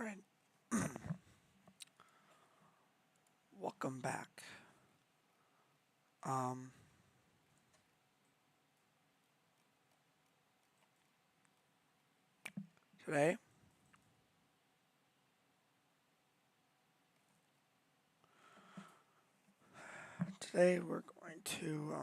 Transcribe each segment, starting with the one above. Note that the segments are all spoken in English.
Alright, welcome back. Um, today, today we're going to,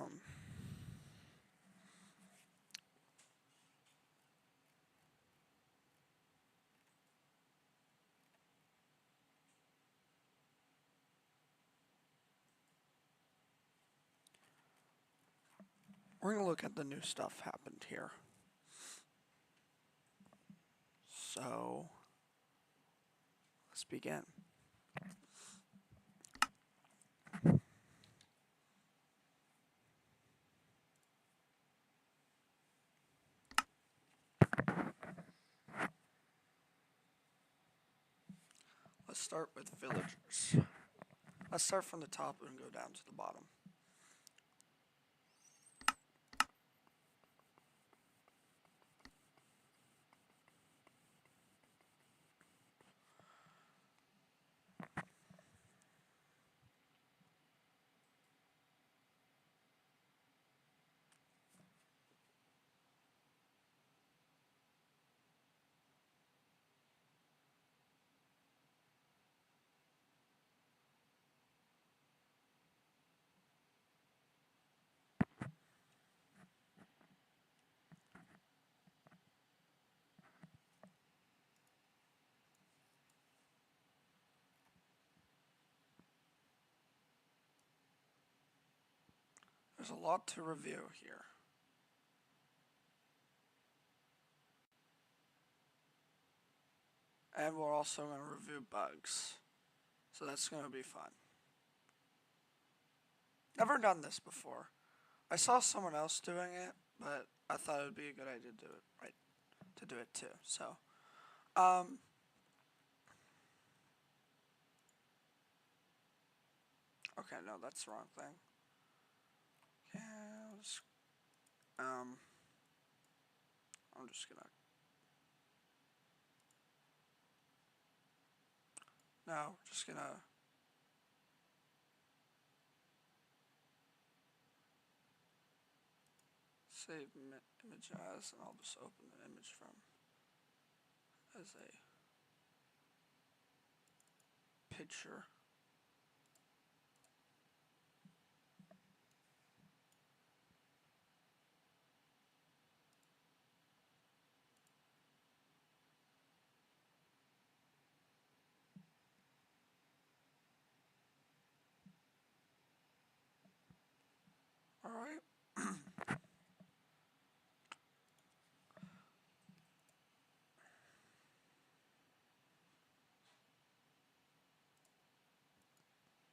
we're going to look at the new stuff happened here. So, let's begin. Let's start with villagers. Let's start from the top and go down to the bottom. There's a lot to review here. And we're also going to review bugs. So that's going to be fun. Never done this before. I saw someone else doing it, but I thought it would be a good idea to do it too. So, okay, no, that's the wrong thing. Okay, I'm just gonna. No, we're just gonna. Save image as, and I'll just open the image from as a picture. All right.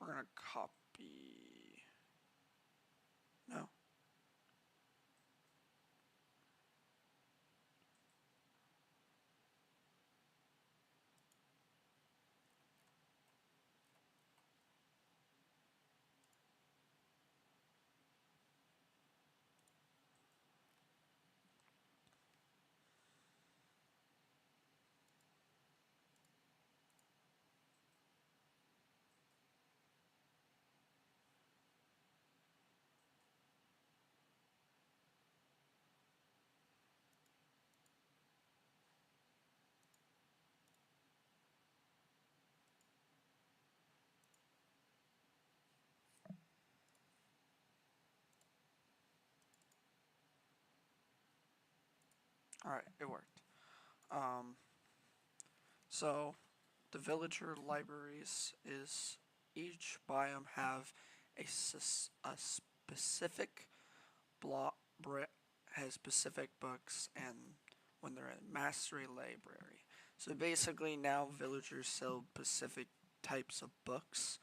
We're gonna copy. No. All right, it worked. So the villager libraries is each biome have a specific block has specific books and when they're in mastery library. So basically now villagers sell specific types of books.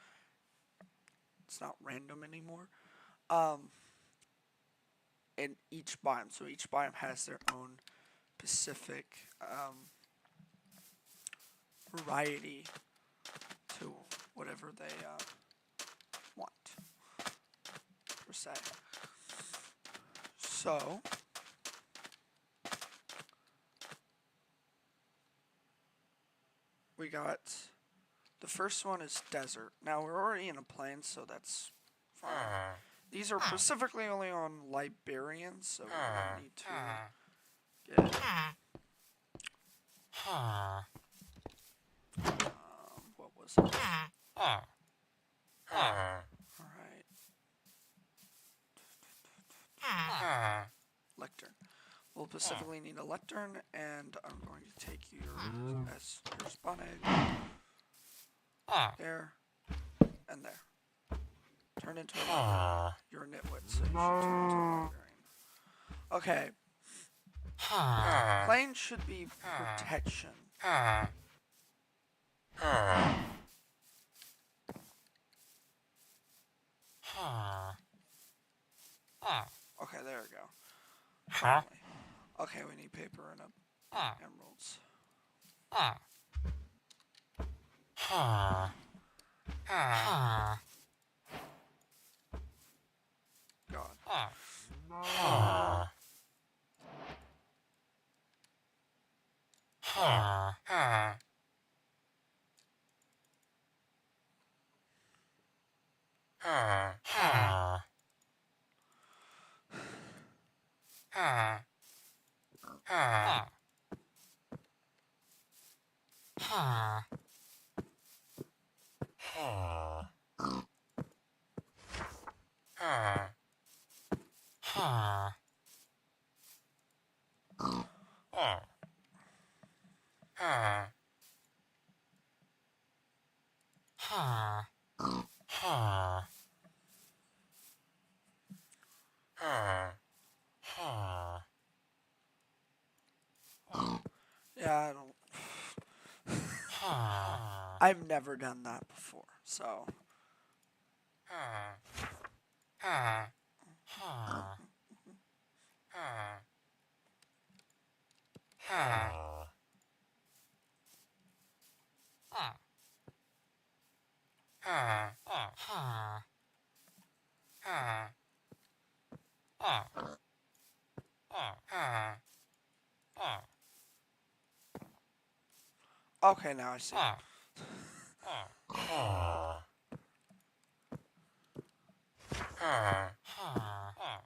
It's not random anymore. Um, in each biome. So each biome has their own specific variety to whatever they want, per se. So, we got the first one is desert. Now we're already in a plain, so that's fine. These are specifically only on Liberians, so we need to get what was it? Alright. Lectern. We'll specifically need a lectern, and I'm going to take your as your spawn egg. There. And there. Turn into a librarian. You're a nitwit, so you should turn into a librarian. Okay. Plane should be protection. Okay, there we go. Finally. Okay, we need paper and emeralds. God. Yeah, I don't. I've never done that before, so. Okay, now I see.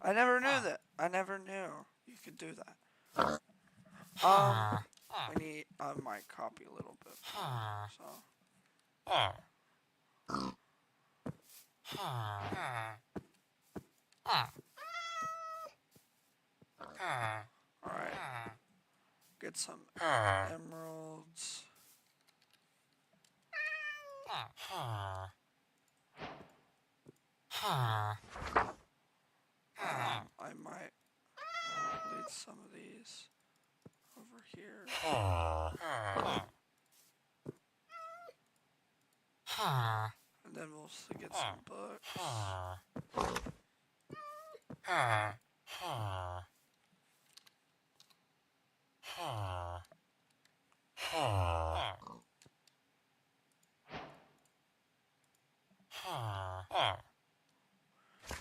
I never knew that. I never knew you could do that. We need. I might copy a little bit. So. Alright. Get some emeralds. I might lead some of these over here. And then we'll get some books.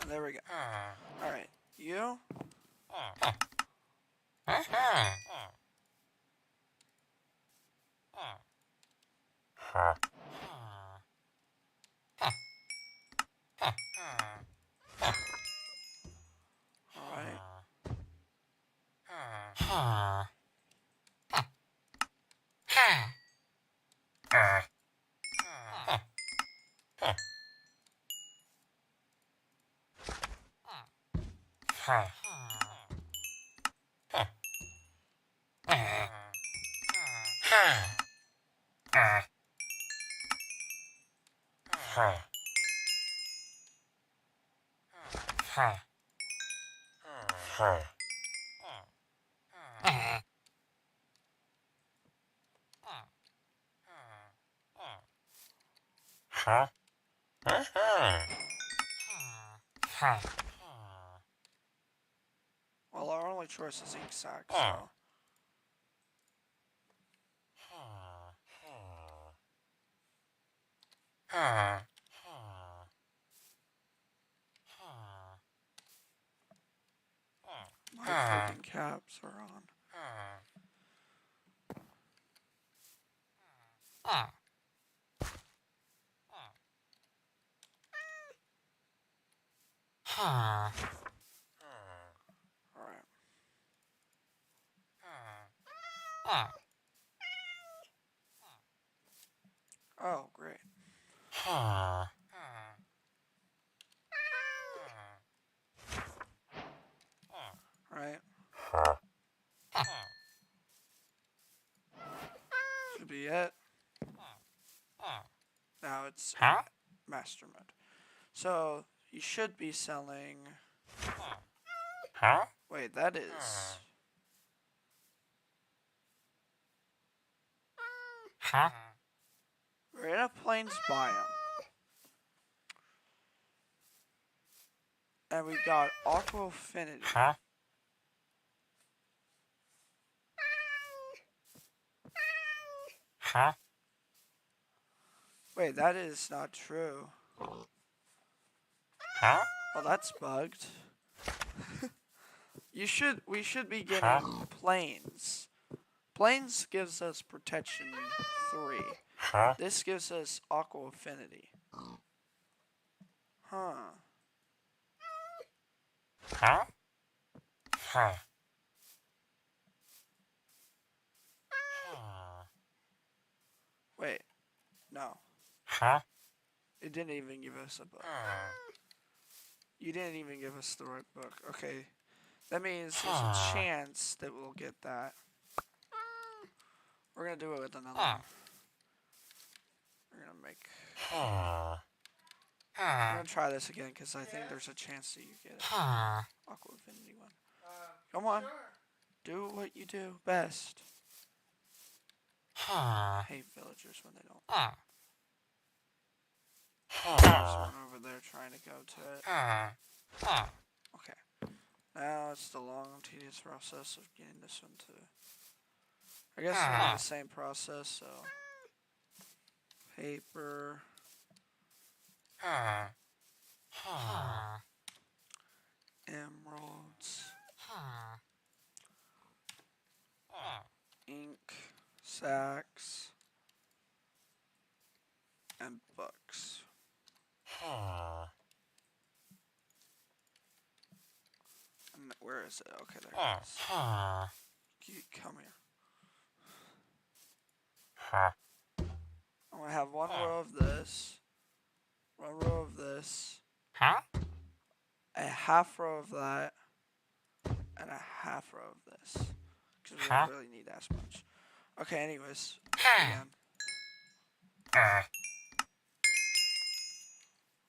And there we go. Alright, you? Alright. Well, our only choice is ink sac, so. My freaking caps are on. Alright. Oh, great. Alright. Should be it. Now it's master mode. So, you should be selling... Wait, that is... We're in a plains biome. And we got Aqua Affinity. Wait, that is not true. Well, that's bugged. We should be getting plains. Plains gives us protection 3. This gives us Aqua Affinity. Wait, no. It didn't even give us a book. You didn't even give us the right book. Okay, that means there's a chance that we'll get that. We're gonna do it with another one. We're gonna make... I'm gonna try this again because I think there's a chance that you get it. Aqua Affinity one. Come on. Do what you do best. I hate villagers when they don't. There's one over there trying to go to it. Okay. Now it's the long, tedious process of getting this one to... I guess we're doing the same process, so... Paper... Emeralds... Ink... Sacks... And books. And where is it? Okay, there it is. Come here. I'm gonna have one row of this, one row of this, a half row of that, and a half row of this. Because we don't really need as much. Okay, anyways. Again.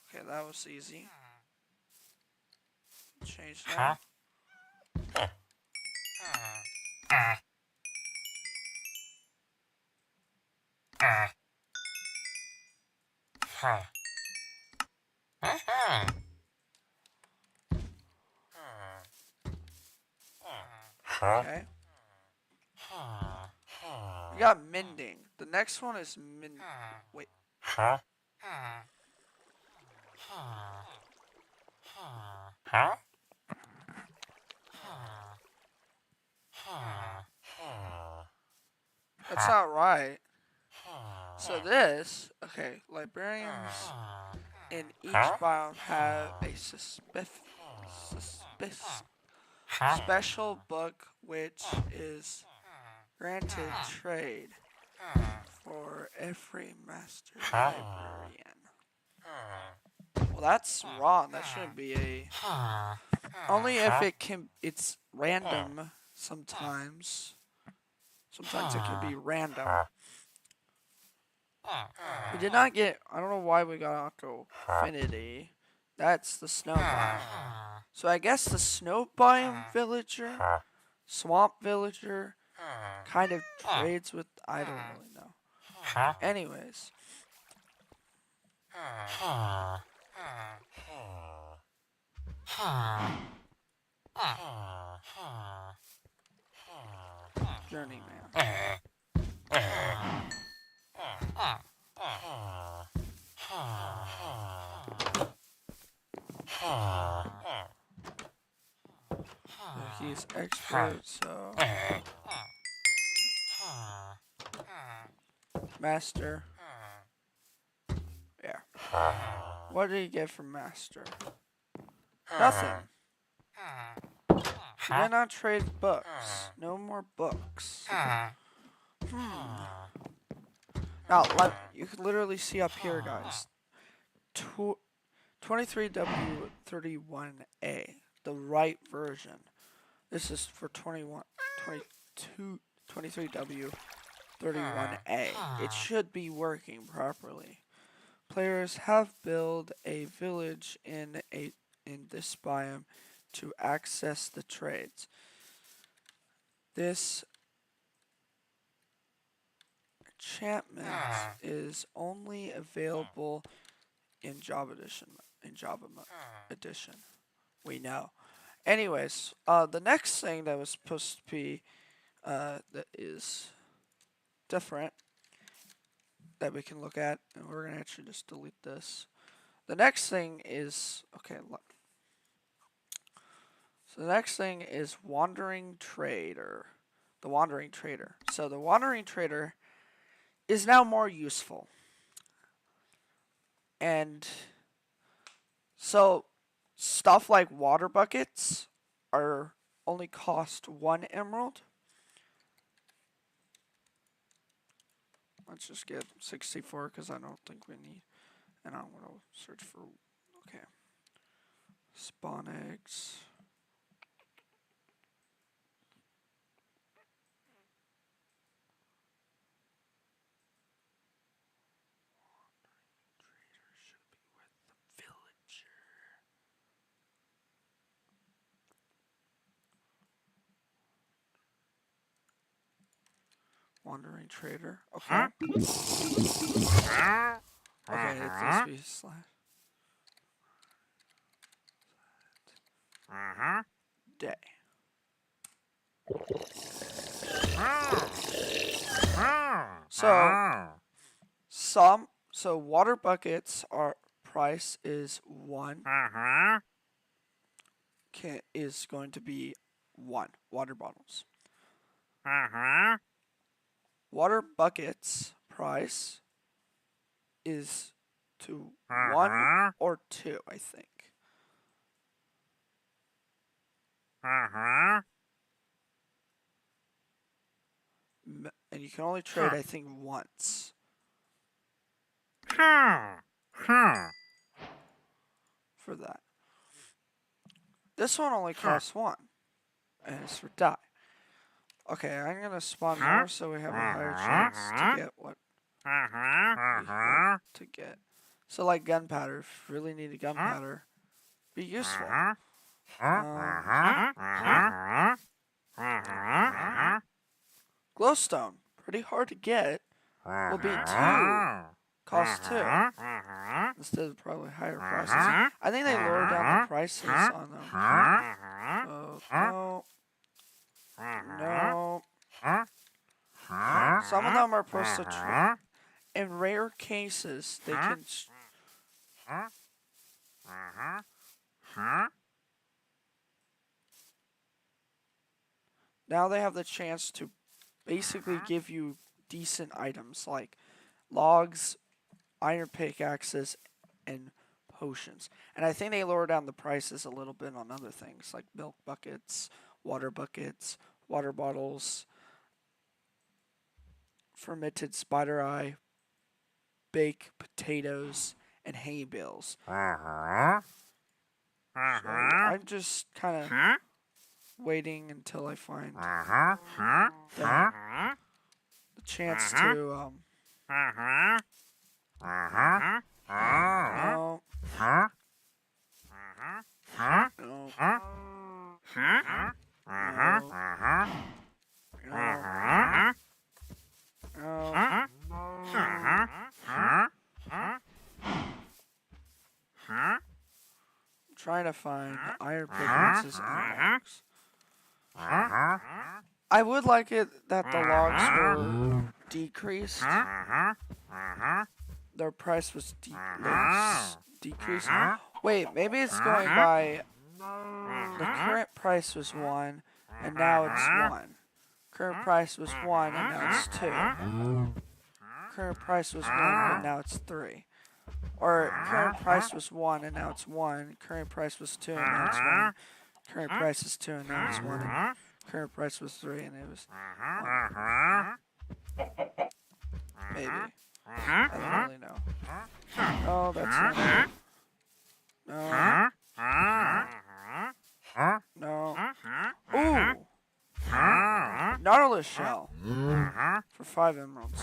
Okay, that was easy. Change that. Okay. We got mending. The next one is mend. Wait. That's not right. So this, okay, librarians in each biome have a special book which is granted trade for every master librarian. Well, that's wrong. That shouldn't be a... Only if it's random sometimes. Sometimes it can be random. We did not get... I don't know why we got Aqua Affinity. That's the snow biome. So I guess the snow biome villager, swamp villager, kind of trades with... I don't really know. Anyways. Journeyman. He's expert, so... Master. Yeah. What did he get from Master? Nothing. He did not trade books. No more books. Now, like, you can literally see up here, guys. 23W31A, the right version. This is for 23W31A. It should be working properly. Players have built a village in this biome to access the trades. This enchantment is only available in Java edition. We know. Anyways, the next thing that was supposed to be that is different that we can look at, and we're gonna actually just delete this. The next thing is so the next thing is Wandering Trader. The Wandering Trader. So the Wandering Trader is now more useful. And so stuff like water buckets are only cost 1 emerald. Let's just get 64 because I don't think we need. And I'm going to search for, okay. Spawn eggs. Wandering Trader. Okay. Okay, it's supposed to be slash. Day. So water buckets price is 1. Is going to be 1 water bottles. Water buckets price is to 1 or 2, I think. And you can only trade, I think, once. For that. This one only costs 1. And it's for dye. Okay, I'm gonna spawn more so we have a higher chance to get what we hope to get. So like gunpowder, if you really need a gunpowder, be useful. Glowstone, pretty hard to get. Will be 2. Cost 2. Instead of probably higher prices. I think they lowered down the prices on them. No. No. Some of them are supposed to try. In rare cases, they can. Now they have the chance to basically give you decent items like logs, iron pickaxes, and potions. And I think they lower down the prices a little bit on other things like milk buckets, water bottles, fermented spider eye, baked potatoes, and hay bales. So I'm just kind of waiting until I find the chance to no. I'm trying to find iron pickaxes and logs. I would like it that the logs were decreased. Their price was decreased. Wait, maybe it's going by the current price was 1 and now it's 1. Current price was 1 and now it's 2. current price was 1, but now it's 3. Or current price was 1 and now it's 1. Current price was 2 and now it's 1. Current price is 2 and now it's 1. And current price was 3 and it was 1. Maybe. I don't really know. Oh, that's it. No. No. Ooh! Nautilus shell. For 5 emeralds.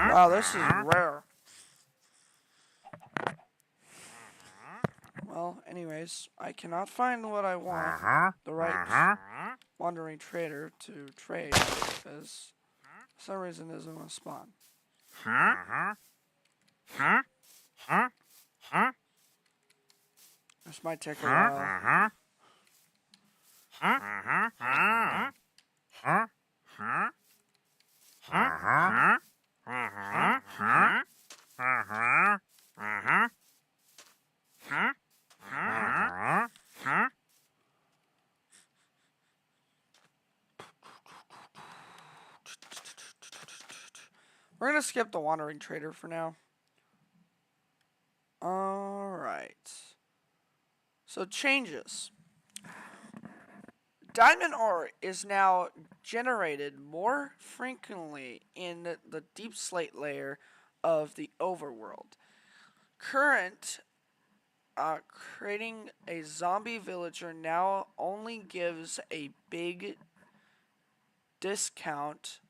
Wow, this is rare. Well, anyways, I cannot find what I want. The right wandering trader to trade because for some reason it doesn't want to spawn. This might take a while. We're going to skip the wandering trader for now. Alright. So changes. Diamond ore is now generated more frequently in the deep slate layer of the overworld. Current creating a zombie villager now only gives a big discount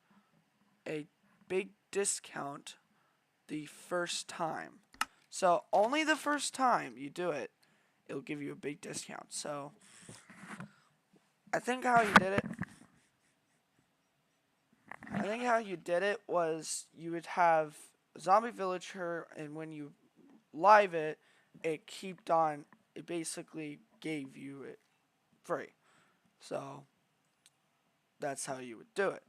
the first time. So only the first time you do it, it'll give you a big discount. So I think how you did it was you would have zombie villager, and when you live it, it basically gave you it free. So that's how you would do it.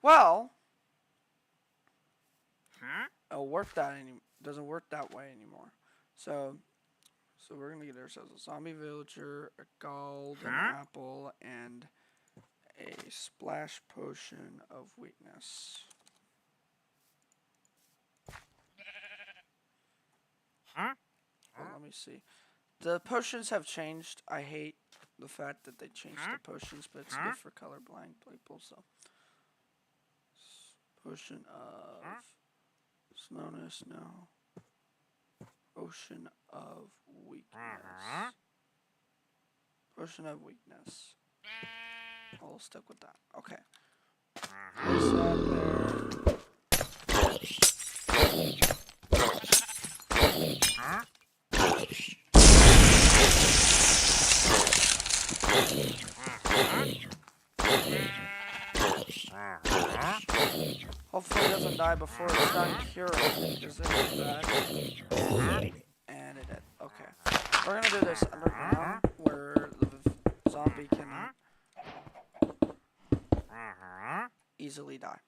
Well, doesn't work that way anymore. So we're gonna get ourselves a zombie villager, a golden apple, and a splash potion of weakness. Well, let me see. The potions have changed. I hate the fact that they changed the potions, but it's good for colorblind people. So, potion of slowness, no. Potion of weakness. Potion of weakness. I'll stick with that. Okay. Place that Hopefully it doesn't die before it's done curing, because it is bad. And it did. Okay. We're gonna do this underground, where the zombie can easily die.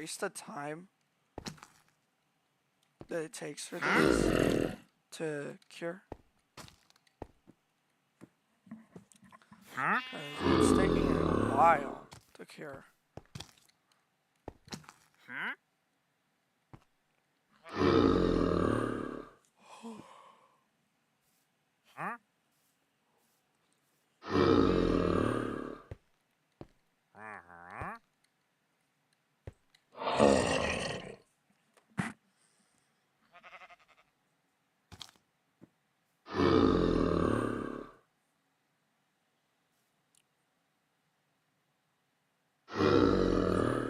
increase the time that it takes for this to cure? Because it's taking a while to cure.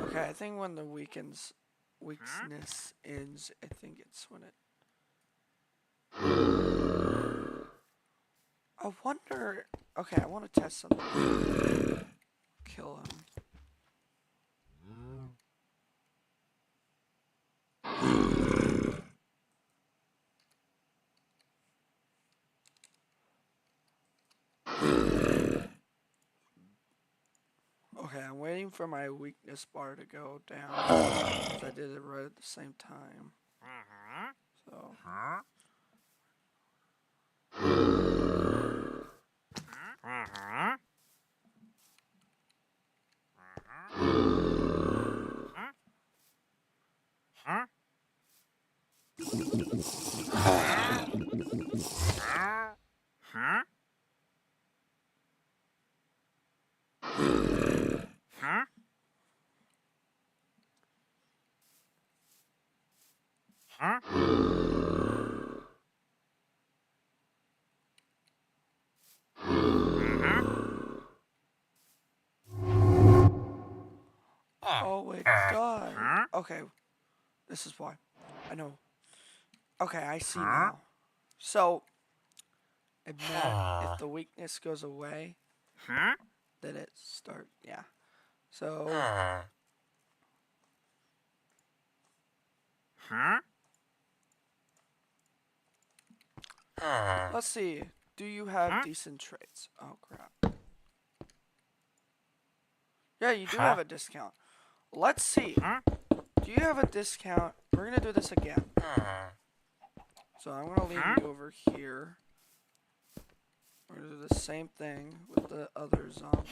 Okay, I think when the weakness ends, I think it's when it... I wonder... Okay, I want to test something. Kill him. Okay, I'm waiting for my weakness bar to go down. Because I did it right at the same time. So... Oh, it died. Okay, this is why. I know. Okay, I see now. So, it meant if the weakness goes away, then it starts. Yeah. So. Let's see. Do you have decent traits? Oh, crap. Yeah, you do have a discount. Let's see. Do you have a discount? We're going to do this again. So I'm going to leave you over here. We're going to do the same thing with the other zombie.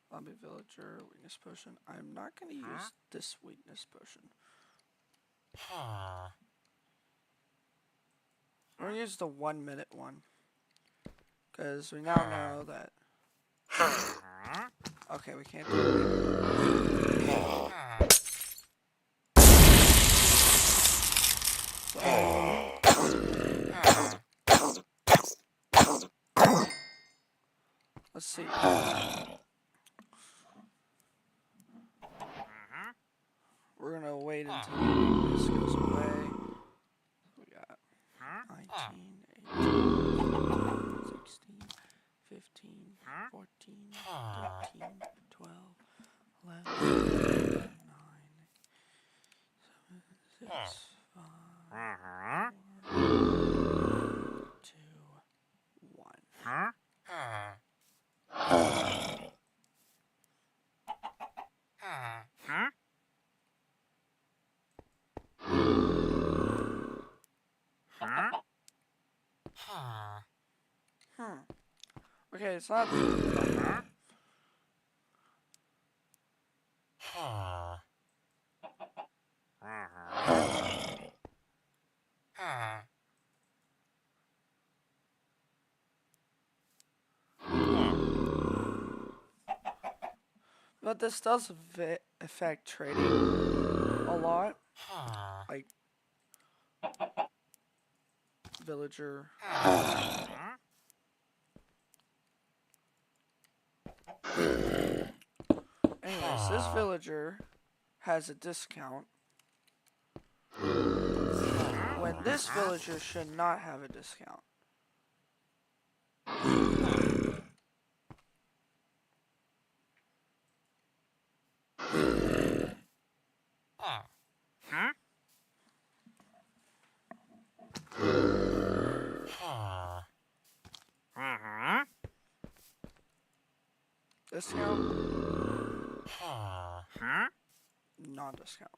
Zombie villager, weakness potion. I'm not going to use this weakness potion. I'm going to use the 1 minute one. Because we now know that... Okay, we can't do it. Let's see. We're going to wait until this goes away. We got 19, 18, 16, 15, 14, 13, 12, 11, 9, 7, 6, 5, 4, 2, 1. Okay, it's not. But this does affect trading a lot. Like villager. Anyways, this villager has a discount when this villager should not have a discount. Discount? Non-discount.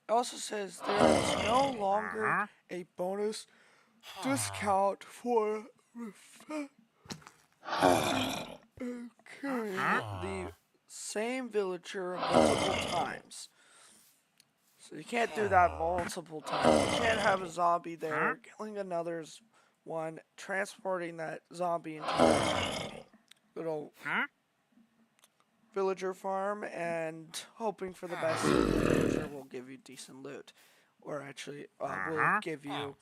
It also says there is no longer a bonus discount for carrying the same villager multiple times. So you can't do that multiple times. You can't have a zombie there, killing another's one, transporting that zombie into a little villager farm, and hoping for the best. The villager will give you decent loot. Or actually, will give you...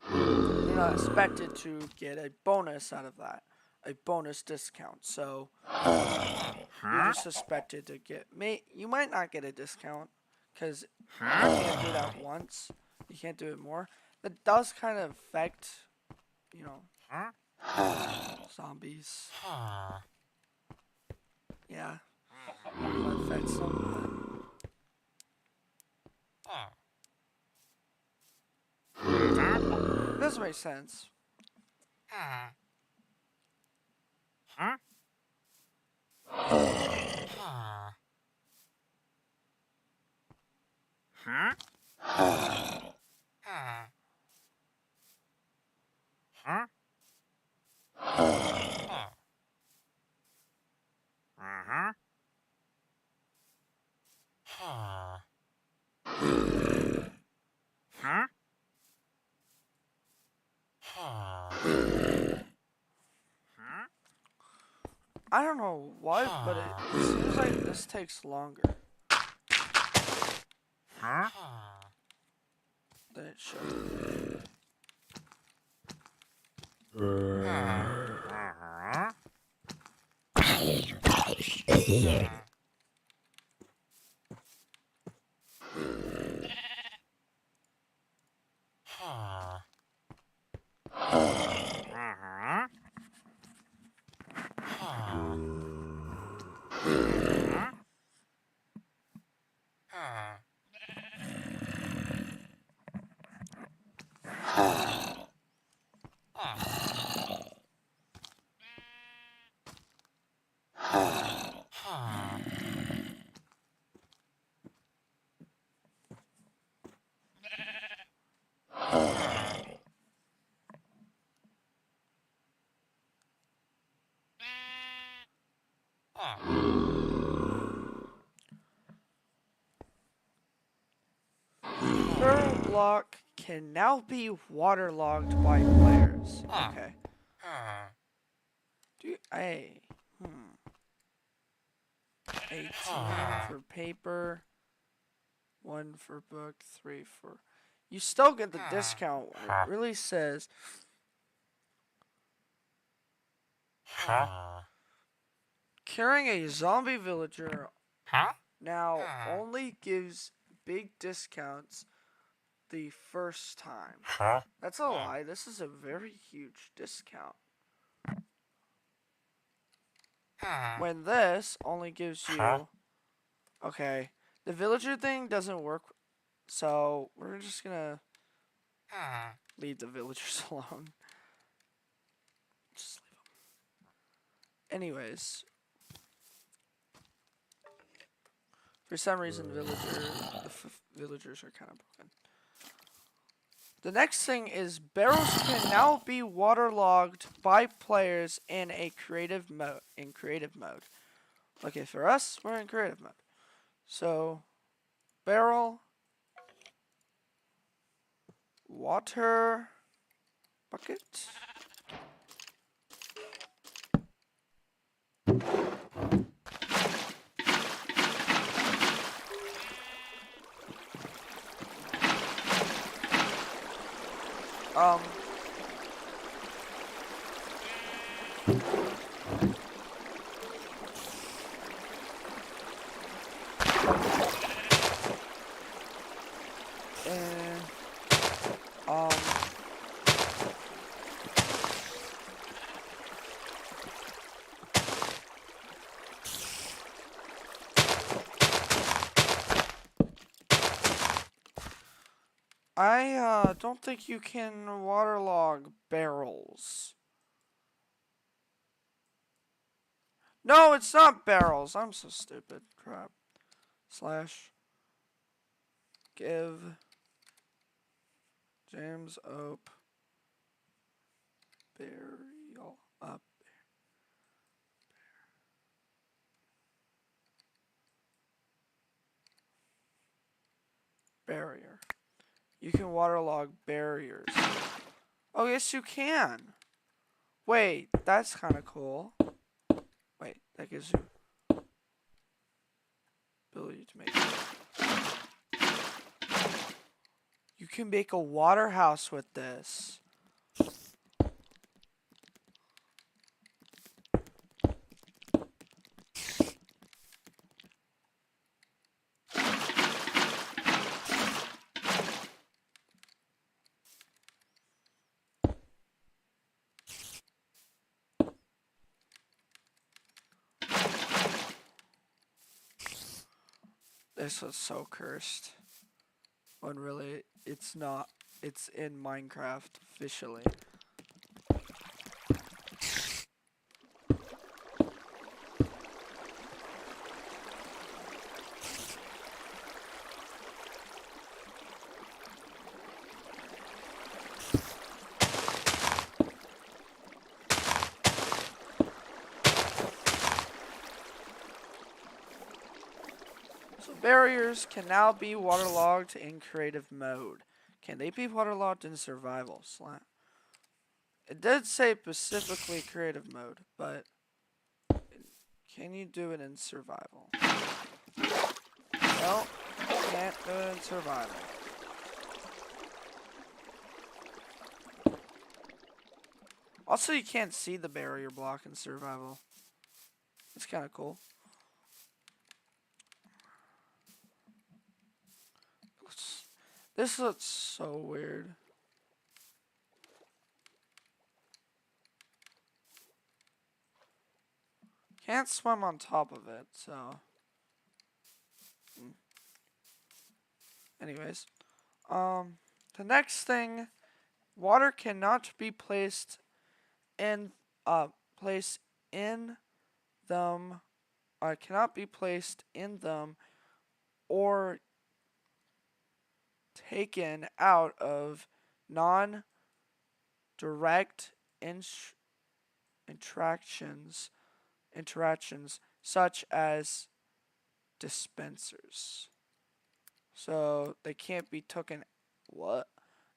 You're not expected to get a bonus out of that. A bonus discount. So, you're just expected to get... You might not get a discount, because you can't do that once. You can't do it more. That does kind of affect, you know, zombies. Yeah. It affects them. It doesn't make sense. I don't know what, but it seems like this takes longer than it should. Barrel block can now be waterlogged by players. Okay. Hey. 18 for paper. 1 for book. 3 for... You still get the discount. It really says... Carrying a zombie villager now only gives big discounts the first time. That's a lie. This is a very huge discount. When this only gives you... Okay, the villager thing doesn't work, so we're just gonna leave the villagers alone. Just leave them. Anyways, for some reason, the villagers are kind of broken. The next thing is barrels can now be waterlogged by players in a creative mode. Okay, for us, we're in creative mode. So, barrel, water, bucket. I don't think you can waterlog barrels. No, it's not barrels. I'm so stupid. Crap. Slash give James Ope burial up. Barrier. You can waterlog barriers. Oh, yes, you can. Wait, that's kind of cool. Wait, that gives you ability to make it. You can make a water house with this. This was so cursed. When really, it's not. It's in Minecraft officially. So barriers can now be waterlogged in creative mode. Can they be waterlogged in survival? It did say specifically creative mode, but can you do it in survival? No, can't do it in survival. Also, you can't see the barrier block in survival. It's kind of cool. This looks so weird. Can't swim on top of it, so. Anyways, the next thing, water cannot be placed in them. Cannot be placed in them or taken out of non-direct interactions such as dispensers. So they can't be taken. What?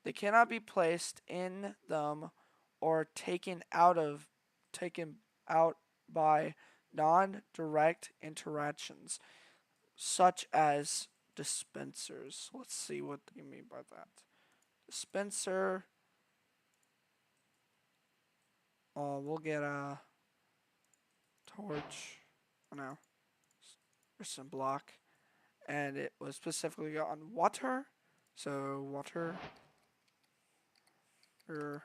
They cannot be placed in them or taken out by non-direct interactions such as dispensers. Let's see what they mean by that. Dispenser. We'll get a torch. Oh, no. There's some block. And it was specifically on water. So water. Or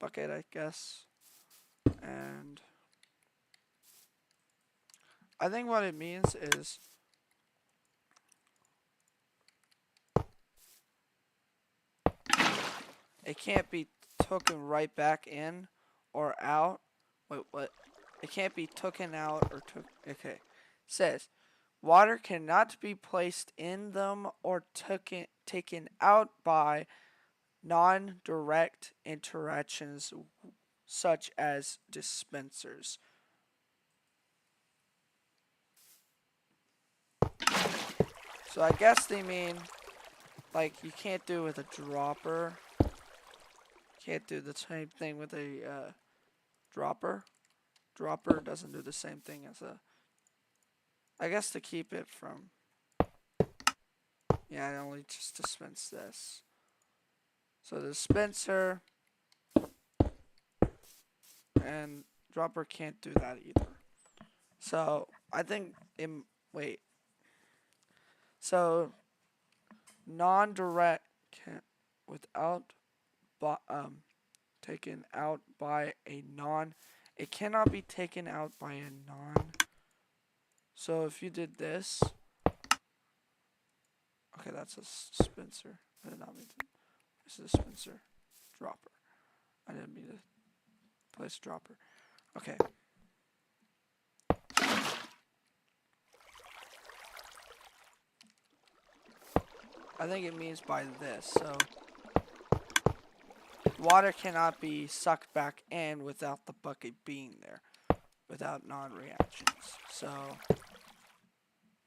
bucket, I guess. And I think what it means is it can't be taken right back in or out. Wait, what? It can't be taken out or took. Okay. It says water cannot be placed in them or taken out by non-direct interactions such as dispensers. So I guess they mean like you can't do it with a dropper. Can't do the same thing with a dropper. Dropper doesn't do the same thing as a. I guess to keep it from. Yeah, I only just dispense this. So the dispenser and dropper can't do that either. So I think wait. So non-direct can't without taken out by a non. It cannot be taken out by a non. So if you did this, okay, that's a dispenser. I did not mean to. This is a dispenser. Dropper. I didn't mean to place a dropper. Okay. I think it means by this. So water cannot be sucked back in without the bucket being there. Without non-reactions. So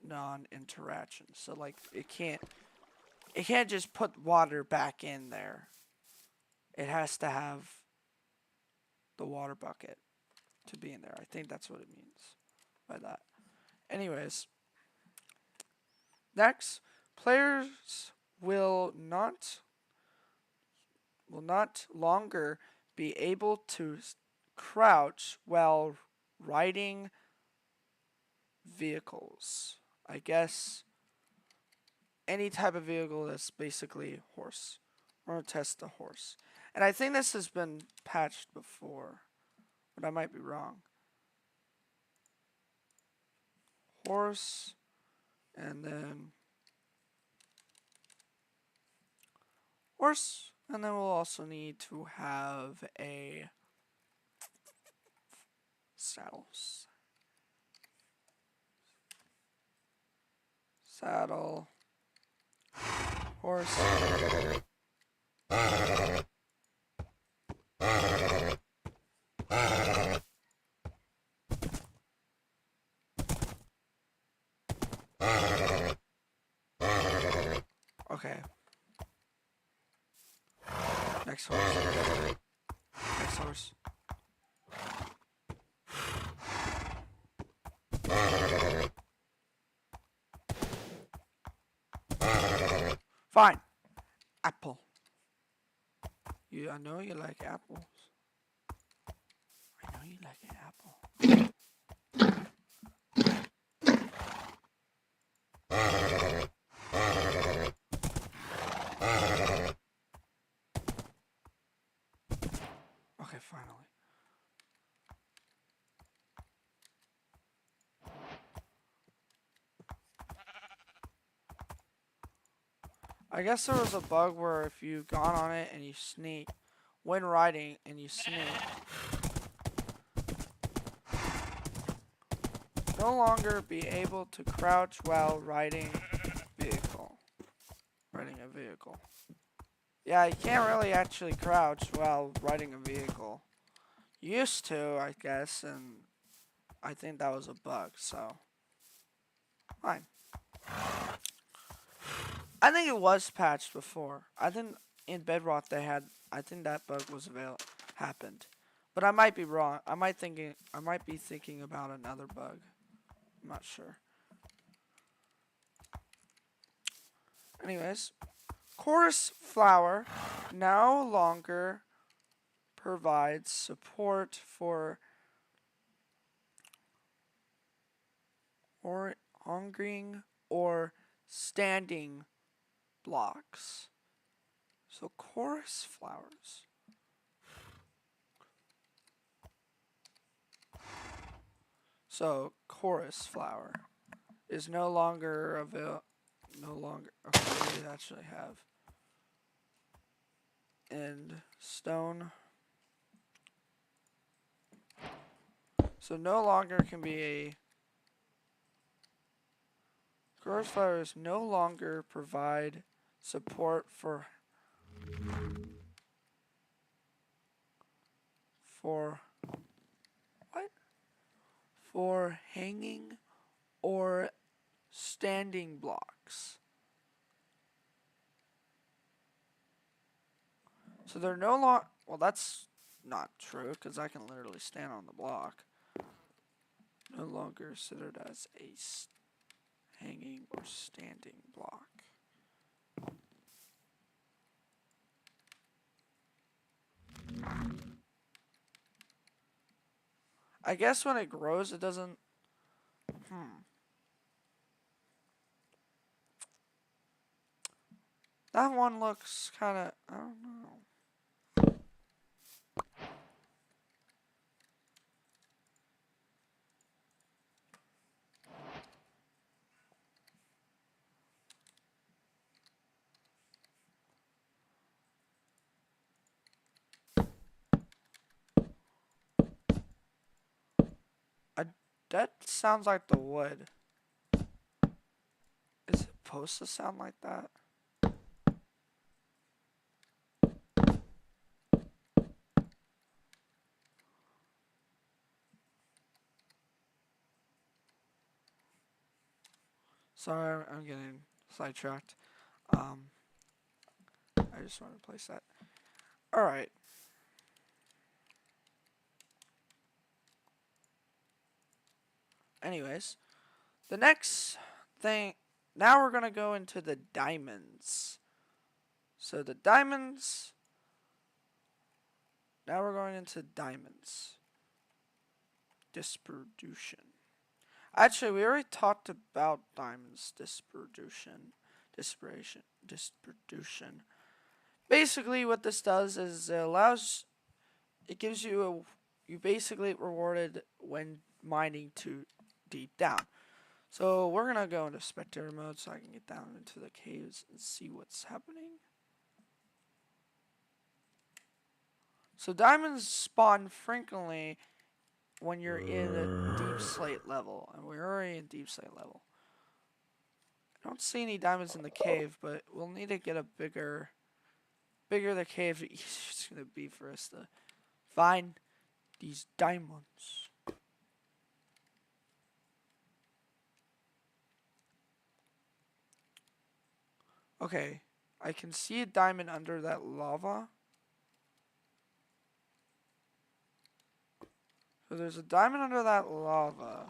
non-interactions. So like it can't just put water back in there. It has to have the water bucket to be in there. I think that's what it means by that. Anyways, next, players will not longer be able to crouch while riding vehicles. I guess any type of vehicle that's basically horse. We're going to test the horse. And I think this has been patched before, but I might be wrong. Horse, and then horse, and then we'll also need to have a saddle. Saddle, horse. Okay. Next horse. Next horse. Fine. Apple. I know you like apples. I know you like an apple. Okay, finally. I guess there was a bug where if you got on it and you sneak, when riding and you sneak, no longer be able to crouch while riding a vehicle. Yeah, you can't really actually crouch while riding a vehicle. Used to, I guess, and I think that was a bug, so fine. I think it was patched before. I think in Bedrock they had. I think that bug was happened, but I might be wrong. I might be thinking about another bug. I'm not sure. Anyways, chorus flower no longer provides support for hanging or standing blocks. So chorus flowers. So chorus flower is no longer available. Okay, we actually have and stone. So no longer can be a chorus flowers no longer provide support for what? For hanging or standing blocks. So they're no longer. Well, that's not true because I can literally stand on the block. No longer considered as a hanging or standing block. I guess when it grows, it doesn't. That one looks kind of. I don't know. that sounds like the wood. Is it supposed to sound like that? Sorry, I'm getting sidetracked. I just want to place that. Alright. Anyways, the next thing, now we're going to go into the diamonds. So the diamonds, now we're going into diamonds. Distribution. Actually, we already talked about diamonds distribution. Basically, what this does is it gives you you basically rewarded when mining too deep down. So we're gonna go into spectator mode so I can get down into the caves and see what's happening. So diamonds spawn frequently when you're in a deep slate level, and we're already in deep slate level. I don't see any diamonds in the cave, but we'll need to get a bigger the cave, the easier it's gonna be for us to find these diamonds. Okay, I can see a diamond under that lava. So there's a diamond under that lava.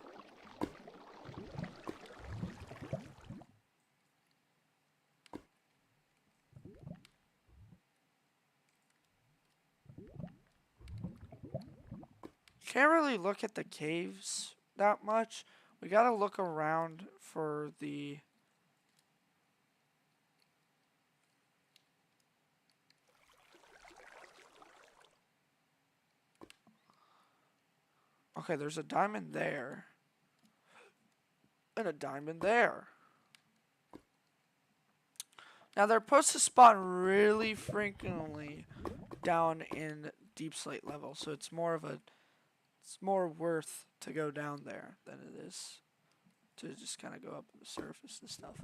Can't really look at the caves that much. We gotta look around for the... Okay, there's a diamond there. And a diamond there. Now they're supposed to spawn really frequently down in deep slate level, so it's more worth to go down there than it is to just kind of go up on the surface and stuff.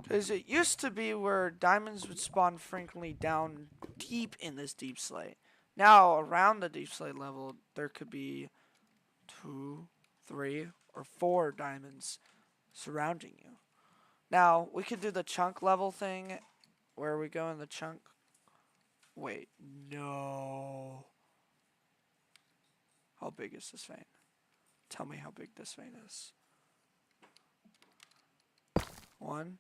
Because it used to be where diamonds would spawn frequently down deep in this deep slate. Now around the deep slate level, there could be 2, 3, or 4 diamonds surrounding you. Now, we could do the chunk level thing, where we go in the chunk. Wait, no. How big is this vein? Tell me how big this vein is. 1,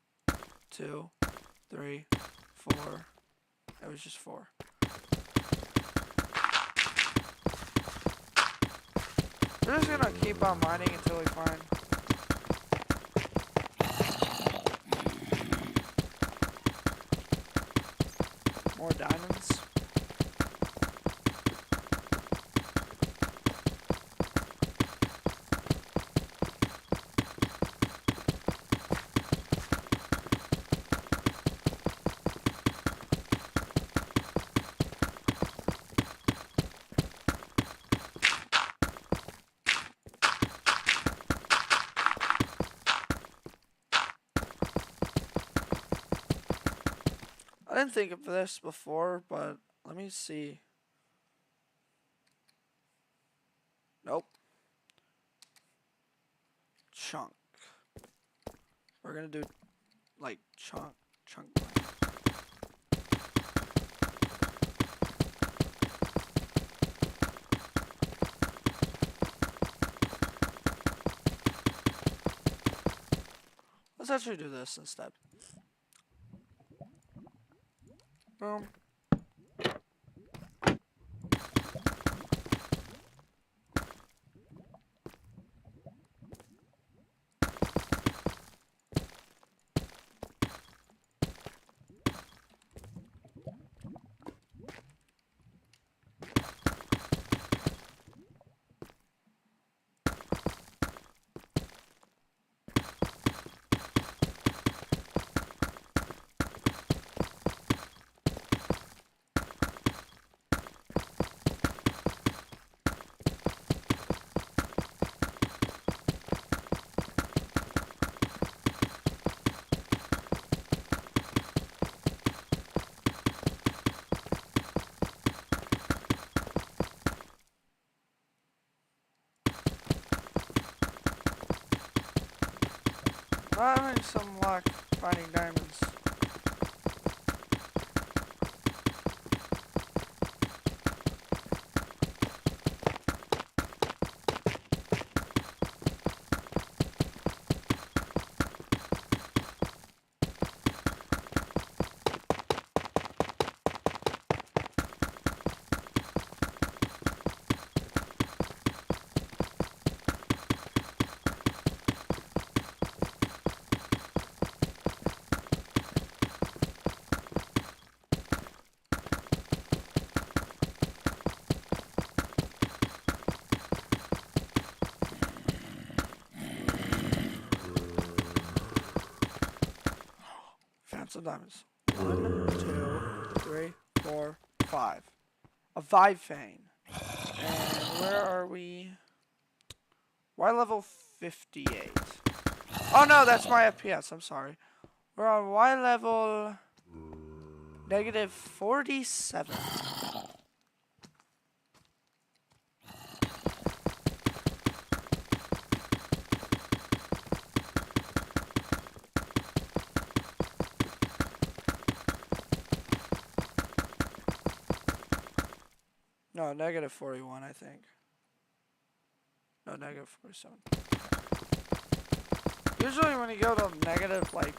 2, 3, 4. It was just 4. We're just gonna keep on mining until we find... more diamonds. I didn't think of this before, but let me see. Nope. Chunk. We're gonna do like chunk. Let's actually do this instead. Boom. I'm having some luck finding diamonds. Found some diamonds. 1, 2, 3, 4, 5. A 5 vein. And where are we? Why level 58? Oh no, that's my FPS. I'm sorry. We're on Y level negative 47. No, negative 41, I think. No, negative 47. Usually when you go to negative, like...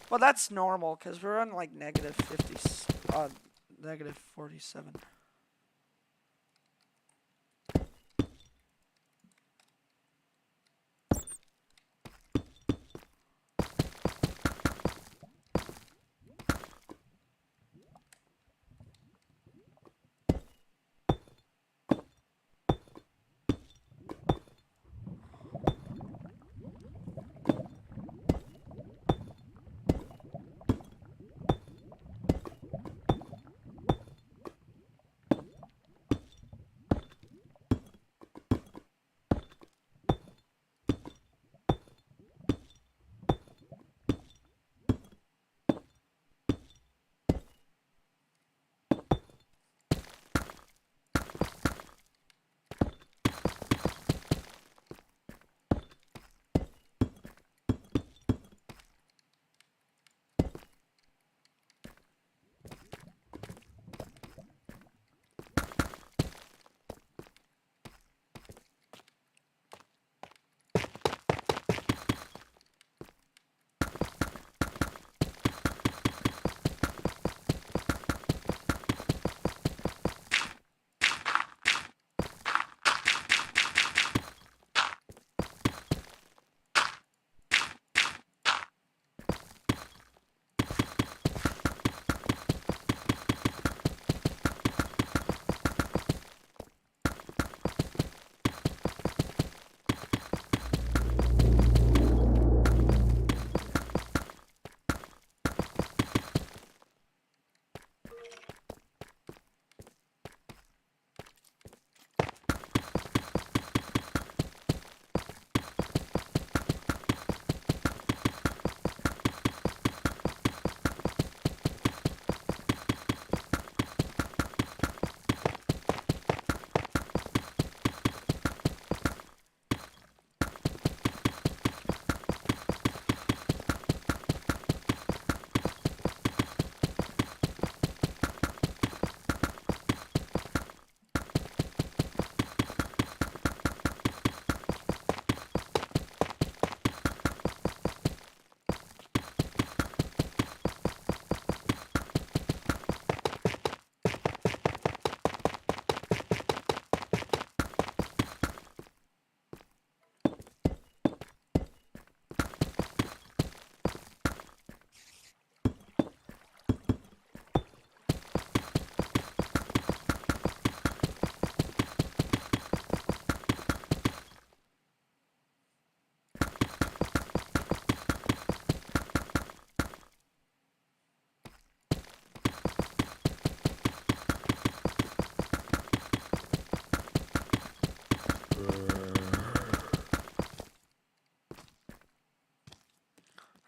Well, that's normal, because we're on, like, negative 50... negative 47.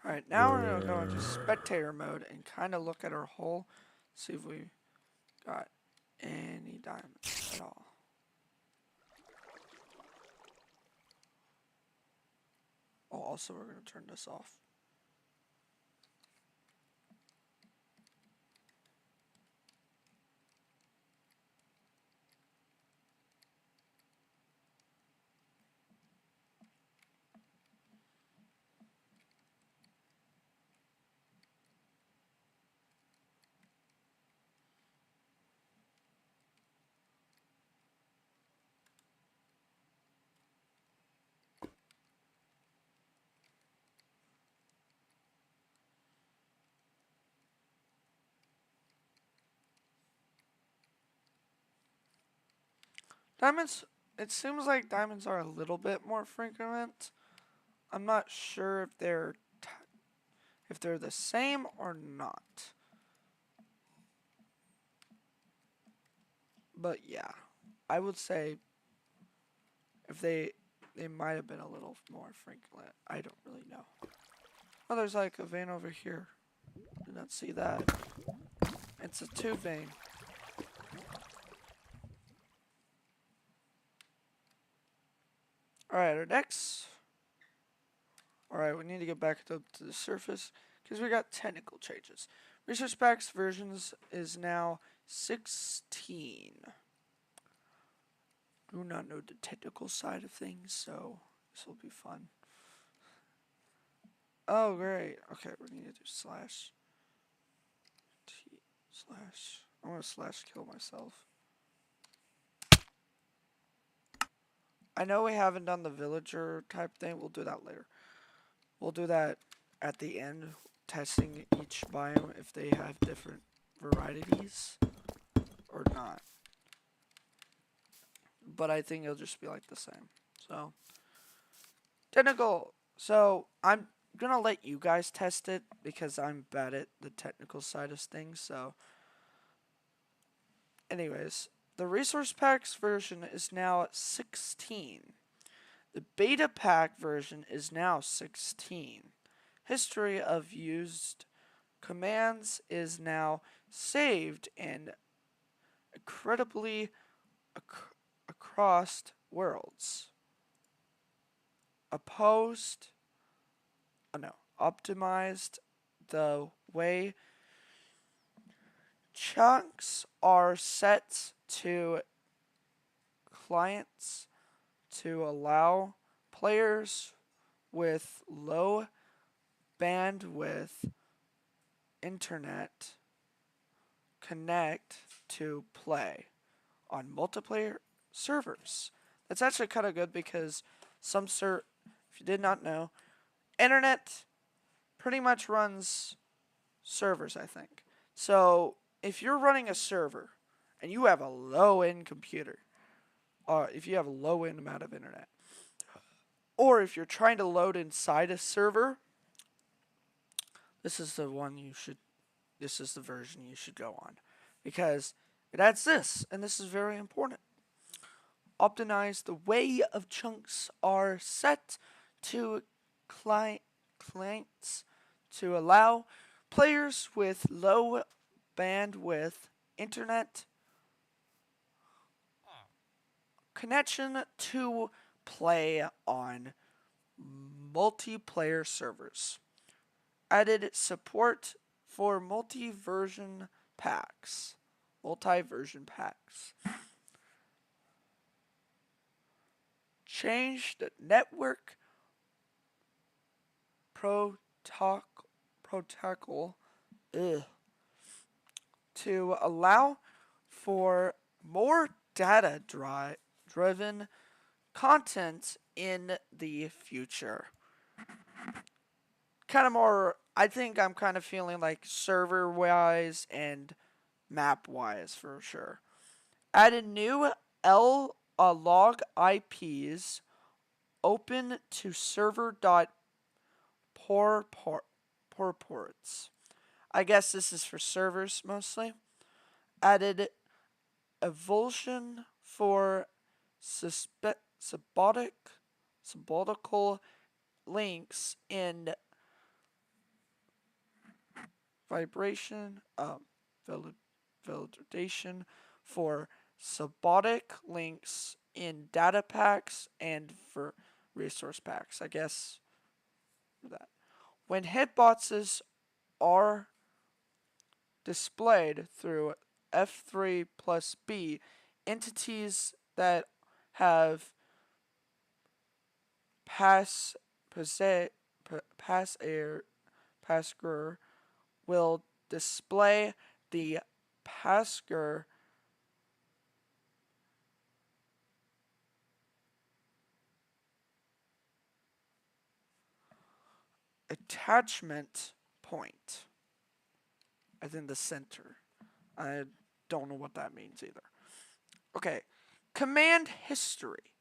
Alright, now we're going to go into spectator mode and kind of look at our hole, see if we got any diamonds at all. Oh, Also, we're going to turn this off. Diamonds, it seems like diamonds are a little bit more frequent. I'm not sure if they're the same or not. But yeah, I would say if they might have been a little more frequent. I don't really know. Oh, there's like a vein over here. Did not see that. It's a 2 vein. Alright, our next. Alright, we need to get back to the surface because we got technical changes. Research Packs versions is now 16. Do not know the technical side of things, so this will be fun. Oh, great. Okay, we need to do slash t slash. I want to slash kill myself. I know we haven't done the villager type thing. We'll do that later. We'll do that at the end, testing each biome if they have different varieties or not. But I think it'll just be like the same. So, technical. So, I'm gonna let you guys test it because I'm bad at the technical side of things. So, anyways, the resource packs version is now 16. The beta pack version is now 16. History of used commands is now saved and incredibly across worlds. Optimized the way chunks are set to clients to allow players with low bandwidth internet connect to play on multiplayer servers. That's actually kind of good because if you did not know, internet pretty much runs servers, I think. So if you're running a server and you have a low-end computer, or if you have a low-end amount of internet, or if you're trying to load inside a server, this is the version you should go on because it adds this, and this is very important. Optimize the way of chunks are set to clients to allow players with low bandwidth internet connection to play on multiplayer servers. Added support for multi-version packs. Changed network protocol to allow for more data-driven content in the future. Kind of more, I think I'm kind of feeling like server-wise and map-wise for sure. Added new log IPs open to server.ports. I guess this is for servers mostly. Added evolution for symbolical links in validation for symbolic links in data packs and for resource packs. I guess that. When hitboxes are displayed through F3 plus B, entities that have pass passer will display the passer attachment point as in the center. I don't know what that means either. Okay, command history.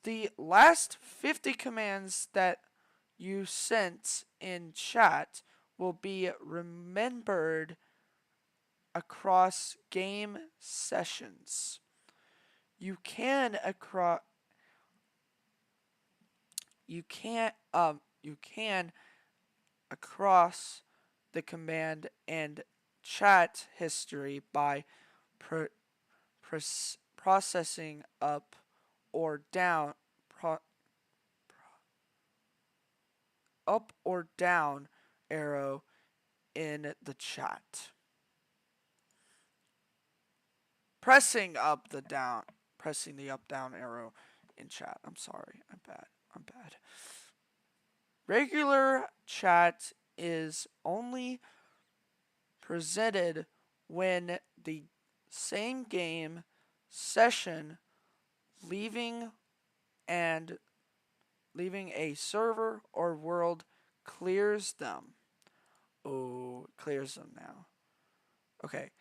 The last 50 commands that you sent in chat will be remembered across game sessions. You can across the command and chat history by processing up or down up or down arrow in the chat. Pressing the up down arrow in chat. I'm sorry. I'm bad. Regular chat is only presented when the same game session leaving a server or world clears them. Oh, it clears them now. Okay.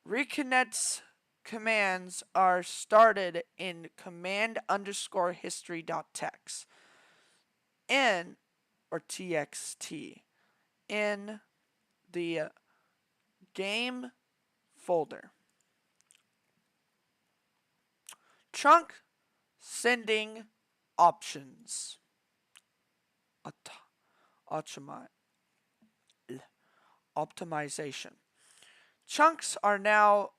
Reconnect's commands are started in command_history.txt in or txt in the game folder. Chunk sending options. Optimization. Chunks are now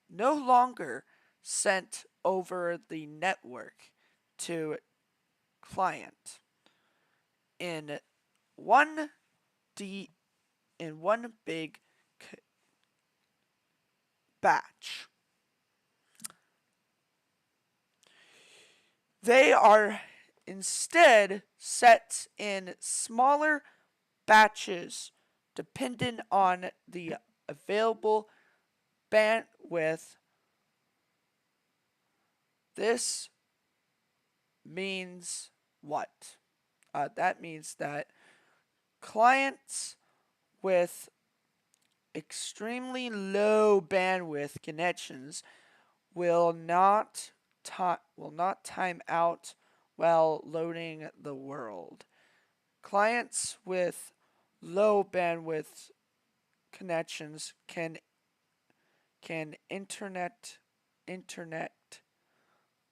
no longer sent over the network to client in one big batch. They are instead set in smaller batches dependent on the available bandwidth. This means what? That means that clients with extremely low bandwidth connections will not time out while loading the world. Clients with low bandwidth connections can internet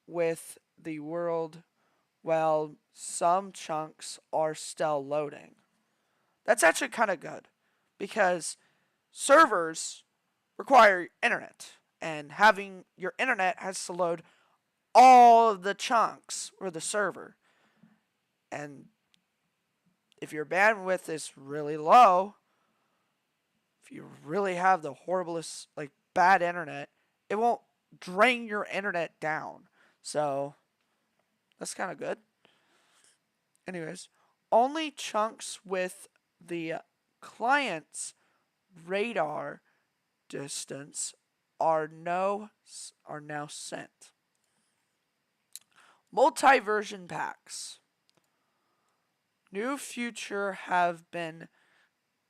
with the world while some chunks are still loading. That's actually kind of good because servers require internet, and having your internet has to load all of the chunks for the server. And if your bandwidth is really low, if you really have the horriblest, bad internet, it won't drain your internet down. So that's kind of good. Anyways, only chunks with the client's radar distance are now sent. Multi-version packs. New feature have been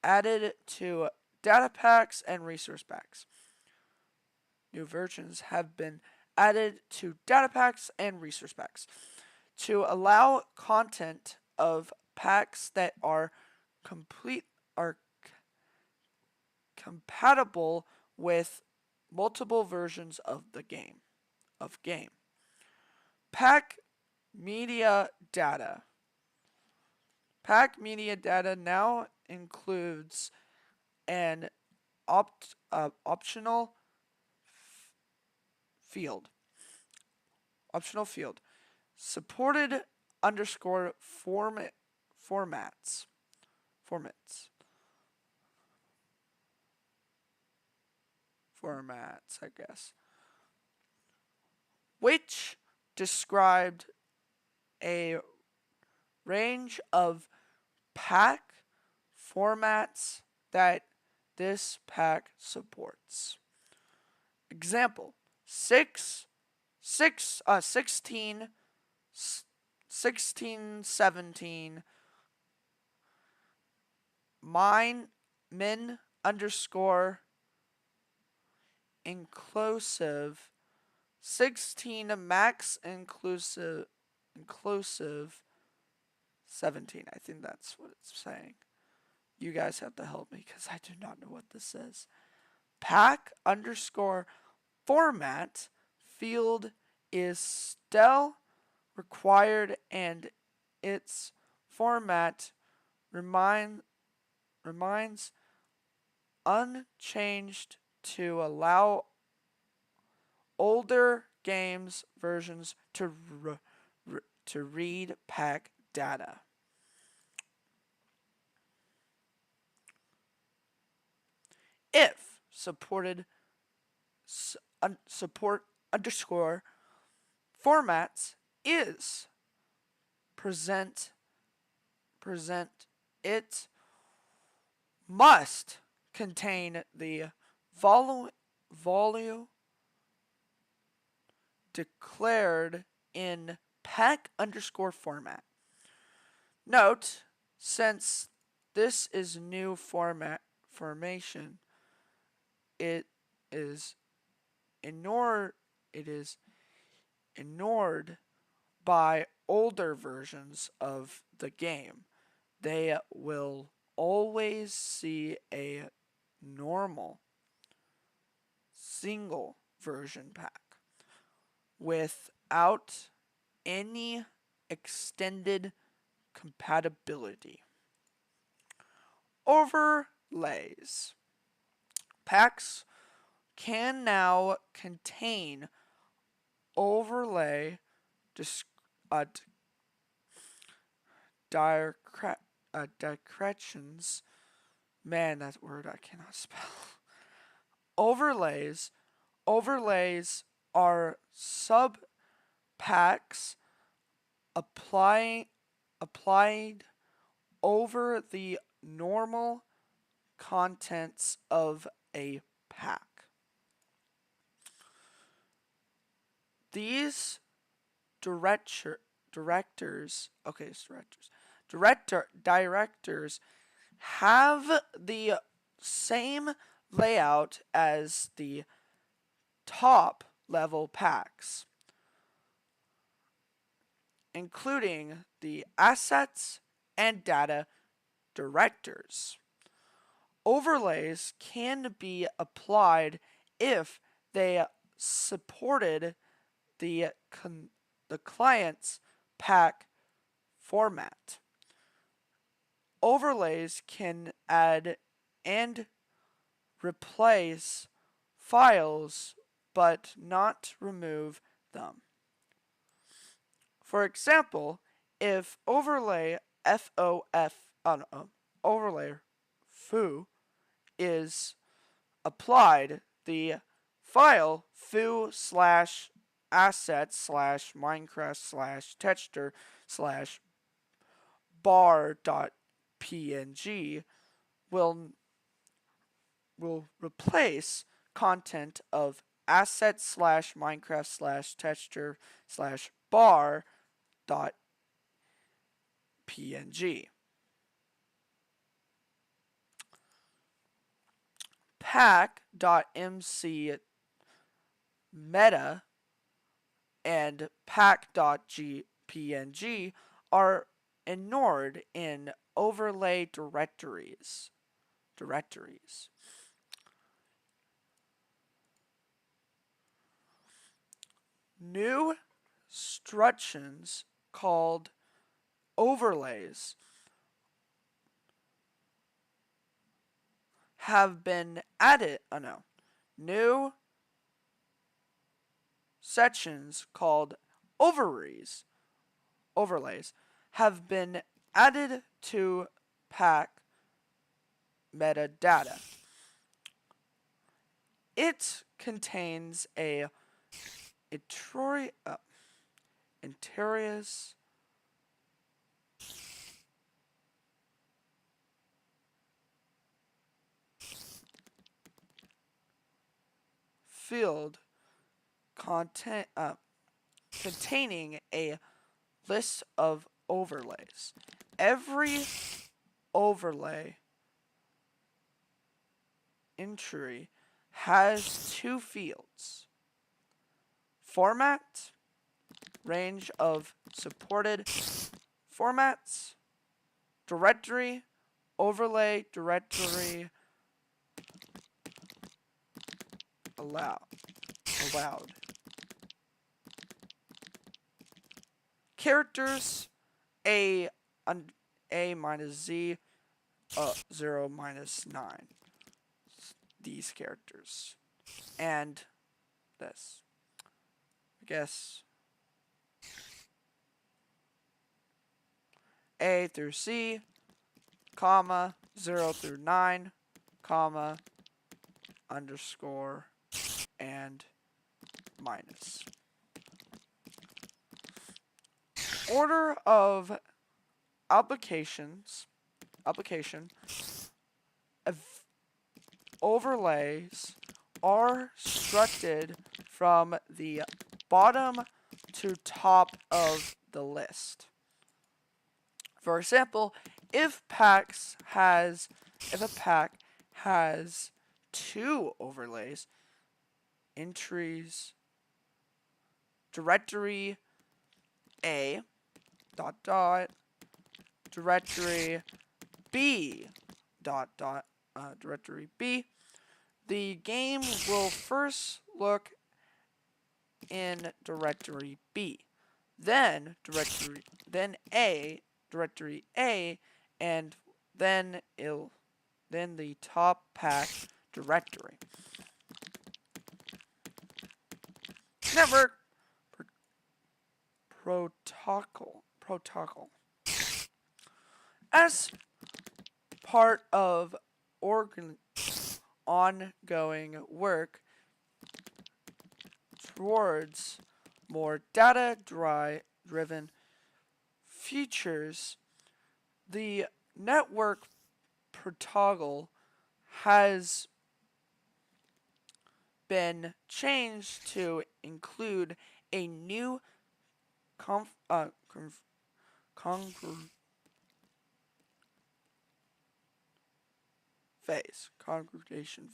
added to data packs and resource packs. New versions have been added to data packs and resource packs to allow content of packs that are compatible with multiple versions of the game. Pack media data. Pack media data now includes an optional field. Supported underscore formats, I guess, which described a range of pack formats that this pack supports. Example: 16, 17, min underscore inclusive, 16 max inclusive 17. I think that's what it's saying. You guys have to help me because I do not know what this is. Pack underscore format field is still required, and its format remains unchanged to allow older games versions to read pack data. If support underscore formats is present, it must contain the volume declared in pack underscore format. Note, since this is new formation, it is ignored by older versions of the game. They will always see a normal single version pack without any extended compatibility. Overlays. Packs can now contain overlay directions. Man, that word I cannot spell. Overlays are sub packs applied over the normal contents of a pack. These directors have the same layout as the top level packs, including the assets and data directors. Overlays can be applied if they supported the client's pack format. Overlays can add and replace files but not remove them. For example, if overlay overlay foo is applied, the file foo/assets/minecraft/texture/bar.png will replace content of assets/minecraft/texture/bar.png. pack.mc meta and pack.png are ignored in overlay directories. New instructions called overlays have been added. New sections called overlays overlays have been added to pack metadata. It contains a interiors field content containing a list of overlays. Every overlay entry has two fields: format, range of supported formats, directory, overlay, directory, allowed. Characters, A minus Z, 0 minus 9. These characters. And this. I guess A through C, comma, 0 through 9, comma, underscore, and minus. Order of application overlays are structured from the bottom to top of the list. For example, if a pack has two overlays, entries, directory A dot dot, directory B dot dot, directory B, the game will first look in directory B, then directory A, and then the top pack directory. Network protocol. As part of ongoing work towards more data-driven features, the network protocol has been changed to include a new congregation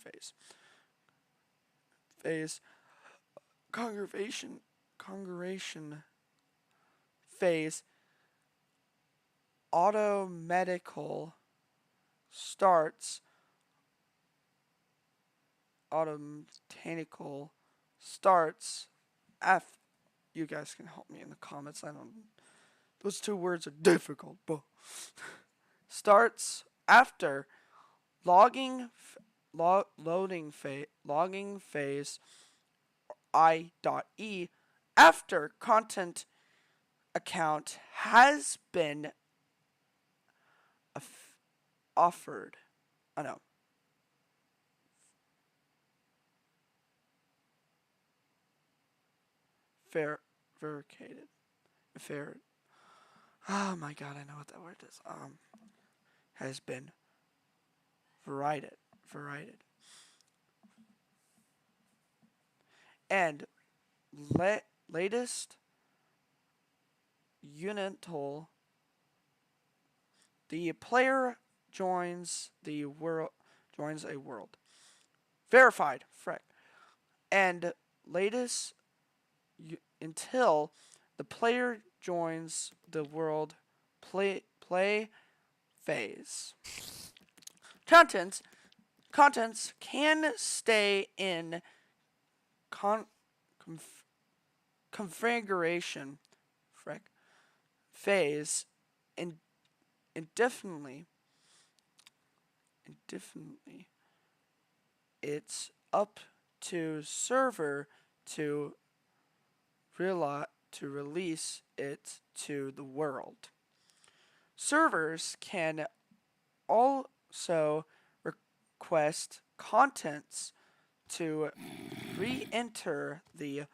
phase, automatical starts, you guys can help me in the comments. Those two words are difficult, but starts after logging phase I.E after content account has been offered. Verificated. Oh my god, I know what that word is. Has been verified. And latest unit tool, the player joins a world. Verified, frick. And latest until the player joins the world play phase. Contents can stay in configuration phase indefinitely. It's up to server to to release it to the world. Servers can also request contents to re-enter the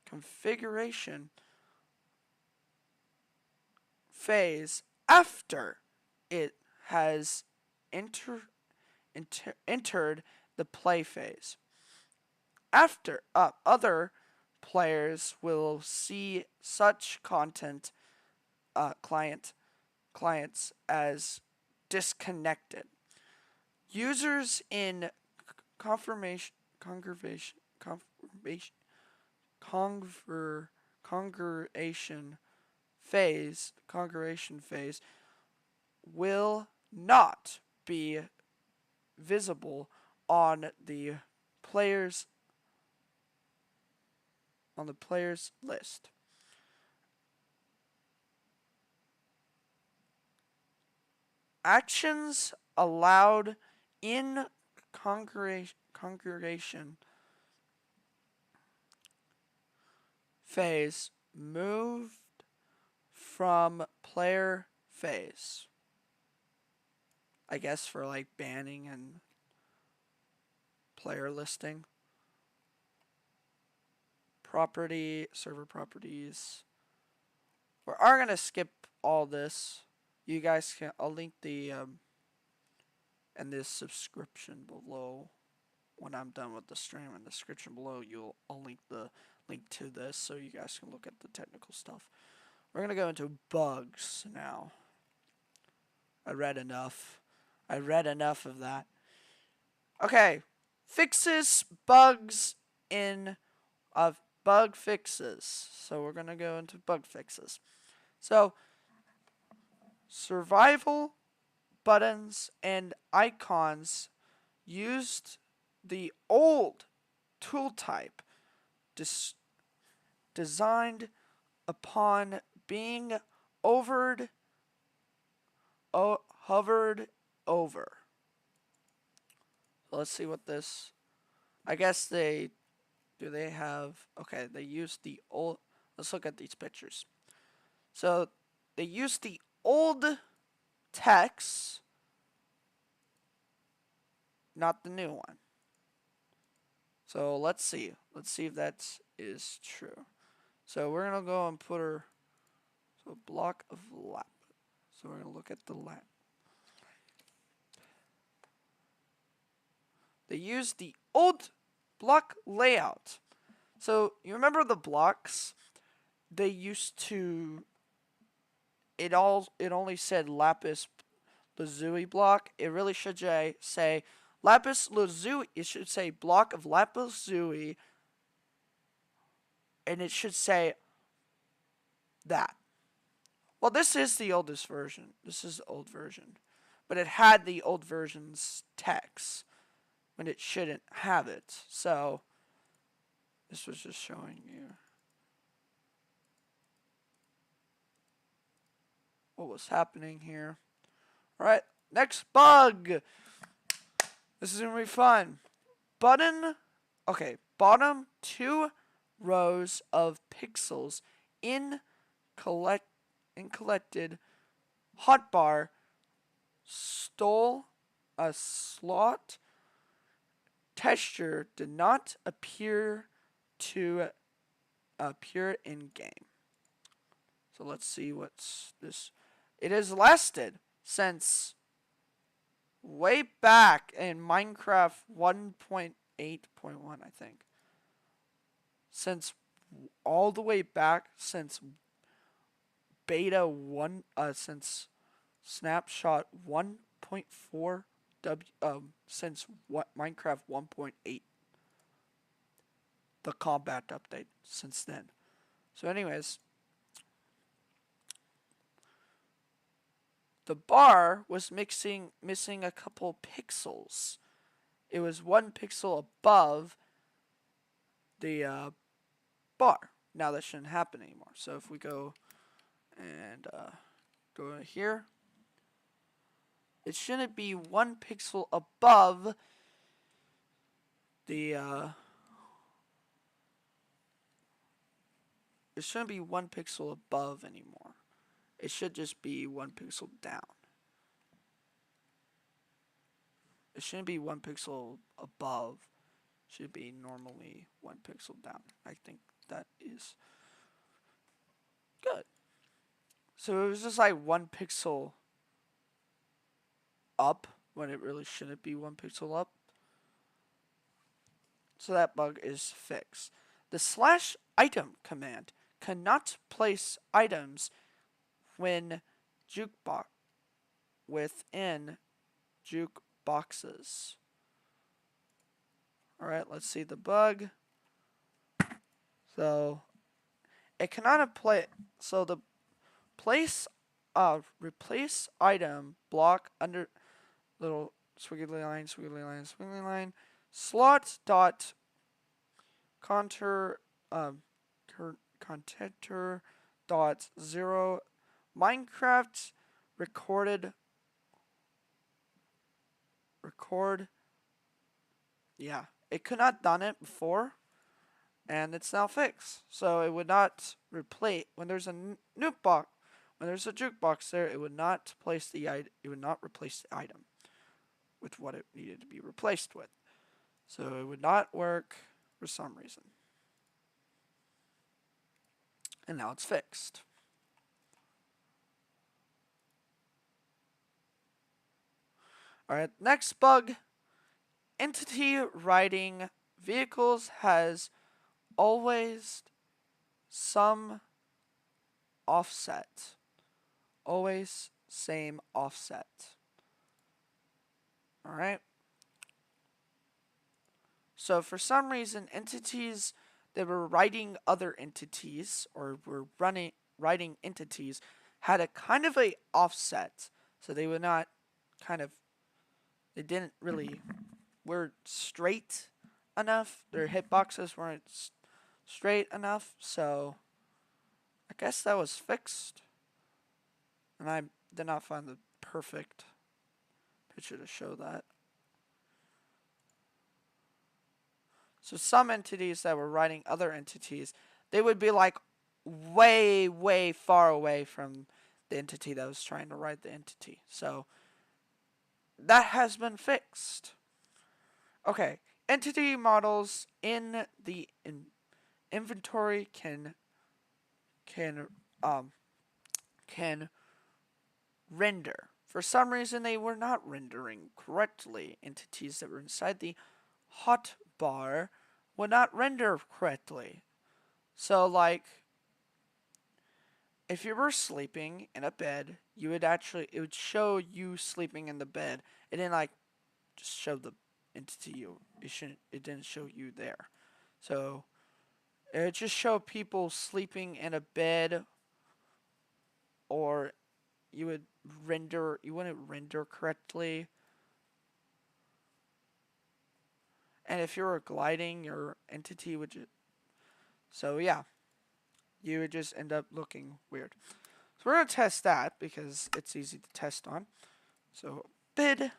configuration phase after it has entered the play phase. After other players will see such content clients as disconnected. Users in confirmation congregation phase will not be visible on the players list. Actions allowed in congregation phase moved from player phase. I guess for like banning and player listing. Server properties. We are going to skip all this. You guys can, I'll link the and this subscription below when I'm done with the stream. In the description below, I'll link the link to this so you guys can look at the technical stuff. We're going to go into bugs now. I read enough of that. Okay, bug fixes. So we're going to go into bug fixes. So, survival buttons and icons used the old tool type designed upon being hovered over. So let's see what this. I guess they have. Okay, they use the old. Let's look at these pictures. So they use the old text, not the new one. So let's see. Let's see if that is true. So we're gonna go and put our block of lap. So we're gonna look at the lap. They use the old block layout. So you remember the blocks? They used to. It only said lapis lazuli block. It really should say lapis lazuli. It should say block of lapis lazuli, and it should say that. Well, this is the oldest version. This is the old version, but it had the old version's text when it shouldn't have it. So this was just showing you what was happening here. Alright, next bug. This is going to be fun. Bottom 2 rows of pixels in collected hotbar stole a slot texture did not appear in game. So let's see what's this. It has lasted since way back in Minecraft 1.8.1, I think. Since all the way back since beta 1, since snapshot 1.4 since Minecraft 1.8, the combat update since then. So anyways, the bar was missing a couple pixels. It was 1 pixel above the bar. Now that shouldn't happen anymore. So if we go and go here, it shouldn't be 1 pixel above the it shouldn't be 1 pixel above anymore. It should just be 1 pixel down. It shouldn't be 1 pixel above. It should be normally 1 pixel down. I think that is good. So it was just like 1 pixel up when it really shouldn't be 1 pixel up. So that bug is fixed. The /item command cannot place items when within jukeboxes. Alright, let's see the bug. So it cannot play. So the replace item block under little squiggly line, squiggly line, squiggly line, slot dot counter contenter dot 0 Minecraft record. Yeah, it could not done it before, and it's now fixed. So it would not replace when there's a jukebox. When there's a jukebox there, it would not place the item. It would not replace the item with what it needed to be replaced with. So it would not work for some reason. And now it's fixed. Alright, next bug. Entity riding vehicles has always some offset. Always same offset. Alright. So for some reason, entities that were riding other entities or were riding entities had a kind of a offset. So they would not they didn't really were straight enough. Their hitboxes weren't straight enough. So I guess that was fixed. And I did not find the perfect picture to show that. So some entities that were riding other entities, they would be like way, way far away from the entity that was trying to ride the entity. So that has been fixed. Okay, entity models in the inventory can render. For some reason, they were not rendering correctly. Entities that were inside the hotbar would not render correctly. So, like, if you were sleeping in a bed, it would show you sleeping in the bed. It didn't like just show the entity it didn't show you there. So it would just show people sleeping in a bed, or you wouldn't render correctly. And if you were gliding, your entity would so yeah, you would just end up looking weird. So we're going to test that because it's easy to test on. So bid,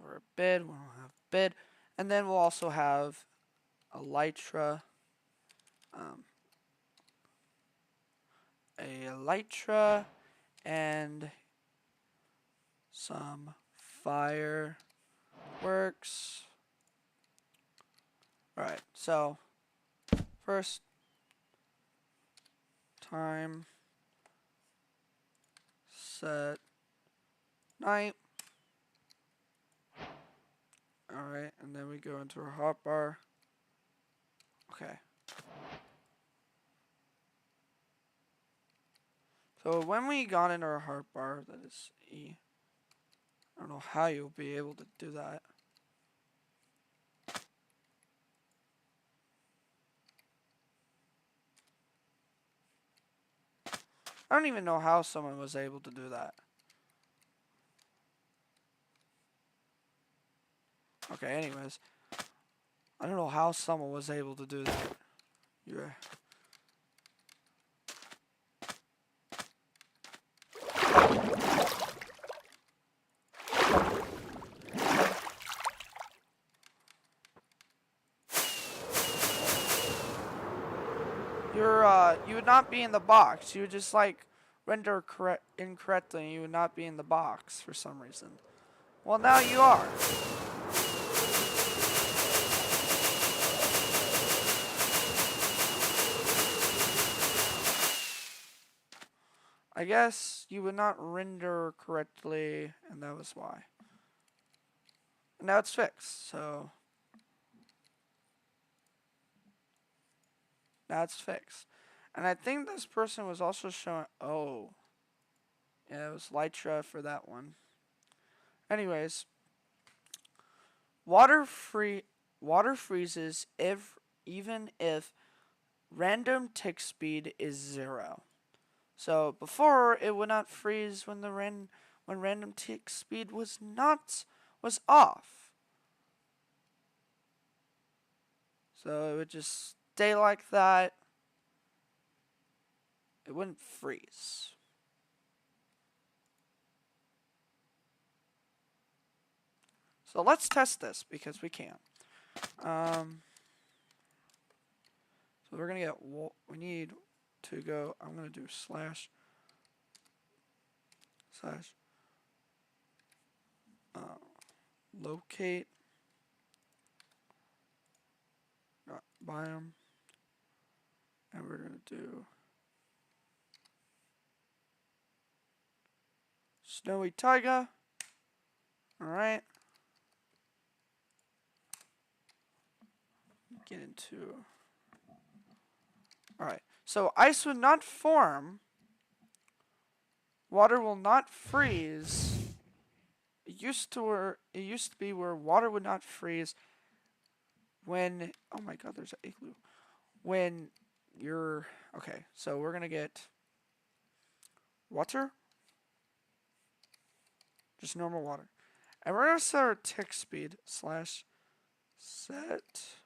or a bid, we'll have bid, and then we'll also have elytra, and some fireworks. Alright, so first time set night. Alright, and then we go into our hotbar. Okay. So when we got into our hotbar, that is E. I don't know how you'll be able to do that. I don't even know how someone was able to do that. Okay, anyways. I don't know how someone was able to do that. Yeah. you would not be in the box. You would just like render incorrectly. You would not be in the box for some reason. Well, now you are. I guess you would not render correctly, and that was why. And now it's fixed, so now it's fixed. And I think this person was also showing, oh, yeah, it was Lytra for that one. Anyways, water freezes even if random tick speed is 0. So before it would not freeze when when random tick speed was off. So it would just stay like that. It wouldn't freeze. So let's test this because we can. So we're gonna get. We need to go. I'm gonna do slash locate biome, and we're gonna do snowy taiga. All right. Get into. All right. So ice would not form. Water will not freeze. It used to be where water would not freeze when. Oh my God! There's an igloo. When you're okay. So we're gonna get water. Just normal water. And we're going to set our tick speed slash set.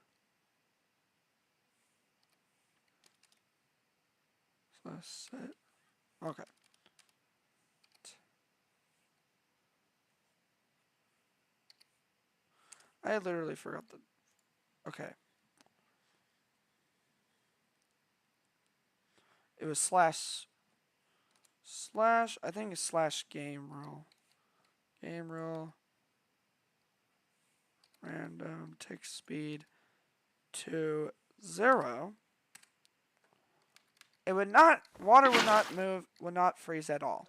Slash set. Okay. I literally forgot the. Okay. It was slash. I think it's slash game rule. Game rule. Random tick speed to 0. It would not. Water would not move. Would not freeze at all.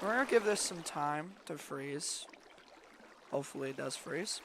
We're going to give this some time to freeze. Hopefully it does freeze.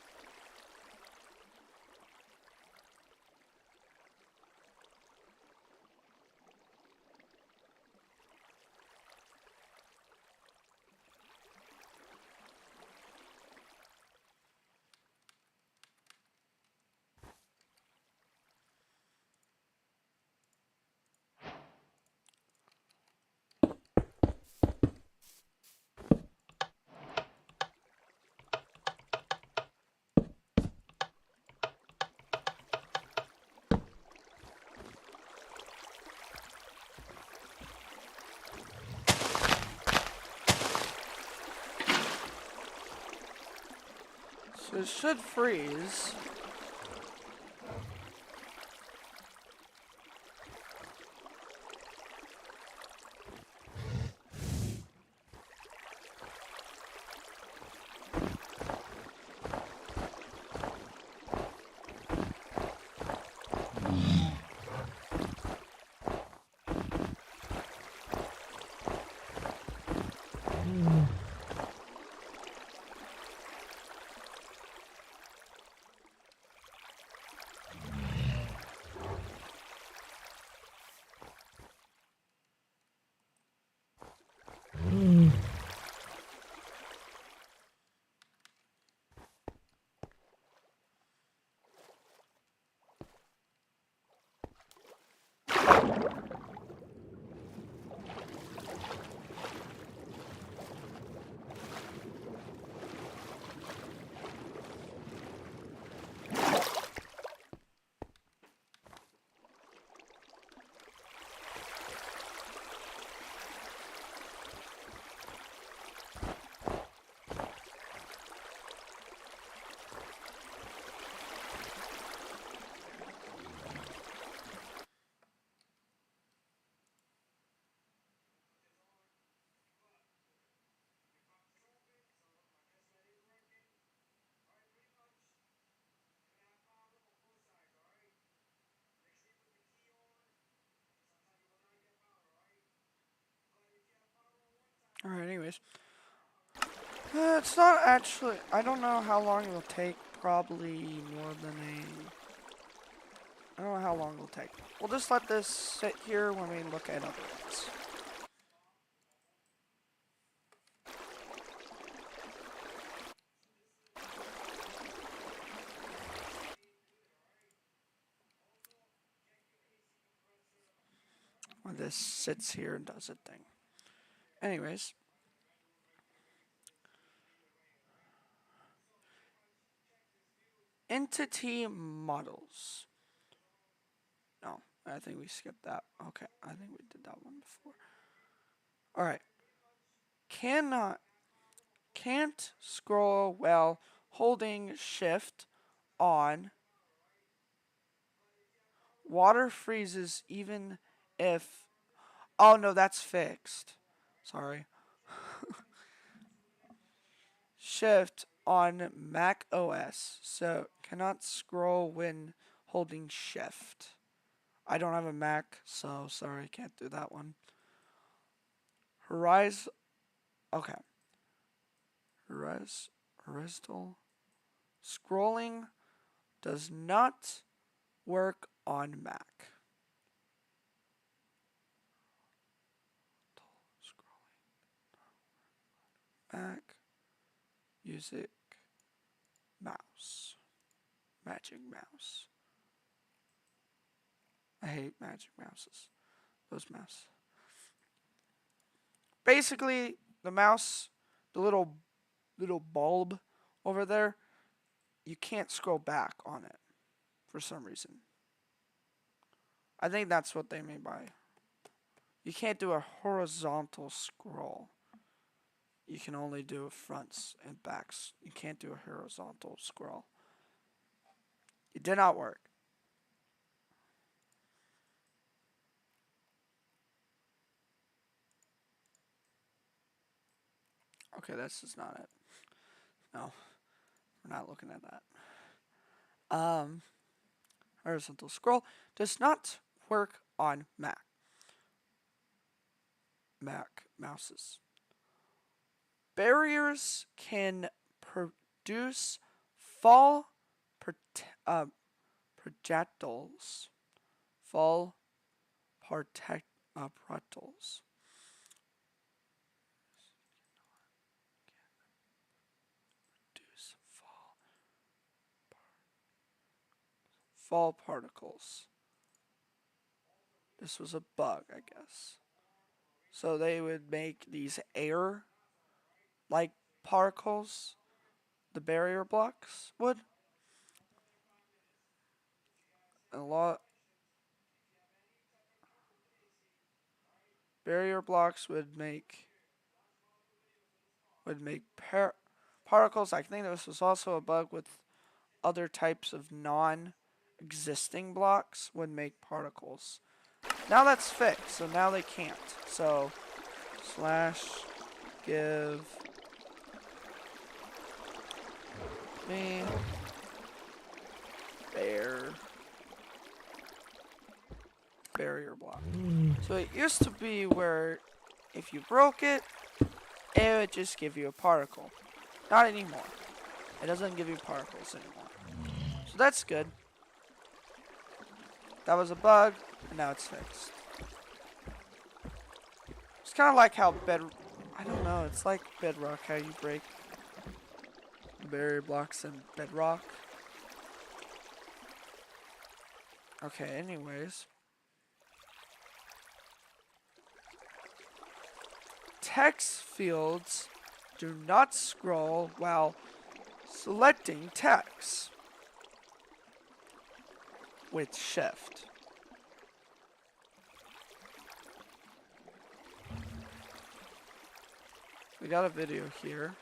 So it should freeze. Alright, anyways. It's not actually... I don't know how long it'll take. Probably more than I don't know how long it'll take. We'll just let this sit here when we look at other ones. When this sits here and does its thing. Anyways. Entity models. No, I think we skipped that. Okay, I think we did that one before. Alright. Can't scroll while holding shift on. Water freezes even if... Oh no, that's fixed. Sorry. Shift on Mac OS. So cannot scroll when holding shift. I don't have a Mac, so sorry, can't do that one. Horizon. Okay. Horizontal scrolling does not work on Mac. Mac. Music. Mouse. Magic mouse. I hate magic mouses. Those mouse. Basically, the mouse, the little bulb over there, you can't scroll back on it for some reason. I think that's what they mean by. You can't do a horizontal scroll. You can only do fronts and backs. You can't do a horizontal scroll. It did not work. Okay, this is not it. No, we're not looking at that. Horizontal scroll does not work on Mac mouses. Barriers can produce fall projectiles. Fall projectiles. Fall particles. This was a bug, I guess. So they would make these air-like particles. The barrier blocks would. A lot. Barrier blocks would make particles. I think this was also a bug with other types of non-existing blocks would make particles. Now that's fixed, so now they can't. So / give me barrier block. So it used to be where if you broke it, it would just give you a particle. Not anymore. It doesn't give you particles anymore. So that's good. That was a bug, and now it's fixed. It's kind of like how I don't know, it's like bedrock, how you break barrier blocks in bedrock. Okay, anyways. Text fields do not scroll while selecting text with shift. We got a video here.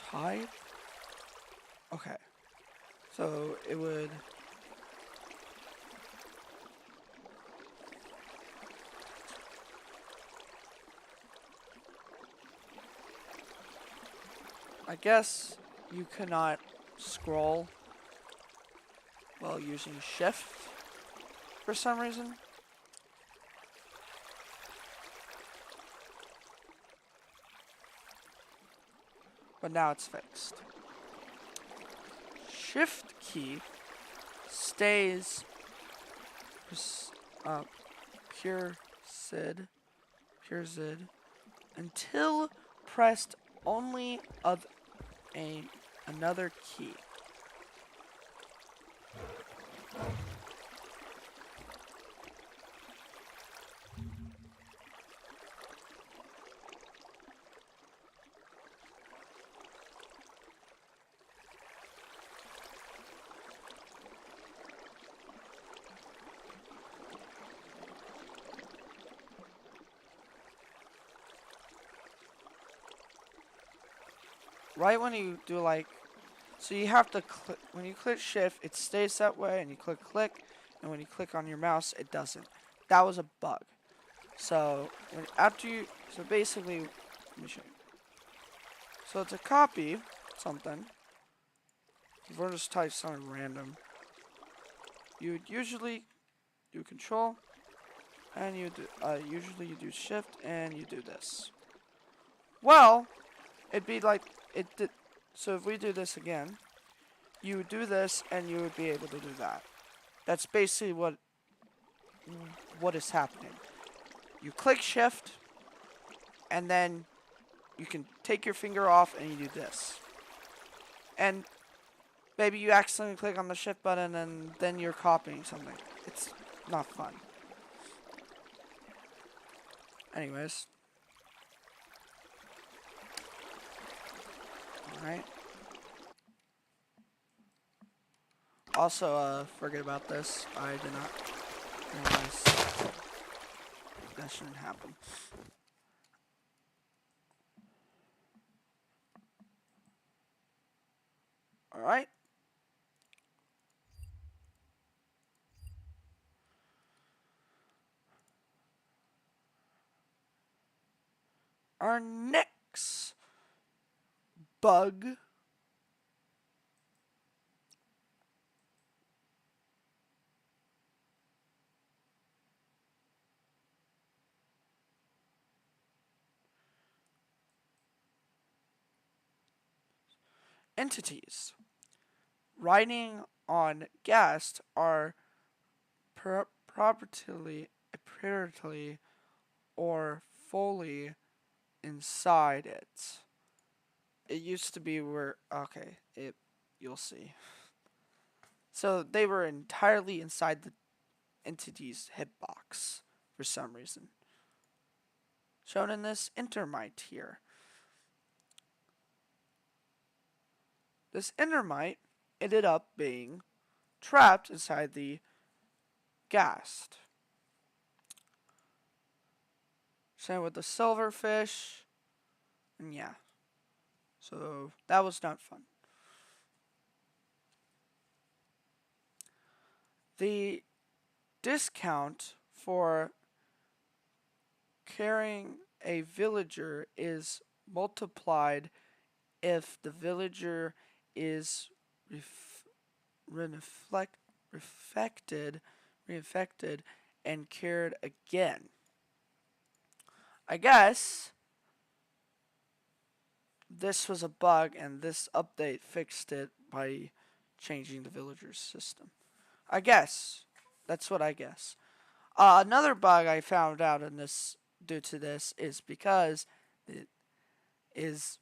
type. Okay. So it would. I guess you cannot scroll while using shift for some reason. But now it's fixed. Shift key stays uh, pure SID until pressed only of another key. Right when you do like, so you have to click, when you click shift, it stays that way, and you click, and when you click on your mouse, it doesn't. That was a bug. So, so basically, let me show you. So to copy something, we'll just type something random. You would usually do control, and usually you do shift, and you do this. Well, it'd be like, it did, so if we do this again, you would do this, and you would be able to do that. That's basically what is happening. You click shift, and then you can take your finger off, and you do this. And maybe you accidentally click on the shift button, and then you're copying something. It's not fun. Anyways. Alright. Also, forget about this. I did not realize that shouldn't happen. Alright. Our next bug entities riding on gas are properly or fully inside it. It used to be where, okay, you'll see. So they were entirely inside the entity's hitbox for some reason. Shown in this intermite here. This intermite ended up being trapped inside the ghast. Same with the silverfish. And yeah. So that was not fun. The discount for carrying a villager is multiplied if the villager is reinfected and cured again. I guess this was a bug, and this update fixed it by changing the villager's system. I guess. That's what I guess. Another bug I found out in this due to this is because it is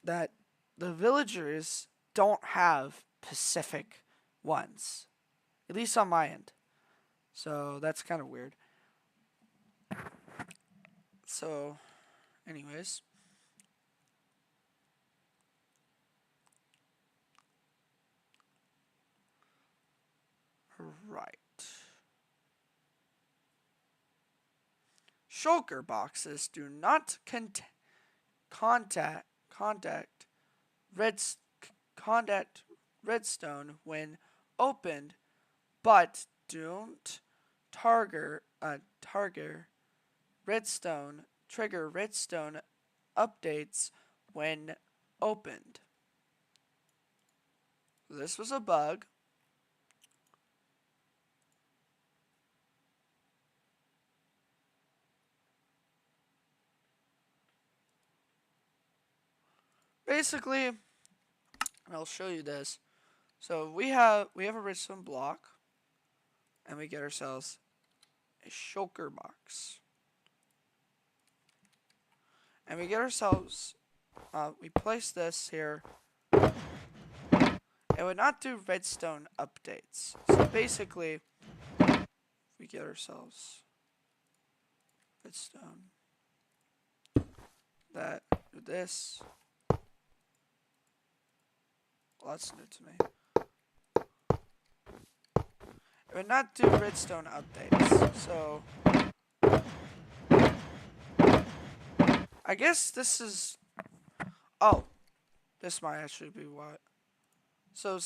that the villagers don't have specific ones, at least on my end. So that's kind of weird. So, anyways. Right. Shulker boxes do not contact contact redstone when opened, but don't target redstone trigger redstone updates when opened. This was a bug. Basically, I'll show you this. So we have a redstone block, and we get ourselves a shulker box, and we get ourselves we place this here. It would not do redstone updates. So basically, we get ourselves redstone. That do this. Well, that's new to me. It would not do redstone updates. So I guess this is. Oh, this might actually be what. So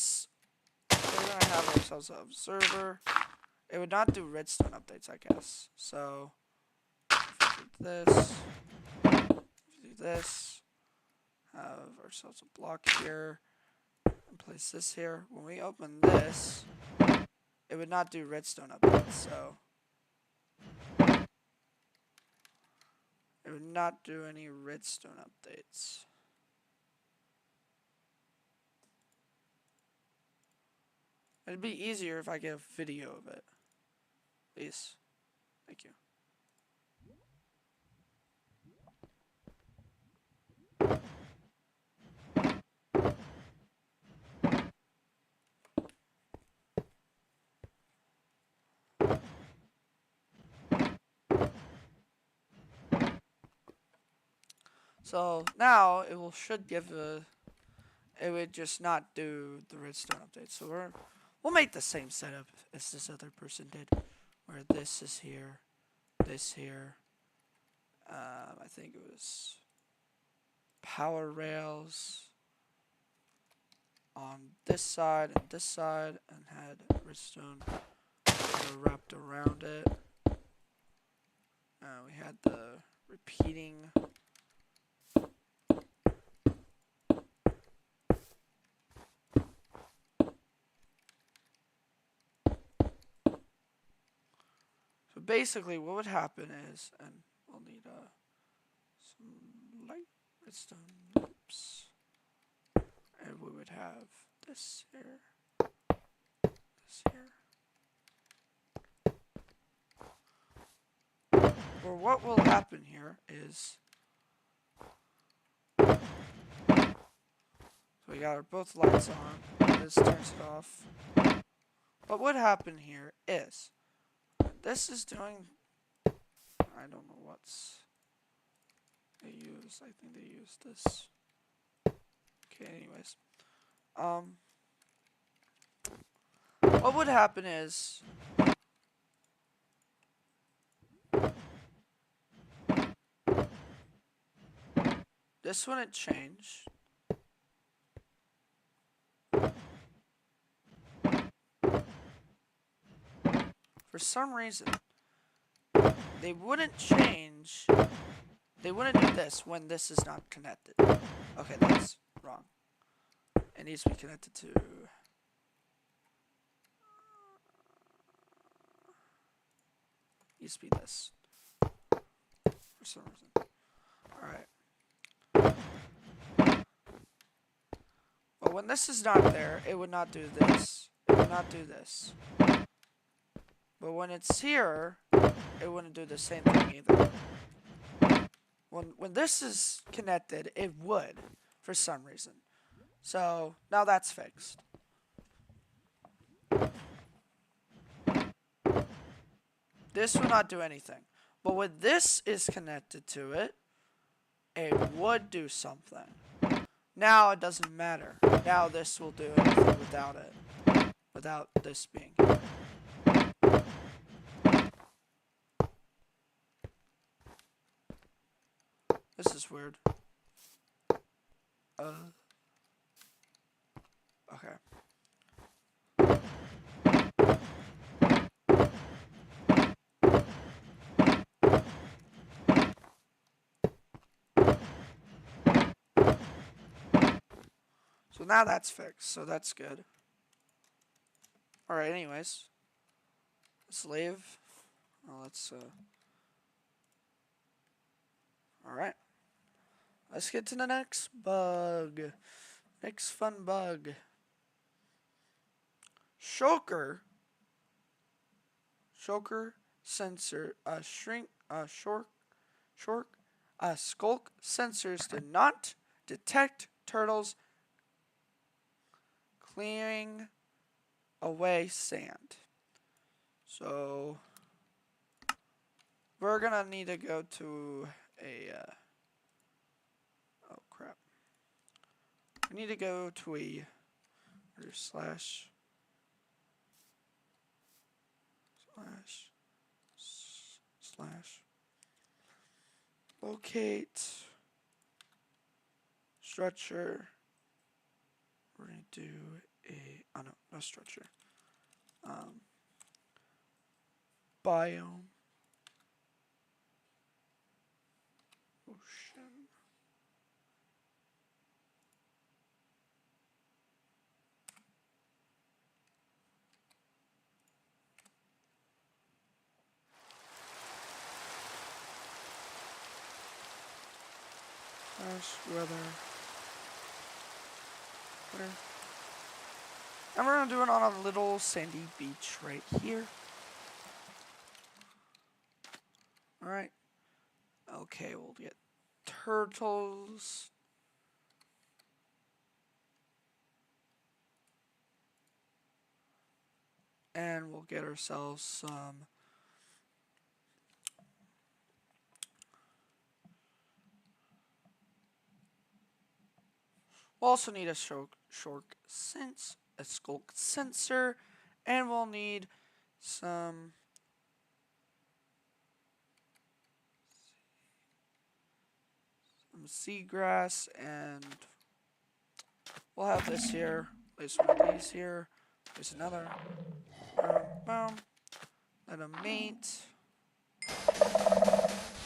we're gonna have ourselves an observer. It would not do redstone updates, I guess. So if we do this, have ourselves a block here, and place this here. When we open this, it would not do redstone updates. So it would not do any redstone updates. It'd be easier if I get a video of it. Please. Thank you. So now it should give it would just not do the redstone update. So we'll make the same setup as this other person did, where this is here, this here. I think it was power rails on this side, and had redstone wrapped around it. We had the repeating. So basically, what would happen is, and we'll need some light redstone loops, and we would have this here, this here. Or what will happen here is, so we got our both lights on. This turns it off. What would happen here is, this is doing, I don't know what's they use. I think they use this. Okay, anyways. What would happen is, this wouldn't change. For some reason, they wouldn't change. They wouldn't do this when this is not connected. Okay, that's wrong. It needs to be connected to. Needs to be this. For some reason. Alright. But when this is not there, it would not do this. It would not do this. But when it's here, it wouldn't do the same thing either. When this is connected, it would, for some reason. So, now that's fixed. This would not do anything. But when this is connected to it, it would do something. Now it doesn't matter. Now this will do anything without it. Without this being here. This is weird. So now that's fixed, so that's good. Alright, anyways. Let's leave. Let's, alright. Let's get to the next bug. Next fun bug. Shulker sensor, skulk sensors did not detect turtles clearing away sand. So we're gonna need to go to a oh crap. We need to go to a slash locate structure. We're gonna do a no structure. Biome. Ocean. Weather. And we're gonna do it on a little sandy beach right here. Alright. Okay, we'll get turtles. And we'll get ourselves some we'll also need a skulk sensor, and we'll need some seagrass, and we'll have this here. Place one of these here. Place another. Boom. Let them mate.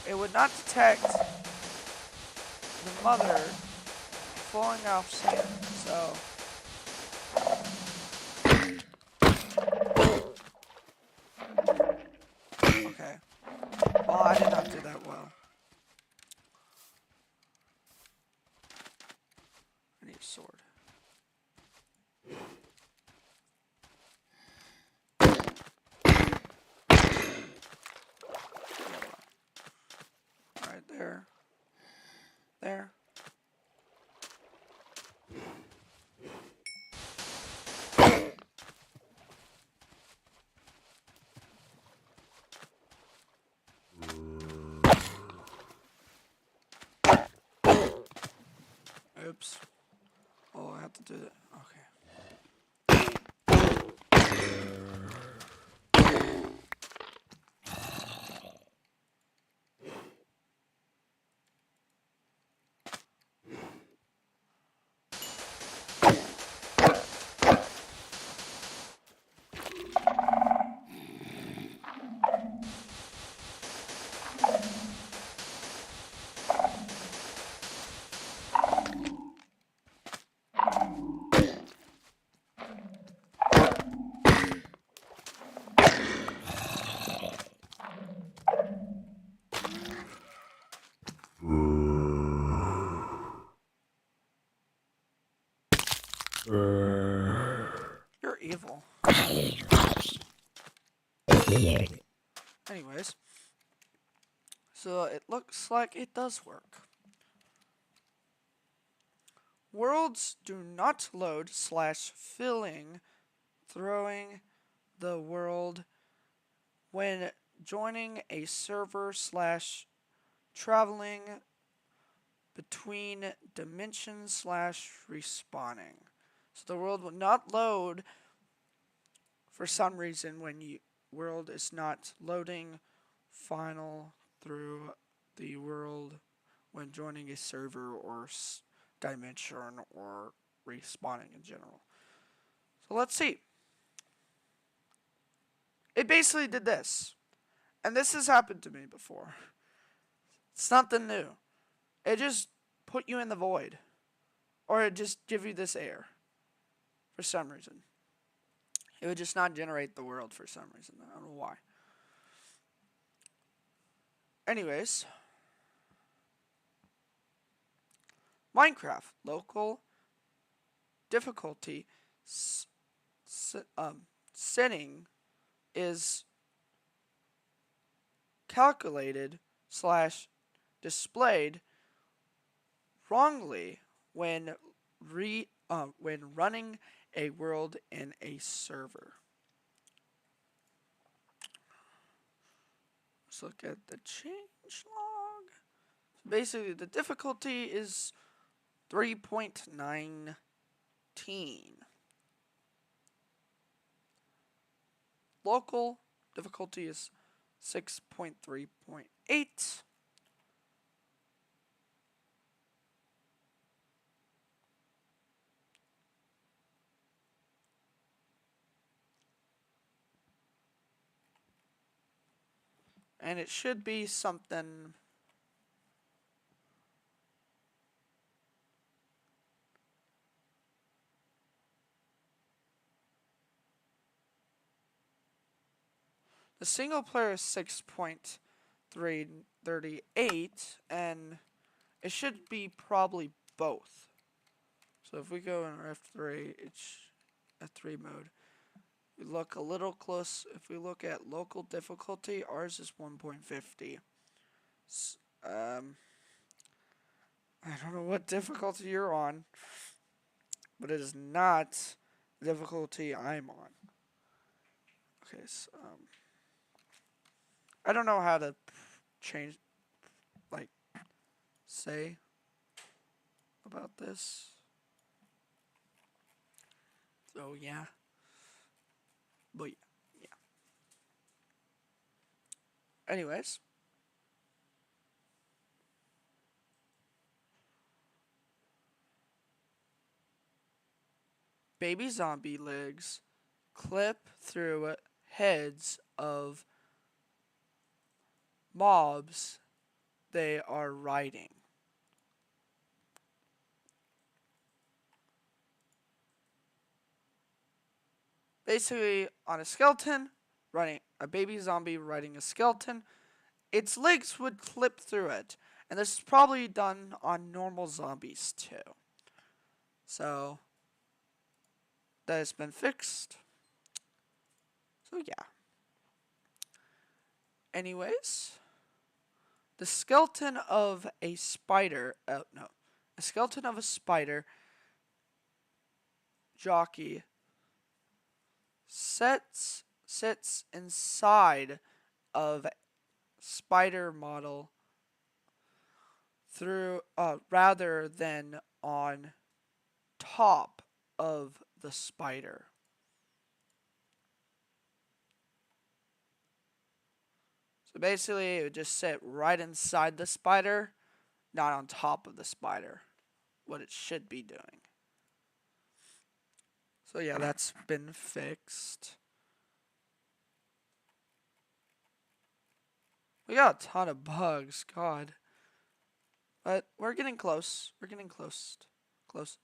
It would not detect the mother falling off sand, so okay. Well, I did not do that well. I need a sword. Right there. There. Oops. Oh, I have to do that. Okay. You're evil. Anyways, so it looks like it does work. Worlds do not load / filling throwing the world when joining a server / traveling between dimensions / respawning. So the world will not load for some reason when world is not loading final through the world when joining a server or dimension or respawning in general. So let's see. It basically did this. And this has happened to me before. It's nothing new. It just put you in the void. or it just give you this error for some reason. It would just not generate the world for some reason. I don't know why. Anyways, Minecraft local difficulty setting is calculated slash displayed wrongly when when running a world in a server. Let's look at the change log. So basically, the difficulty is 3.19. Local difficulty is 6.3.8. And it should be something. The single player is 6.338, and it should be probably both. So if we go in F3, it's F3 mode. We look a little close. If we look at local difficulty, ours is 1.50. I don't know what difficulty you're on, but it is not the difficulty I'm on. Okay, so, I don't know how to change, like, say about this. So, yeah. But, yeah. Anyways. Baby zombie legs clip through heads of mobs they are riding. Basically, on a skeleton, riding a baby zombie riding a skeleton, its legs would clip through it. And this is probably done on normal zombies too. So, that has been fixed. So, yeah. Anyways, the skeleton of a spider, a skeleton of a spider jockey sits inside of spider model through rather than on top of the spider. So basically it would just sit right inside the spider, not on top of the spider, what it should be doing. So yeah, that's been fixed. We got a ton of bugs, God. But we're getting close. We're getting close. Close.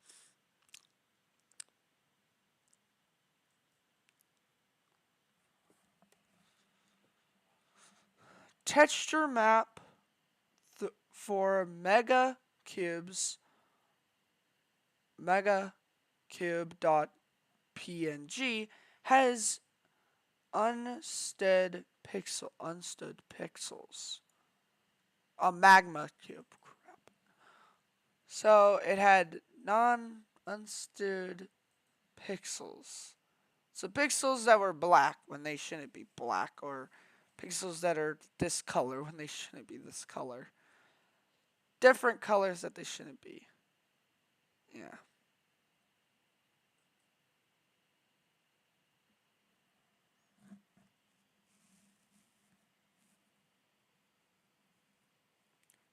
Texture map for mega cubes. Mega cube.png has unstood pixels. A magma cube. Crap. So it had non-unstood pixels. So pixels that were black when they shouldn't be black, or pixels that are this color when they shouldn't be this color. Different colors that they shouldn't be. Yeah.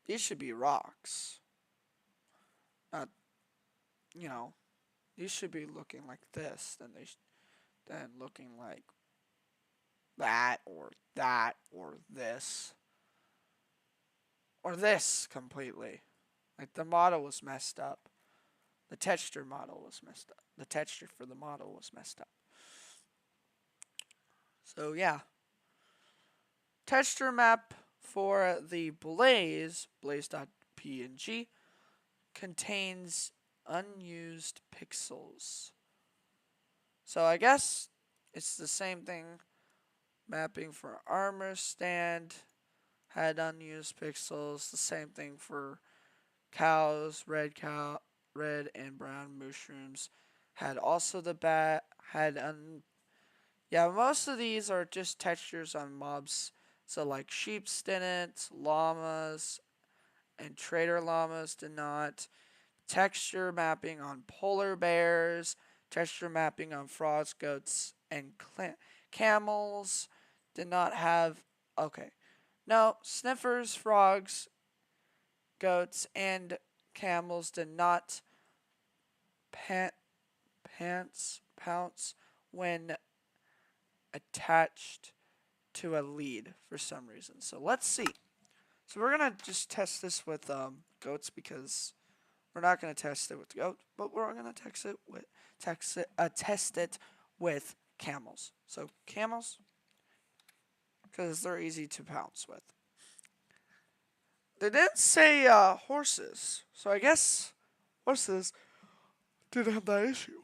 These should be rocks. Not, these should be looking like this. Then looking like that or this. Or this completely. Like the model was messed up. The texture model was messed up. The texture for the model was messed up. So yeah. Texture map for the blaze.png, contains unused pixels. So I guess it's the same thing. Mapping for armor stand had unused pixels. The same thing for cows, red and brown mushrooms had also yeah, most of these are just textures on mobs. So like sheeps didn't, llamas and trader llamas did not. Texture mapping on polar bears, texture mapping on frogs, goats, and camels did not have. Okay. No, sniffers, frogs, goats, and camels did not pounce when attached to a lead for some reason. So let's see. So we're gonna just test this with goats because we're not gonna test it with goat, but we're gonna test it with camels. So camels, because they're easy to pounce with. They didn't say horses, so I guess horses didn't have that issue.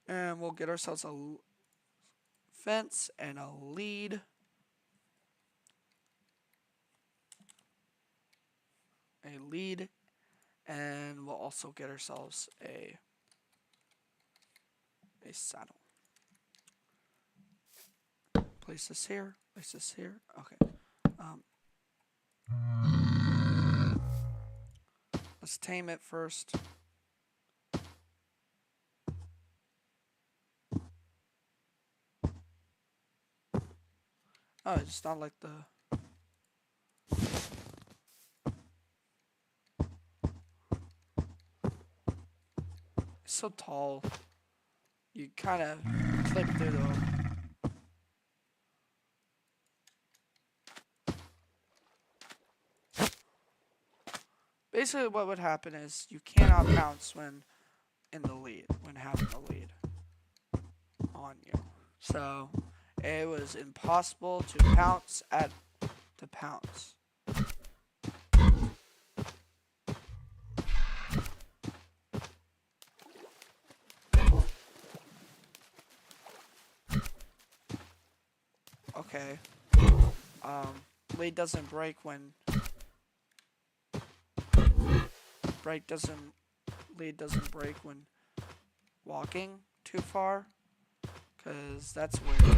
And we'll get ourselves a fence and a lead. And we'll also get ourselves a saddle. Place this here. Okay. Let's tame it first. Oh, it's not like the... It's so tall. You kind of clip through the... Basically what would happen is you cannot pounce when in the lead, when having the lead on you. So it was impossible to pounce at the pounce. Okay. Lead doesn't break when lead doesn't break when walking too far, cause that's weird.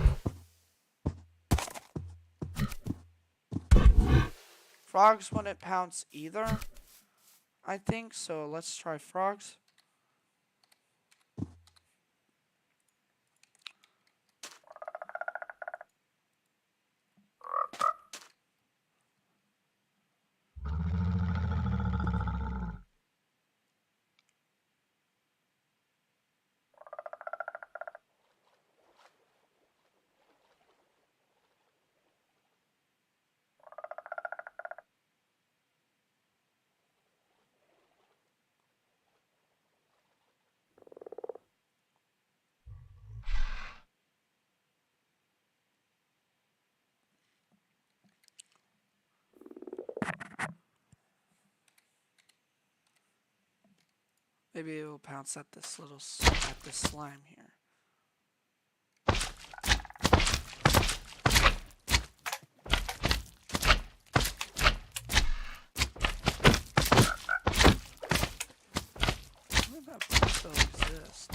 Frogs wouldn't pounce either, I think, so let's try frogs. Maybe it will pounce at this slime here. Why does that still exist?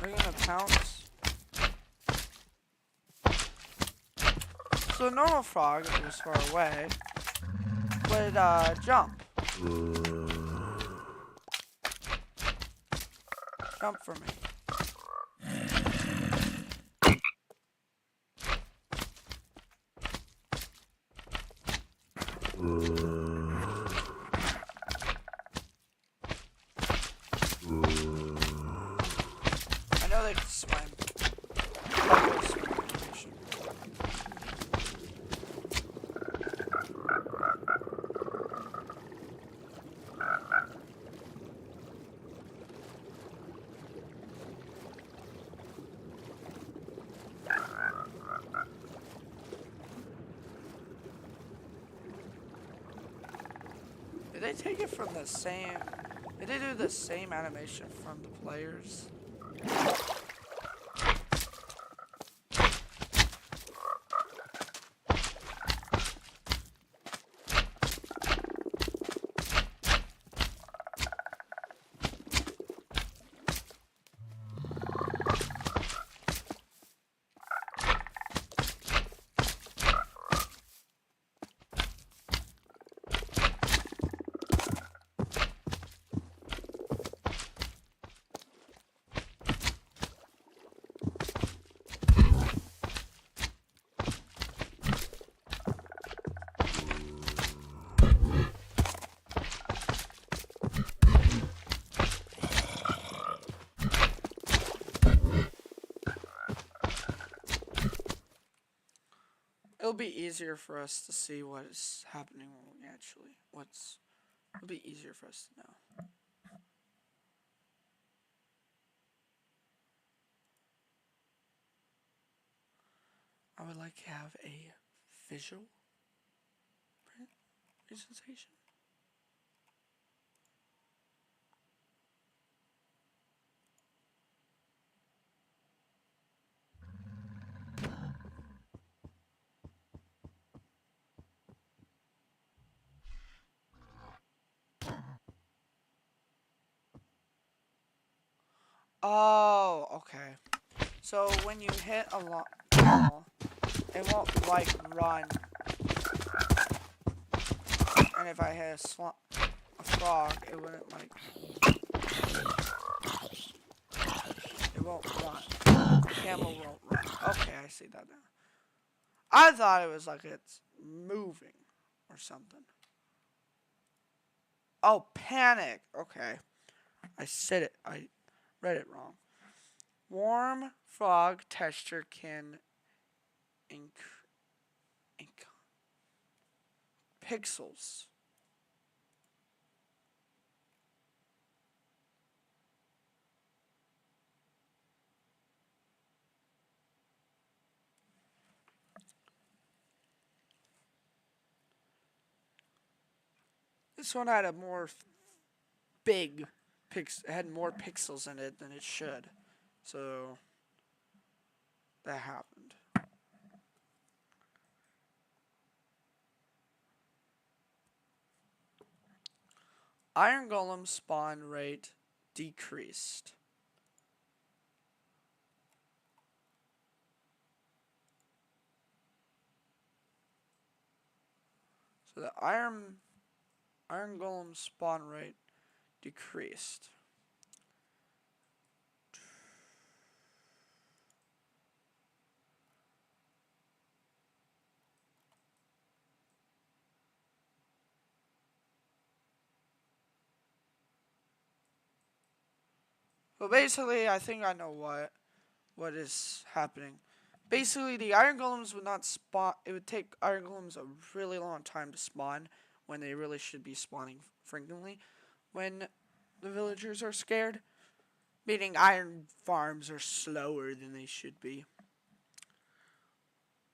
Are you gonna pounce? So a normal frog, if it was far away, would jump. Jump for me. I know they can swim. they take it from the same? Did they do the same animation from the players? It'll be easier for us to see what is happening when we actually it'll be easier for us to know. I would like to have a visual presentation. Oh, okay. So when you hit a wall, it won't like run. And if I hit a frog, it wouldn't like. It won't run. Camel won't run. Okay, I see that now. I thought it was like it's moving or something. Oh, panic. Okay. I said it. I read it wrong. Warm frog texture can pixels. This one had a more big it had more pixels in it than it should. So that happened. Iron Golem spawn rate decreased. So the Iron Golem spawn rate decreased. So basically, I think I know what is happening. Basically, the Iron Golems would not spawn. It would take Iron Golems a really long time to spawn when they really should be spawning frequently when the villagers are scared. Meaning iron farms are slower than they should be.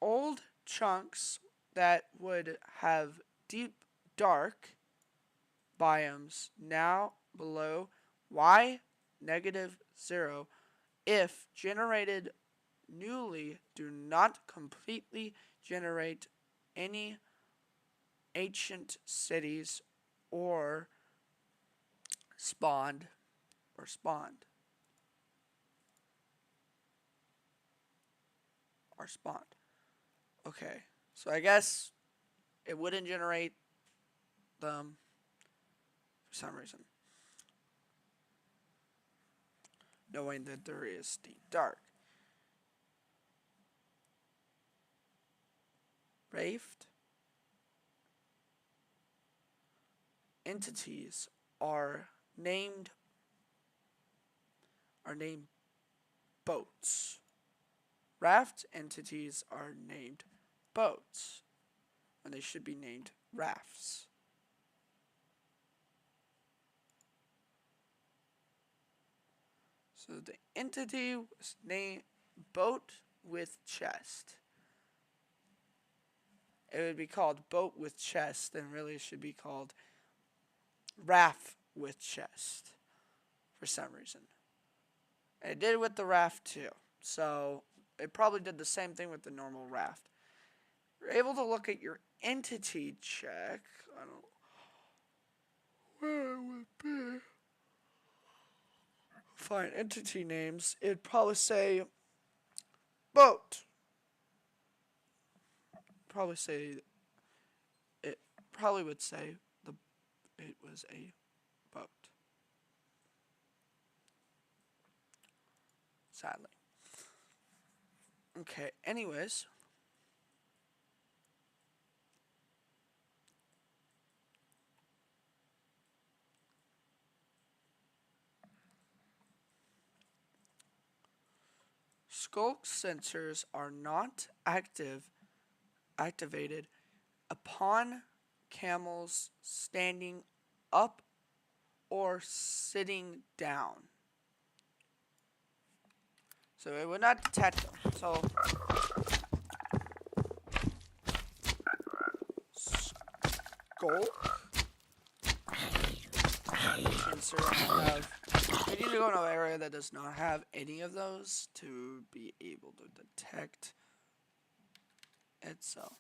Old chunks that would have deep, dark biomes now below y -0 if generated newly do not completely generate any ancient cities or spawned. Okay, so I guess it wouldn't generate them for some reason. Knowing that there is deep dark. Raft entities are named boats. Raft entities are named boats when they should be named rafts. So the entity was named boat with chest. It would be called boat with chest, and really it should be called raft with chest for some reason. And it did it with the raft too. So it probably did the same thing with the normal raft. You're able to look at your entity check. I don't know where it would be. Find entity names. It'd probably say boat. Probably say it probably would say it was a boat. Sadly. Okay, anyways. Skulk sensors are not activated upon camels standing up or sitting down. So it would not detect them. So skulk sensor have. We need to go to an area that does not have any of those to be able to detect it. So.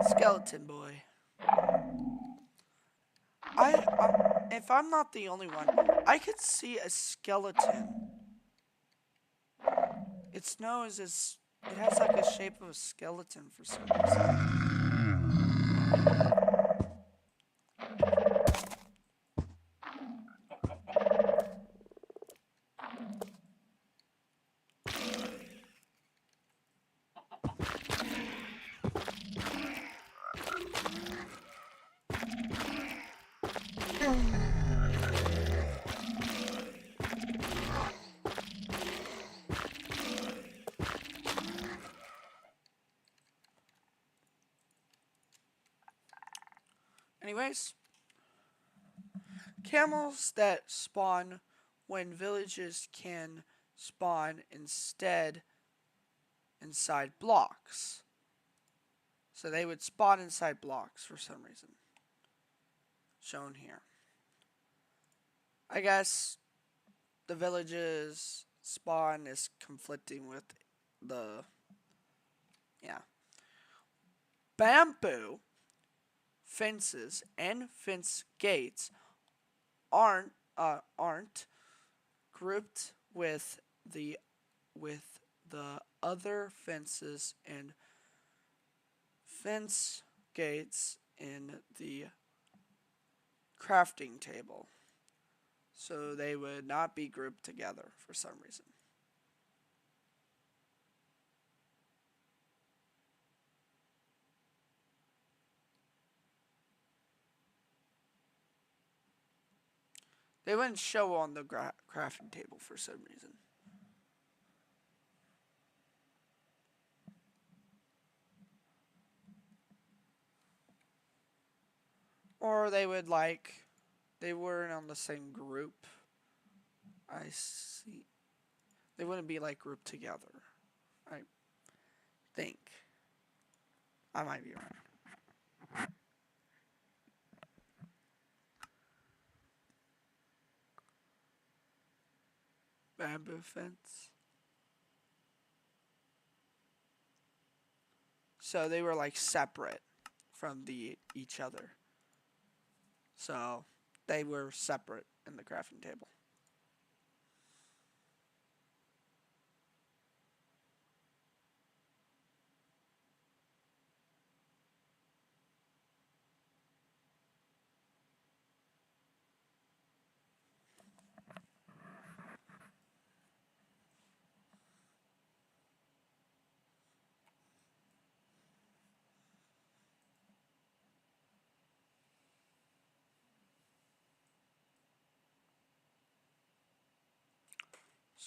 Skeleton boy. If I'm not the only one, I could see a skeleton. Its nose is, it has like a shape of a skeleton for some reason. Anyways, camels that spawn when villages can spawn instead inside blocks. So they would spawn inside blocks for some reason. Shown here. I guess the villages spawn is conflicting with the, yeah. Bamboo fences and fence gates aren't grouped with the other fences and fence gates in the crafting table. So they would not be grouped together for some reason. They wouldn't show on the crafting table for some reason. Or they would they weren't on the same group. I see. They wouldn't be grouped together. I think. I might be wrong. Bamboo fence. So they were separate from each other. So they were separate in the crafting table.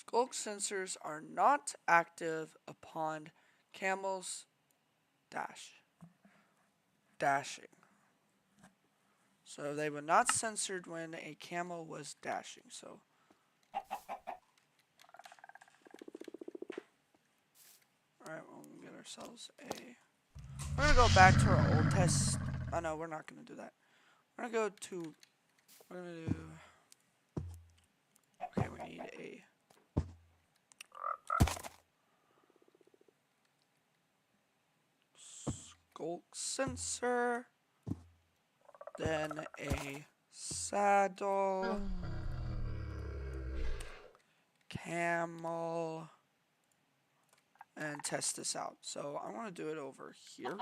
Skulk sensors are not active upon camels dashing. So they were not censored when a camel was dashing. So alright, we'll get ourselves a... We're gonna go back to our old test. Oh no, we're not gonna do that. We're gonna go to... We're gonna do... Okay, we need a... Skulk sensor. Then a saddle. Camel. And test this out. So I want to do it over here.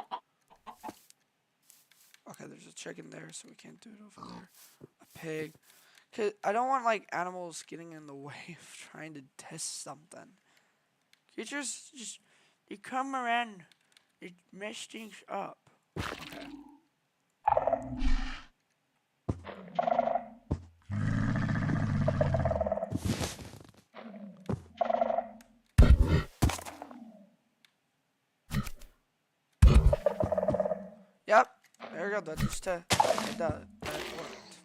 Okay, there's a chicken there, so we can't do it over there. A pig. Cause I don't want like animals getting in the way of trying to test something. Creatures just they come around, they mess things up. Okay. Yep. There we go. That just that worked.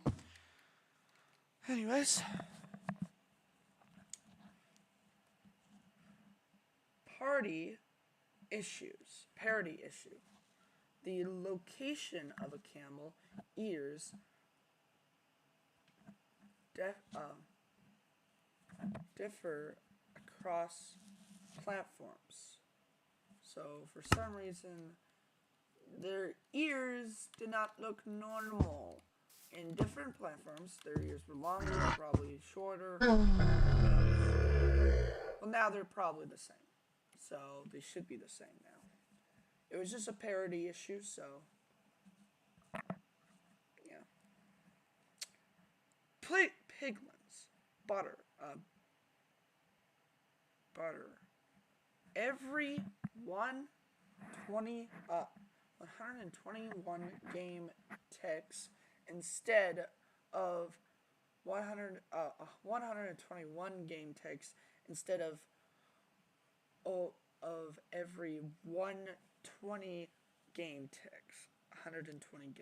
Anyways. Parity issue. The location of a camel ears differ across platforms. So for some reason, their ears did not look normal. In different platforms, their ears were longer, probably shorter. Well, now they're probably the same. So they should be the same now. It was just a parity issue, so yeah. Piglins, butter. Every 121 game ticks instead of 121 game ticks instead of every 120 game ticks. 120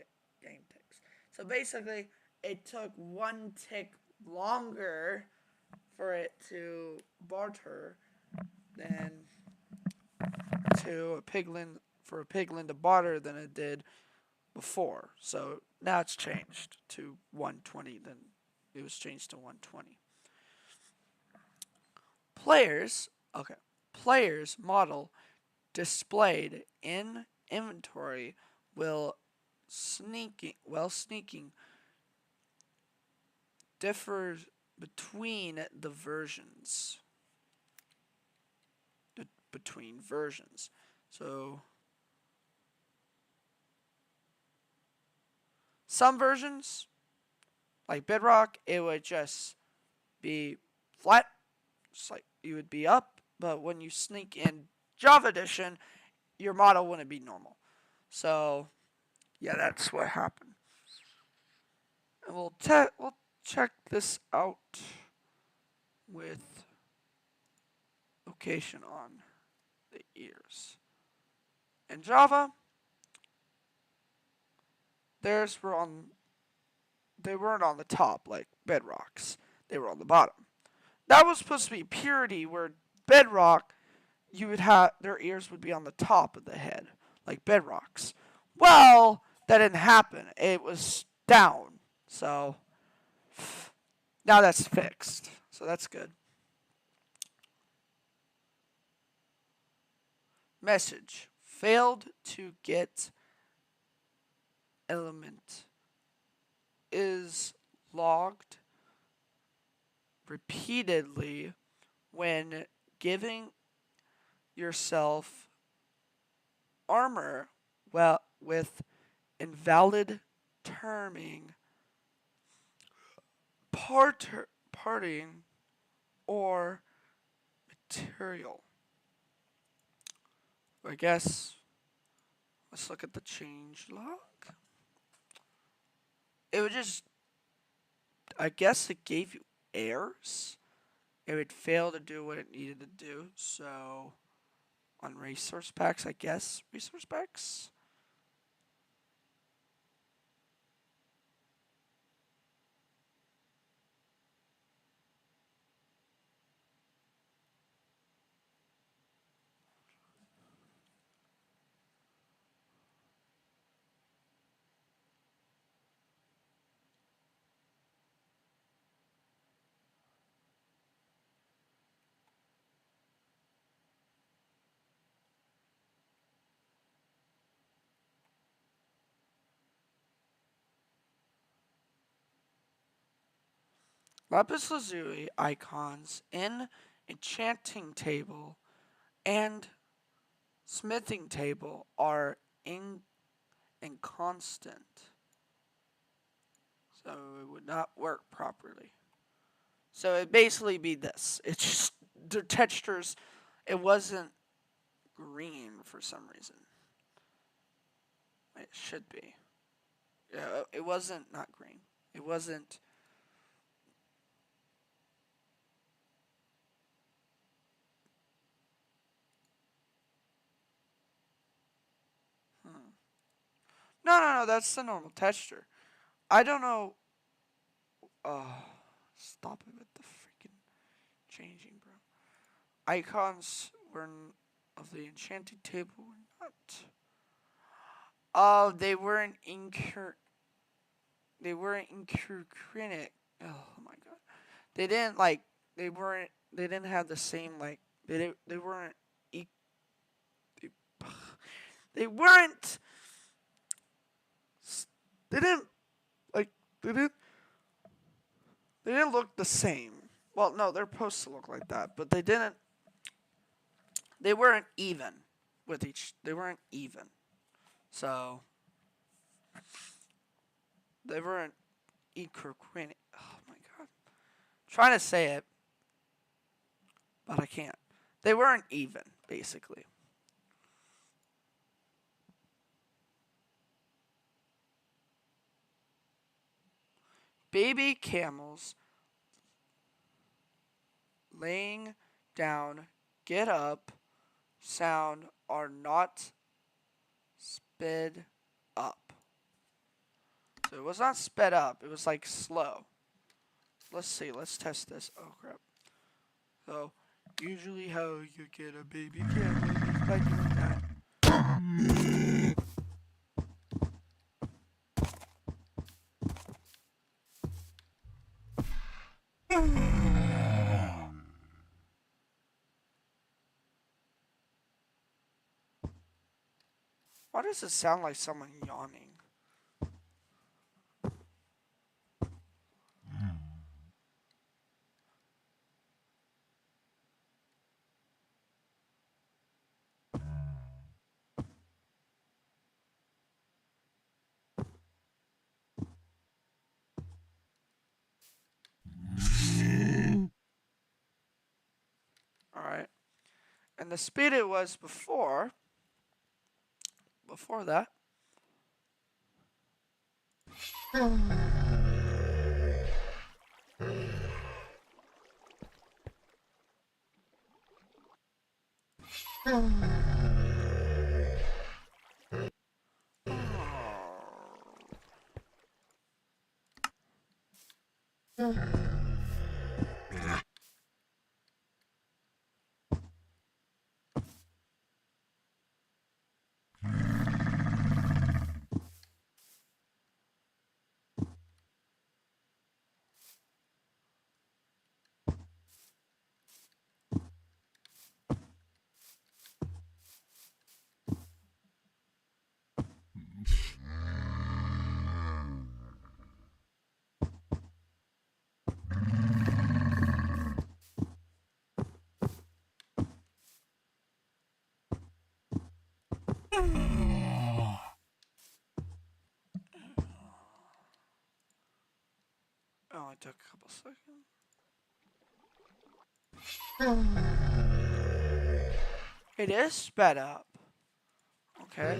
game ticks. So basically, it took one tick longer for it to barter than to a piglin to barter than it did before. So now it's changed to 120. Then it was changed to 120. Players model displayed in inventory while sneaking differs between the versions. Between versions. So some versions, like Bedrock, it would just be flat, just like you would be up, but when you sneak in Java Edition, your model wouldn't be normal. So yeah, that's what happened. And we'll check this out with location on the ears. In Java, they weren't on the top like Bedrock's. They were on the bottom. That was supposed to be purity, where Bedrock, you would have their ears would be on the top of the head, like Bedrock's. Well, that didn't happen. It was down. So now that's fixed. So that's good. Message. Failed to get element is logged repeatedly when giving yourself armor with invalid terming, parting, or material. I guess let's look at the change log. It would just, I guess it gave you errors. it would fail to do what it needed to do. So on resource packs, I guess resource packs. Lapis lazuli icons in enchanting table and smithing table are inconstant. So it would not work properly. So it'd basically be this. It's just the textures, it wasn't green for some reason. It should be. Yeah, it wasn't not green. It wasn't. Hmm. No. That's the normal texture. I don't know. Oh, stop it with the freaking changing, bro. Icons were of the enchanting table were not. Oh, they weren't incur. They weren't incurcrinic. Oh my god. They didn't like. They weren't. They didn't have the same like. They didn't. They weren't. They, they weren't. They didn't like. They didn't. They didn't look the same. Well, no, they're supposed to look like that, but they didn't. They weren't even with each. They weren't even. So they weren't incurcrinic. Oh my god. I'm trying to say it, but I can't. They weren't even, basically. Baby camels laying down, get up, sound are not sped up. So it was not sped up, it was like slow. Let's see, let's test this. Oh crap. So, usually how you get a baby camel is by doing that. Why does it sound like someone yawning? Alright. And the speed it was before that. It only took a couple seconds. It is sped up. Okay.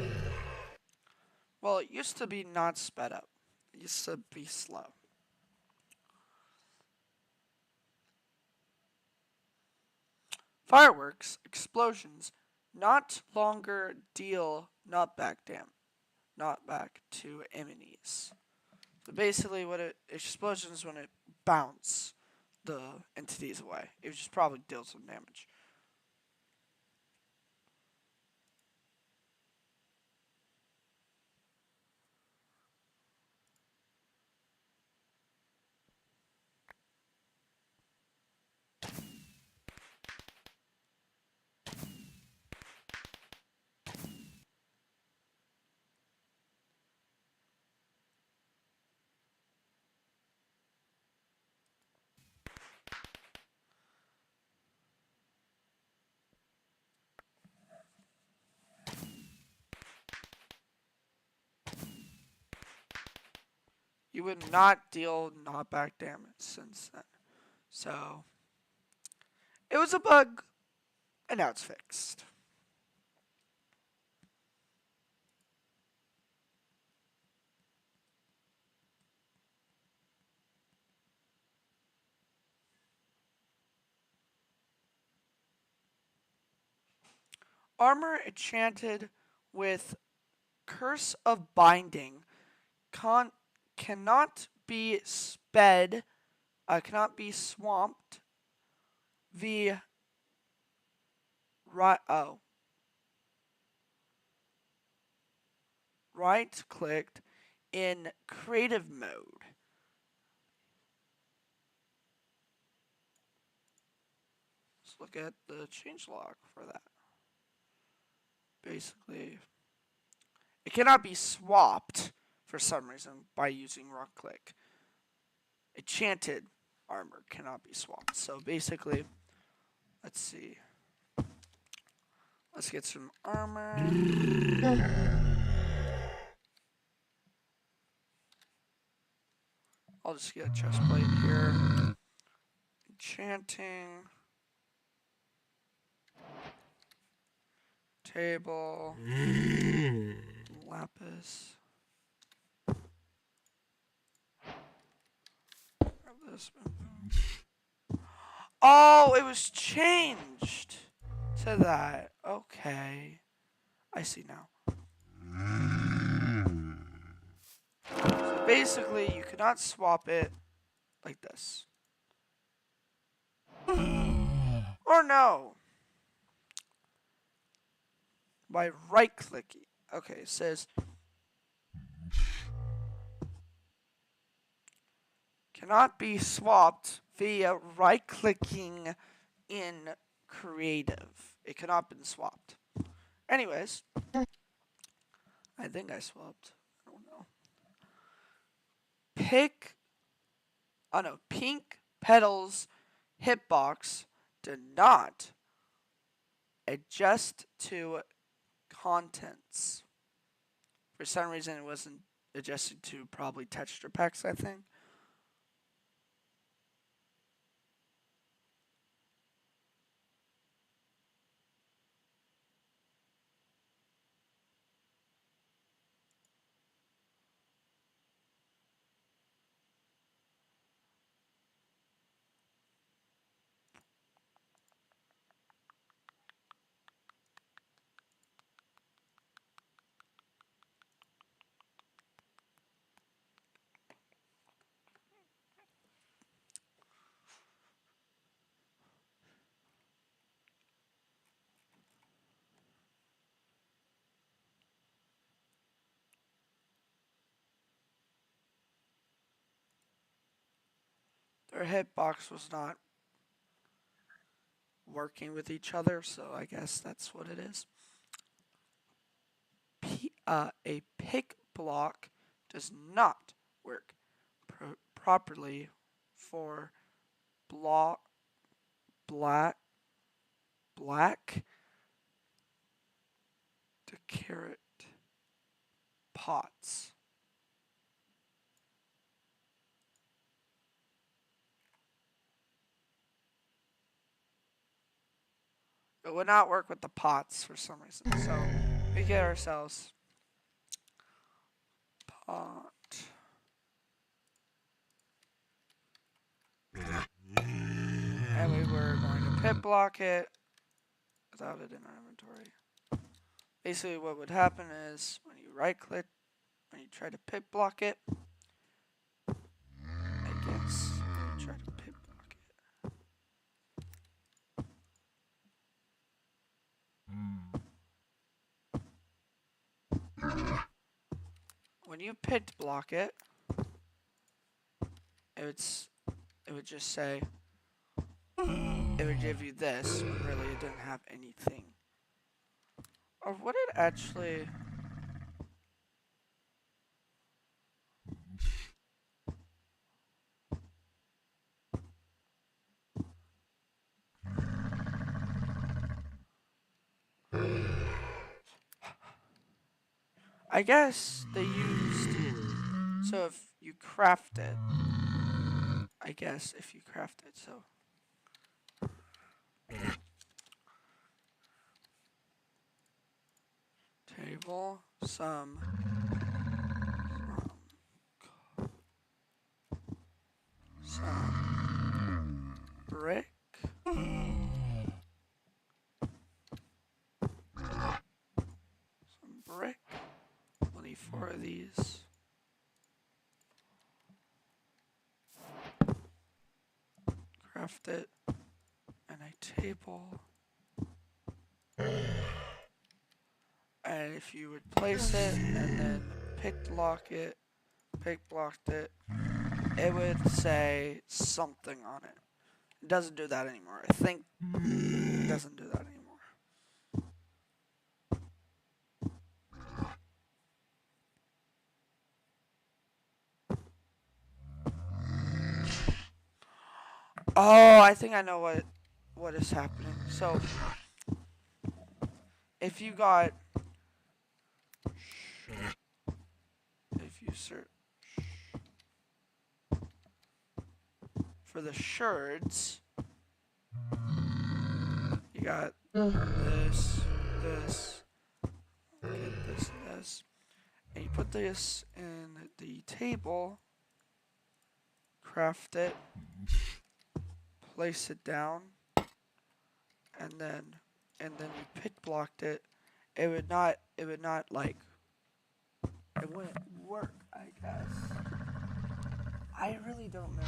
Well, it used to be not sped up. It used to be slow. Fireworks explosions not longer deal knockback to enemies. So basically, what explosions when it bounce the entities away. It just probably deals some damage. You would not deal knockback damage since then. So, it was a bug, and now it's fixed. Armor enchanted with Curse of Binding cannot be cannot be swamped via right clicked in creative mode. Let's look at the changelog for that. Basically, it cannot be swapped for some reason by using right click. Enchanted armor cannot be swapped. So basically, let's see. Let's get some armor. I'll just get a chest plate here. Enchanting. Table. Lapis. Grab this. Oh, it was changed to that. Okay. I see now. So basically, you cannot swap it like this. Or no. By right clicking. Okay, it says cannot be swapped via right clicking in creative. It cannot be swapped. Anyways, I think I swapped. I don't know. Pink Petals hitbox did not adjust to contents. For some reason, it wasn't adjusted to probably texture packs, I think. Their hitbox was not working with each other, so I guess that's what it is. A pick block does not work properly for black to carrot pots. It would not work with the pots for some reason. So we get ourselves pot. And we were going to pit block it. without it in our inventory. Basically what would happen is when you right click, when you try to pick block it, I guess you try to pick block it. When you picked block it, it would just say, it would give you this, when really it didn't have anything. Or would it actually... I guess they used... So if you craft it, I guess if you craft it, so... Table, some brick, we'll need 4 of these. Craft it, and a table. And if you would place it and then pick blocked it, it would say something on it. It doesn't do that anymore. I think it doesn't do that anymore. Oh, I think I know what is happening. So if you search for the sherds, you got this, get this, and this, and you put this in the table, craft it, place it down, and then you pick blocked it. It would not like, it wouldn't work, I guess. I really don't know.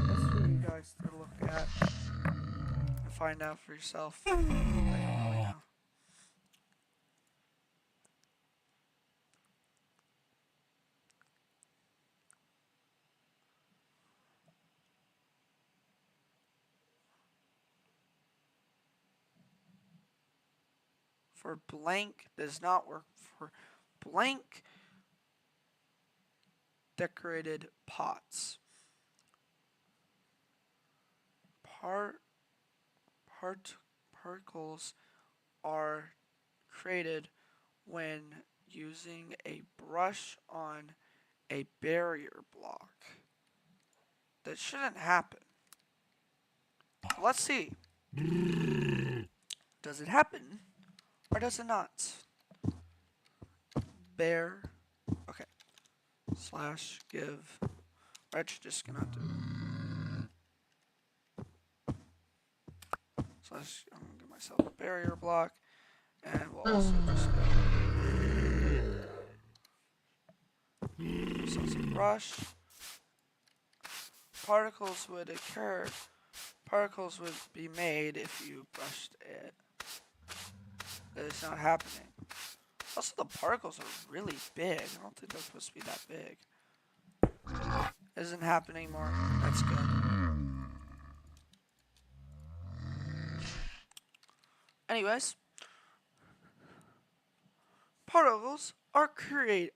That's for you guys to look at and find out for yourself. I don't really know. For blank does not work for blank decorated pots. Particles are created when using a brush on a barrier block. That shouldn't happen. Let's see. Does it happen or does it not? Bear. Okay. / give. We're actually just gonna do. I'm gonna give myself a barrier block, and we'll also just go. So it's a brush. Particles would occur. Particles would be made if you brushed it. That is not happening. Also, the particles are really big. I don't think they're supposed to be that big. It isn't happening more. That's good. Anyways, particles are okay.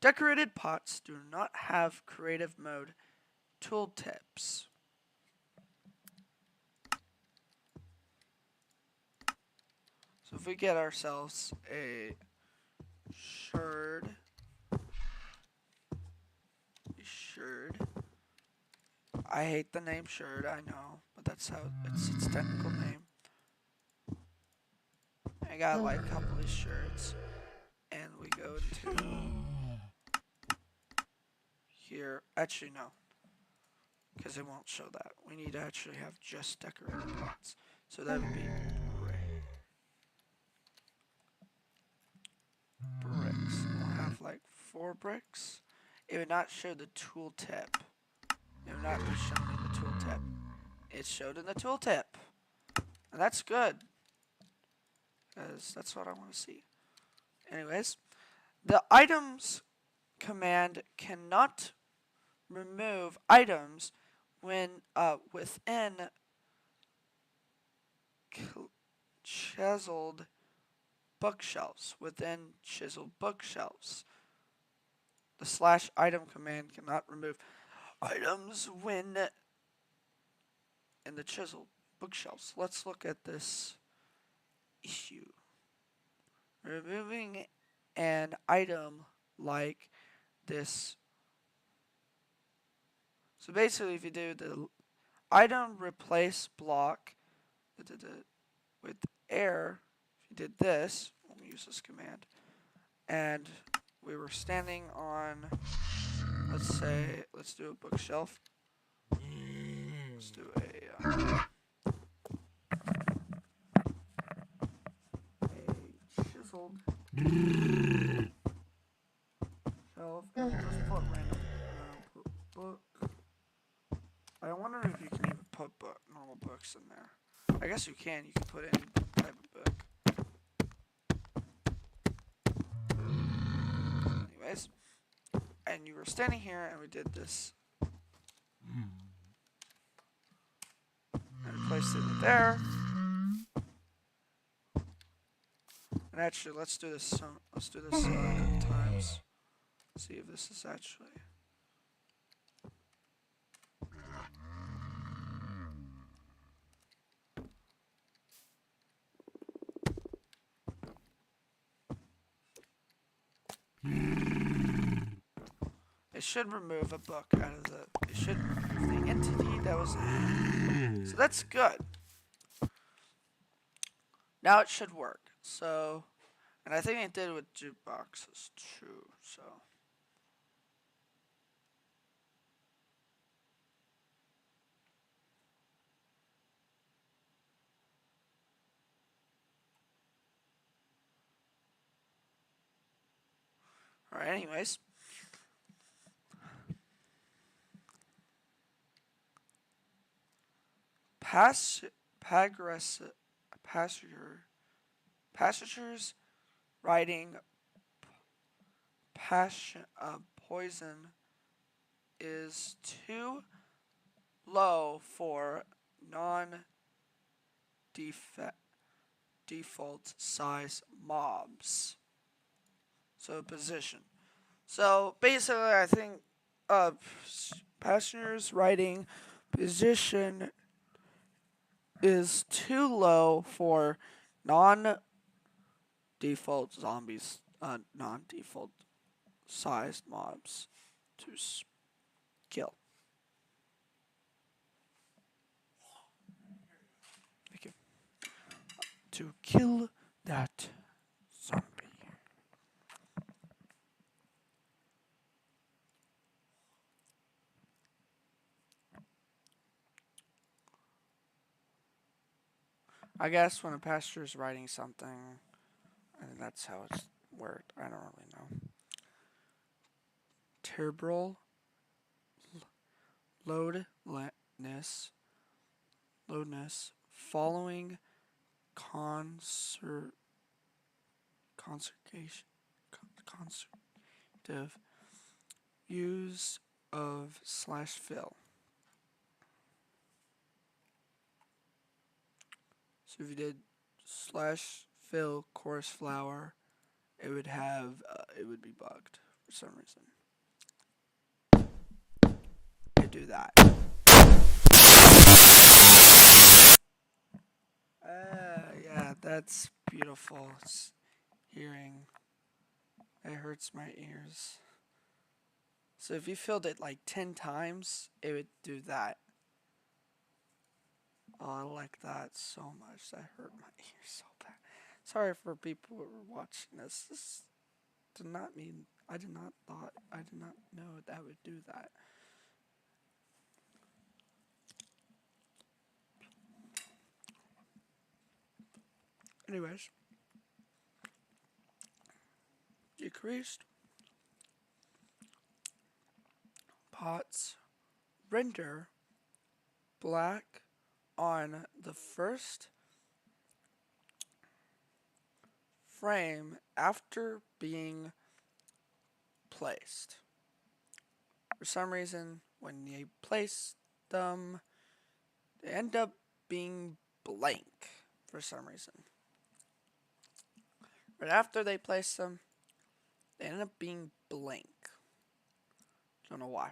Decorated pots do not have creative mode tooltips. So if we get ourselves a sherd, I hate the name sherd, I know, but that's how it's its technical name. I got like a couple of sherds, and we go into here. Actually, no, because it won't show that. We need to actually have just decorated pots. So that would be 4 bricks, it would not show the tooltip. It would not be shown in the tooltip. It showed in the tooltip. And that's good, because that's what I want to see. Anyways, the items command cannot remove items when within chiseled bookshelves. Within chiseled bookshelves. The /item command cannot remove items when in the chiseled bookshelves. Let's look at this issue. Removing an item like this. So basically, if you do the item replace block with air, if you did this, let me use this command, and we were standing on, let's do a bookshelf. Let's do a chiseled shelf, and just put random book. I wonder if you can even put normal books in there. I guess you can. You can put any type of book. Anyways, and you were standing here, and we did this. And placed it in there. And actually, let's do this. Let's do this a couple times. See if this is actually. It should remove a book out of the. It should remove the entity that was in it. So that's good. Now it should work. So, and I think it did with jukeboxes too. So. Alright, anyways. Passengers riding poison is too low for non-default size mobs. So position. So basically, I think passengers riding position is too low for non-default zombies, non-default sized mobs to kill. Thank you. To kill that zombie. I guess when a passenger is writing something, and that's how it's worked. I don't really know. Cerebral loudness following conservative use of /fill. So if you did /fill coarse flour, it would have it would be bugged for some reason. I do that. Yeah, that's beautiful. It's hearing. It hurts my ears. So if you filled it like 10 times, it would do that. Oh, I like that so much. That hurt my ears so bad. Sorry for people who are watching this. This did not mean. I did not know that would do that. Anyways, decreased pots render black on the first frame after being placed. For some reason, when they place them, they end up being blank for some reason. Right after they place them, they end up being blank. Don't know why.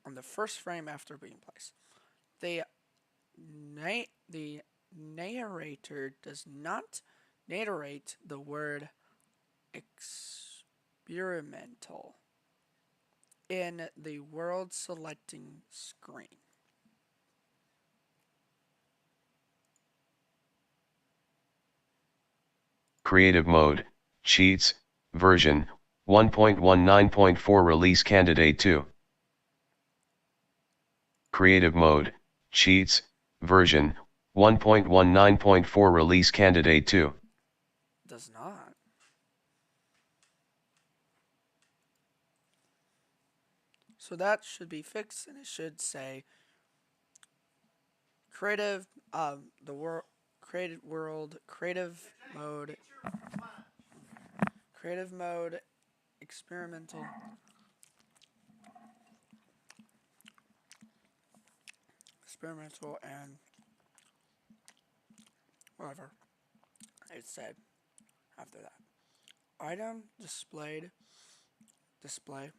On the first frame after being placed, the narrator does not narrate the word experimental in the world selecting screen. Creative mode, cheats, version 1.19.4 release candidate 2. Creative mode, cheats, version 1.19.4 release candidate 2. Does not. So that should be fixed, and it should say creative, the world, creative world, creative mode, experimental, and whatever it said after that. Item displayed, display,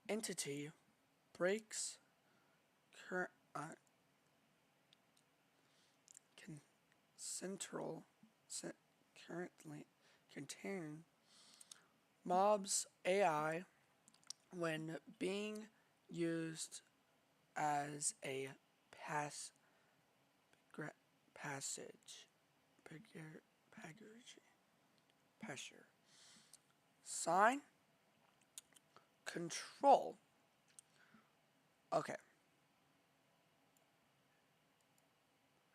entity, breaks, currently contain mobs AI when being used as a passage. Sign control. Okay.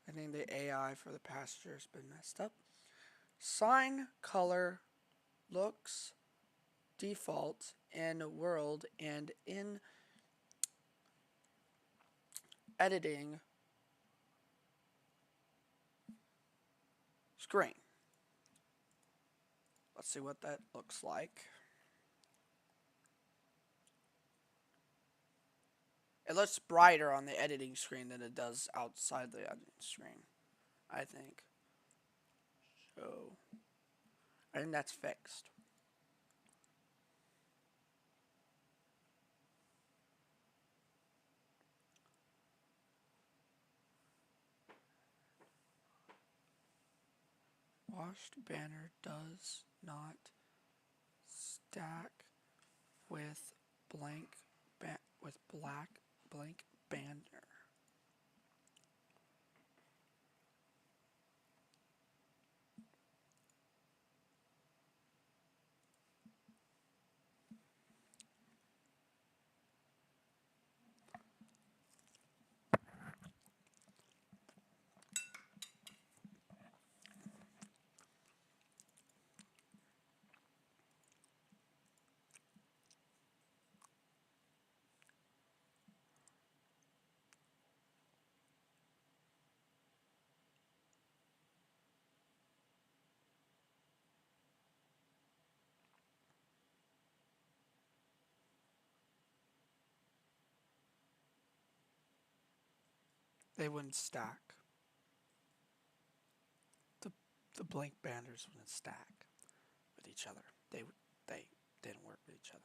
I think the AI for the passenger has been messed up. Sign color looks default in world and in editing screen. Let's see what that looks like. It looks brighter on the editing screen than it does outside the editing screen, I think. So, I think that's fixed. Washed banner does not stack with black blank banner. They wouldn't stack. The blank banners wouldn't stack with each other. They didn't work with each other.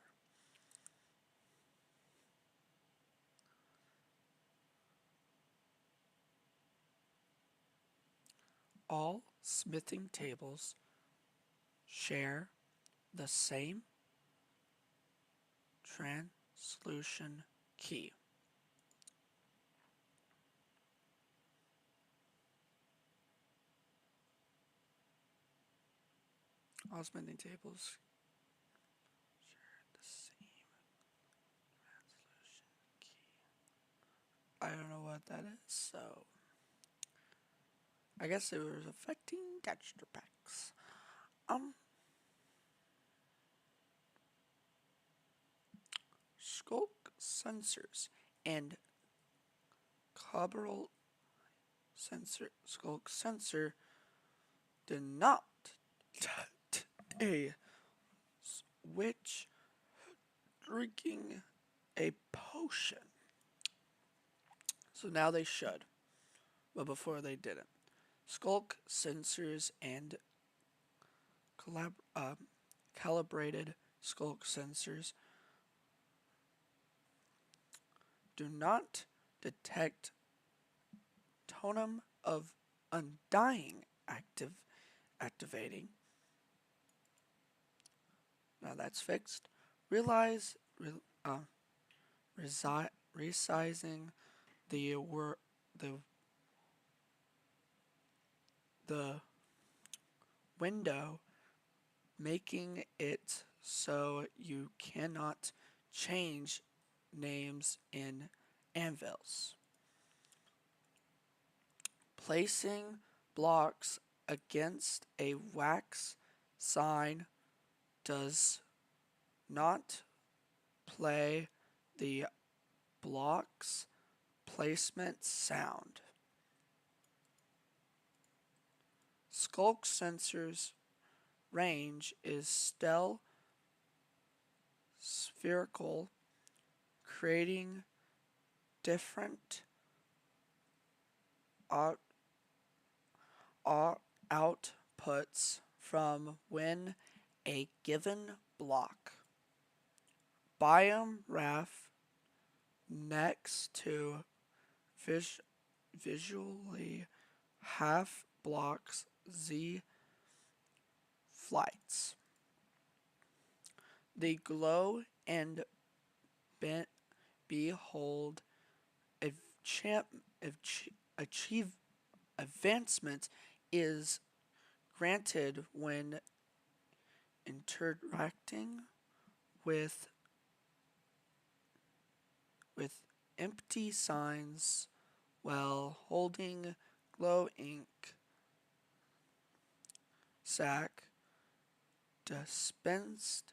All smithing tables share the same translution key. All smithing tables share the same translution what that is, so I guess it was affecting texture packs. Skulk sensors and Cabral Skulk sensor did not a witch drinking a potion. So now they should, but before they didn't. Skulk sensors and calibrated skulk sensors do not detect totem of undying activating. Now that's fixed. Resizing the the window, making it so you cannot change names in anvils. Placing blocks against a wax sign does not play the block's placement sound. Skulk sensors range is still spherical, creating different outputs from when a given block. Biome RAF next to visually half blocks Z flights. The glow and behold achieve advancement is granted when interacting with empty signs while holding glow ink sac dispensed.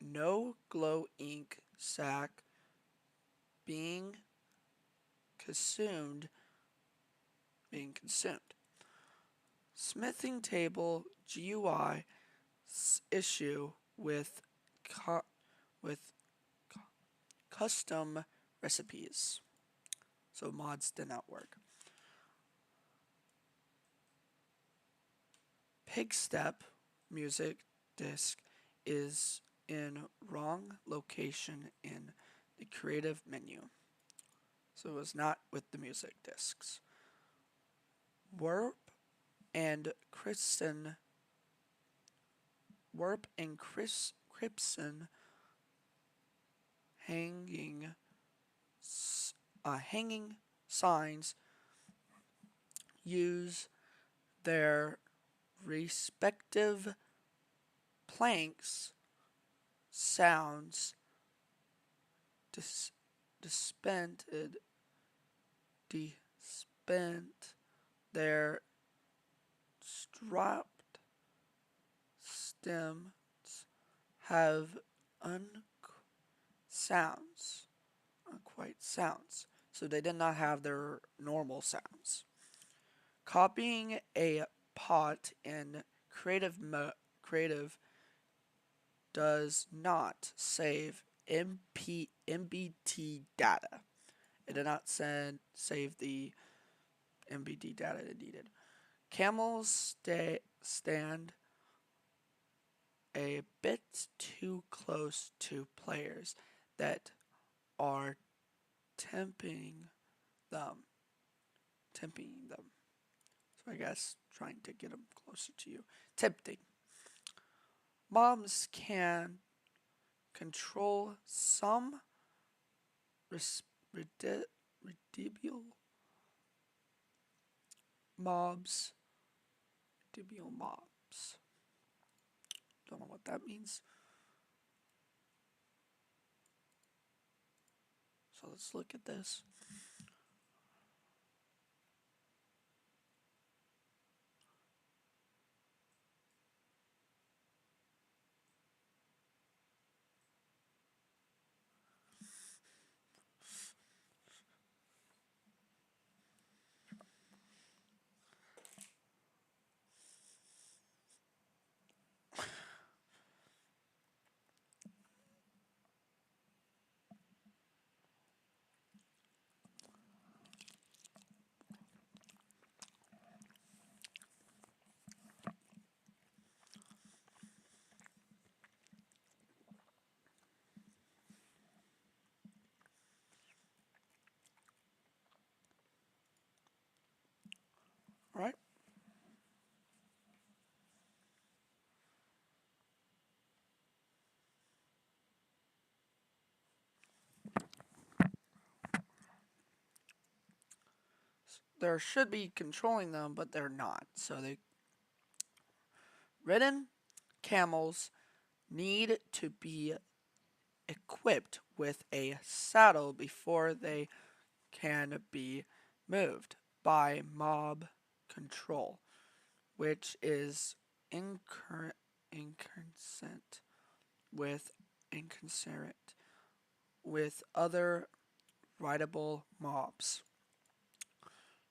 No glow ink sac being consumed. Smithing table GUI issue with custom recipes. So mods did not work. Pigstep music disc is in wrong location in the creative menu. So it was not with the music discs. Warp and Crimson hanging signs use their respective planks sounds spent their strapped stems have unquite sounds. So they did not have their normal sounds. Copying a pot in creative does not save MBT data. It did not save the MBT data it needed. Camels stand a bit too close to players that are tempting them. So I guess trying to get them closer to you. Tempting. Mobs can control some redeemable mobs. Don't know what that means. So let's look at this. there should be controlling them, but they're not. So they ridden camels need to be equipped with a saddle before they can be moved by mob control, which is inconsistent with inconsistent with other rideable mobs.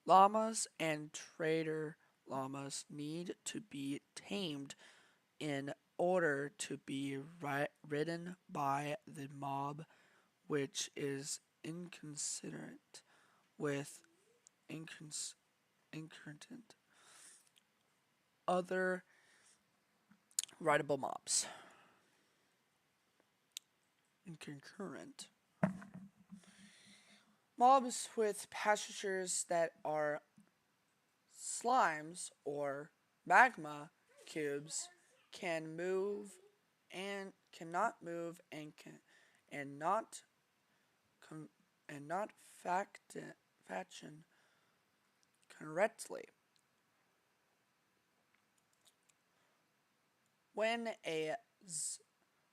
Llamas and trader llamas need to be tamed in order to be ridden by the mob, which is inconsistent with inconsistent other rideable mobs. Inconcurrent mobs with pastures that are slimes or magma cubes can move and cannot move and not and not faction correctly. When a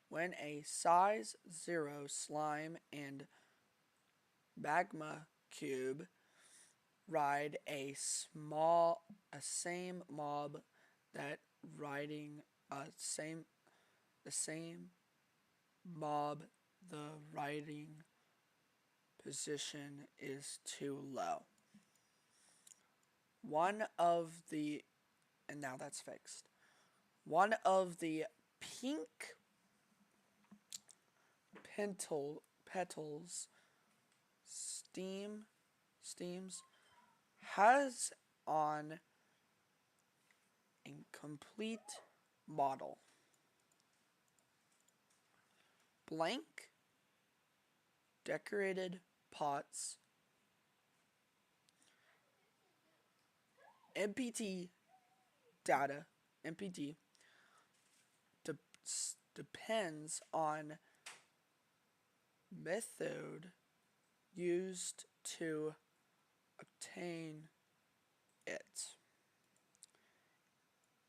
when a size 0 slime and magma cube ride a same mob that riding the same mob, the riding position is too low. One of the and now that's fixed. One of the pink petals steams has on a complete model. Blank decorated pots, MPT data, MPT depends on method used to obtain it.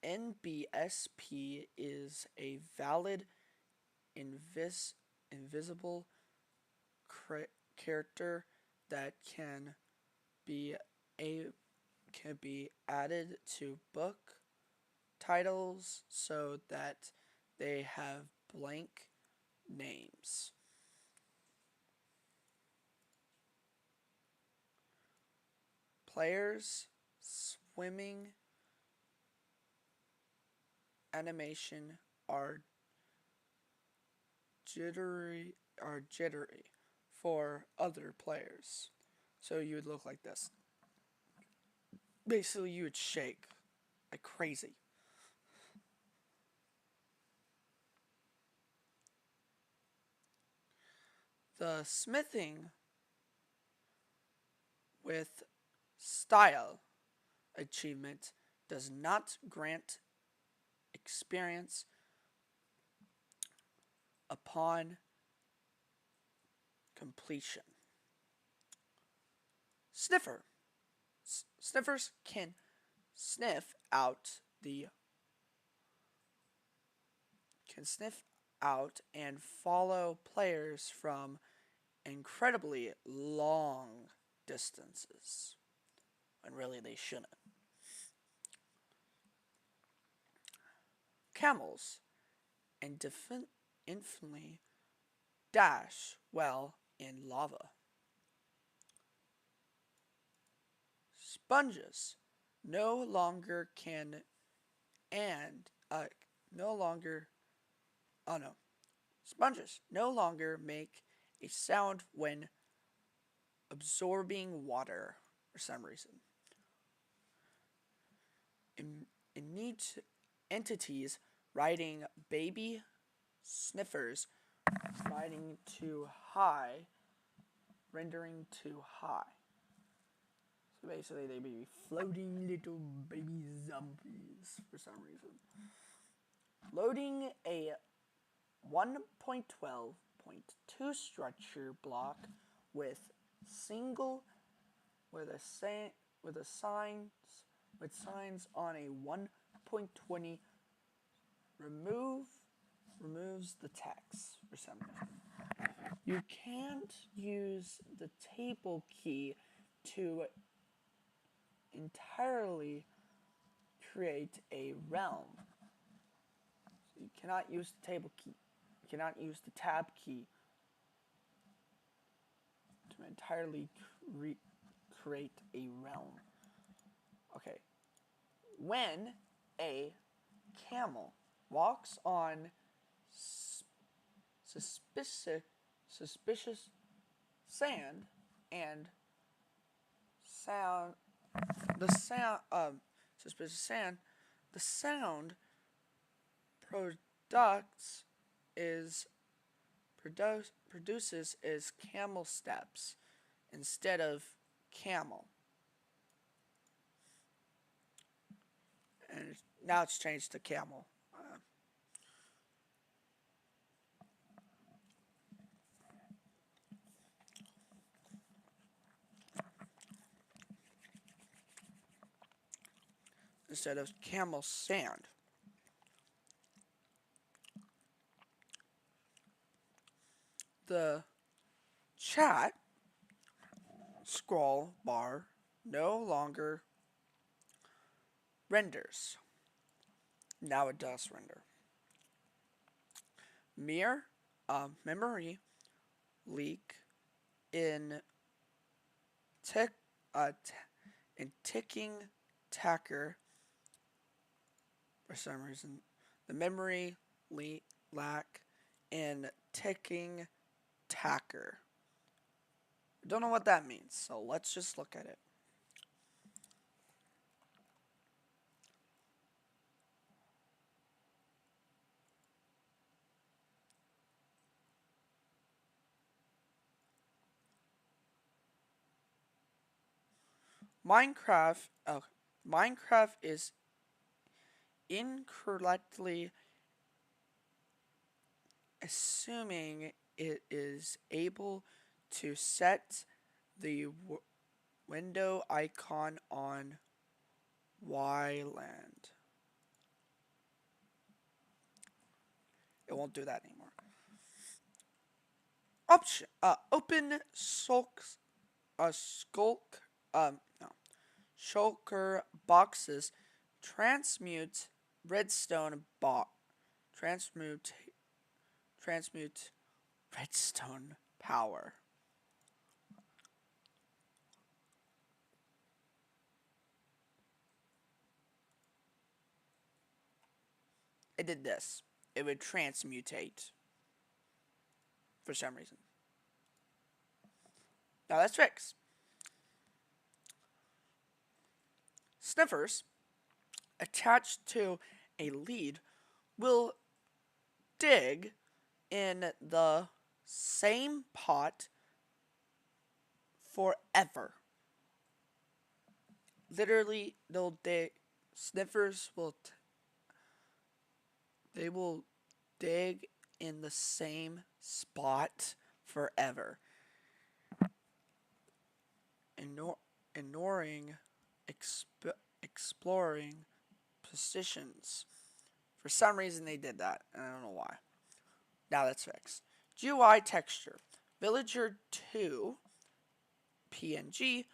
NBSP is a valid invisible character that be can be added to book titles so that they have blank names. Players swimming animation are jittery for other players. So you would look like this. Basically you would shake like crazy. The smithing with style achievement does not grant experience upon completion. Sniffer. Sniffers can sniff out and follow players from incredibly long distances when really they shouldn't. Camels and infinitely dash well in lava. Sponges no longer can and no longer oh no. Sponges no longer make a sound when absorbing water for some reason. In neat entities riding baby sniffers riding too high, rendering too high. So basically they be floating little baby zombies for some reason. Loading a 1.12.2 structure block with a with a signs on a 1.20 removes the text for some reason. You can't use the table key to entirely create a realm. So you cannot use the table key. You cannot use the tab key to entirely create a realm. Okay. When a camel walks on suspicious sand and sound the sound suspicious sand the sound products is produces is camel steps instead of camel, and now it's changed to camel. Instead of camel sand. The chat scroll bar no longer renders. Now it does render. Mere memory leak in tick in ticking tacker for some reason. The memory lack in ticking tacker. I don't know what that means, so let's just look at it. Minecraft is incorrectly assuming it is able to set the window icon on Y-land. It won't do that anymore. Open shulker boxes transmute redstone transmute redstone power. It did this. It would transmutate for some reason. Now that's fixed. Sniffers attached to a lead will dig in the same pot forever. Literally, they'll dig. Sniffers will. They will dig in the same spot forever, ignoring exploring positions. For some reason, they did that, and I don't know why. Now that's fixed. GUI texture. Villager 2 PNG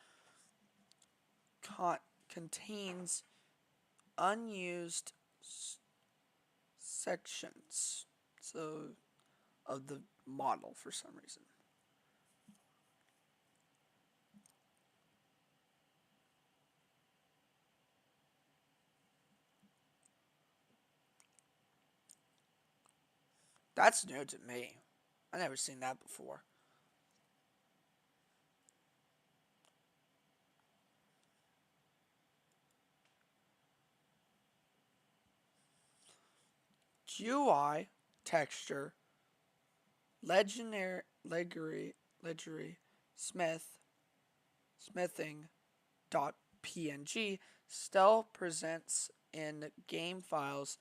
contains unused sections of the model for some reason. That's new to me. I never seen that before. GUI texture legery smithing .png still presents in game files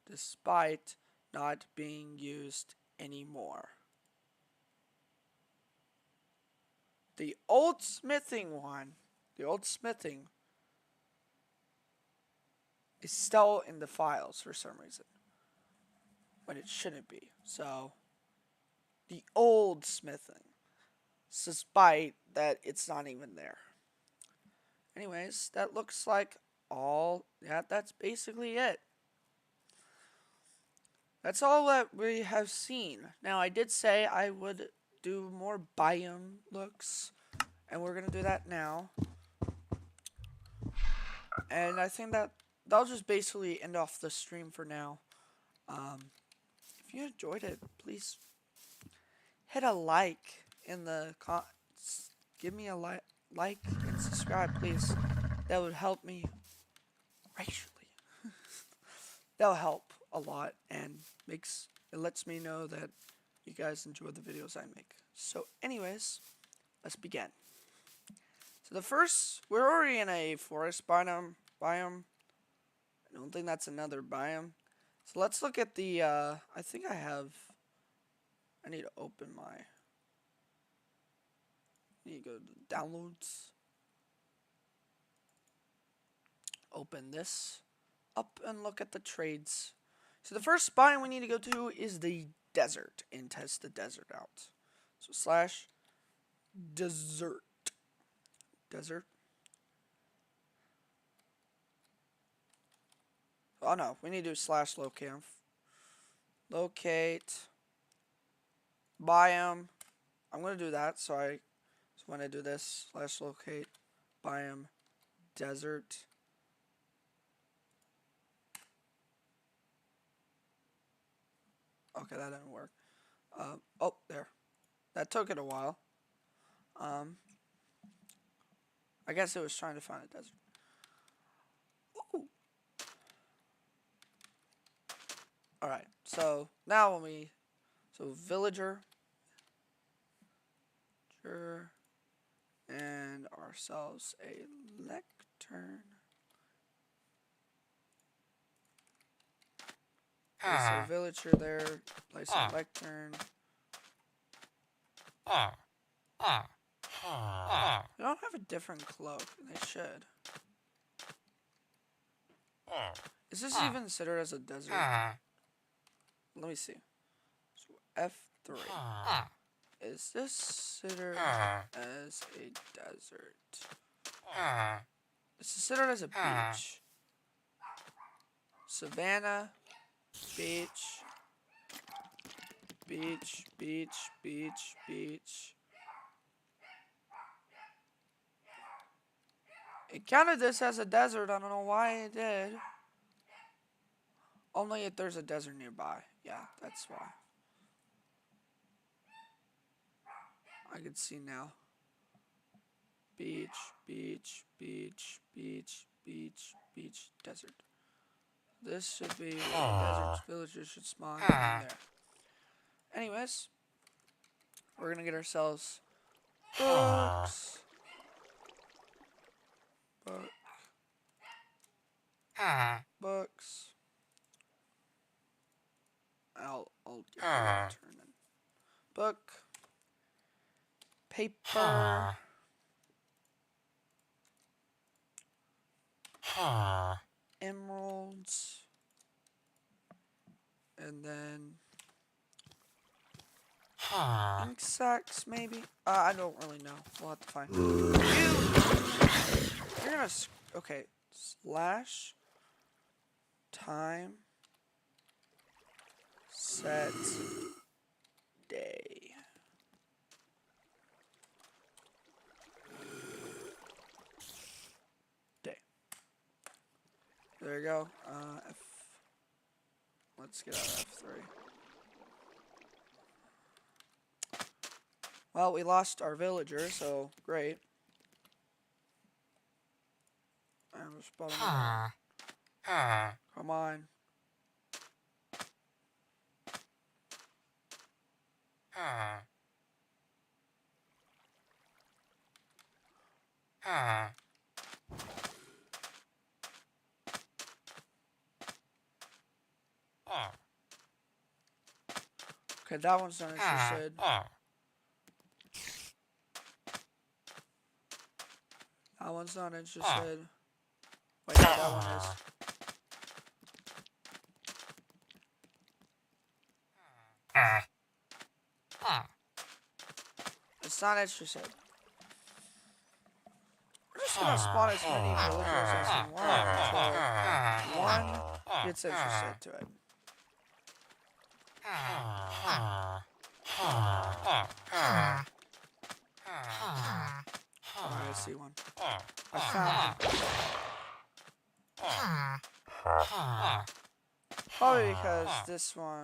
despite not being used anymore. The old smithing one, the old smithing, is still in the files for some reason, when it shouldn't be. So, the old smithing, despite that it's not even there. Anyways, that looks like all. Yeah, that's basically it. That's all that we have seen. Now, I did say I would do more biome looks, and we're gonna do that now. And I think that that'll just basically end off the stream for now. If you enjoyed it, please hit a like in the give me a like and subscribe, please. That would help me greatly. That'll help a lot and it lets me know that you guys enjoy the videos I make. So, anyways, let's begin. So we're already in a forest biome. I don't think that's another biome. So let's look at the. I think I need to open my. I need to go to downloads. Open this up and look at the trades. So the first biome we need to go to is the desert and test the desert out. So slash desert. Desert. Oh no, we need to do slash locate. Locate biome. I'm gonna do that. So when I do this slash locate biome desert. Okay, that didn't work. Oh, there. That took it a while. I guess it was trying to find a desert. Ooh. Alright, so now villager, and ourselves a lectern. Place a villager there, place a lectern. They don't have a different cloak, they should. Is this even considered as a desert? Let me see. So F3. Is this considered as a desert? It's considered as a beach. Savannah, beach, beach, beach, beach, beach. It counted this as a desert. I don't know why it did. Only if there's a desert nearby. Yeah, that's why. I can see now. Beach, beach, beach, beach, beach, beach, desert. This should be where the desert villagers should spawn in there. Anyways, we're gonna get ourselves books. Books. I'll get a turn in. Book. Paper. Emeralds. And then ink sacks, maybe? I don't really know. We'll have to find. You're gonna. Okay. Slash. Time. Set. Day. Day. There you go. Let's get out of F3. Well, we lost our villager, so great. I'm just spotting Come on. Okay, that one's not interested. That one's not interested. Wait, no, that one is. It's not interested. We're just gonna spawn as many villagers as we want until one gets interested to it. Oh, I see one. I found one. Probably because this villager.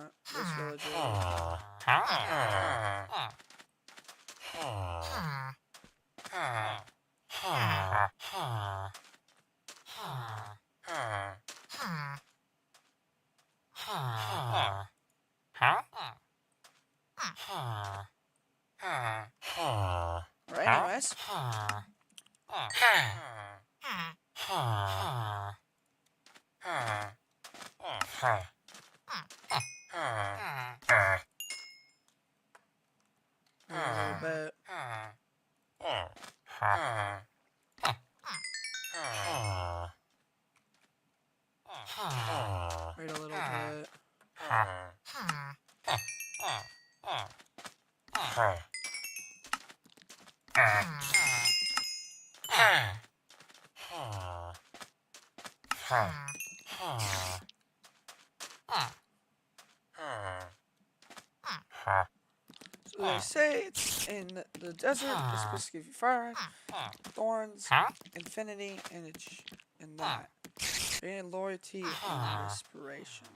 Right, anyways. Wait a little bit. Wait a little bit. So they say it's in the desert. It's supposed to give you fire, thorns, infinity, and that. And loyalty and inspiration.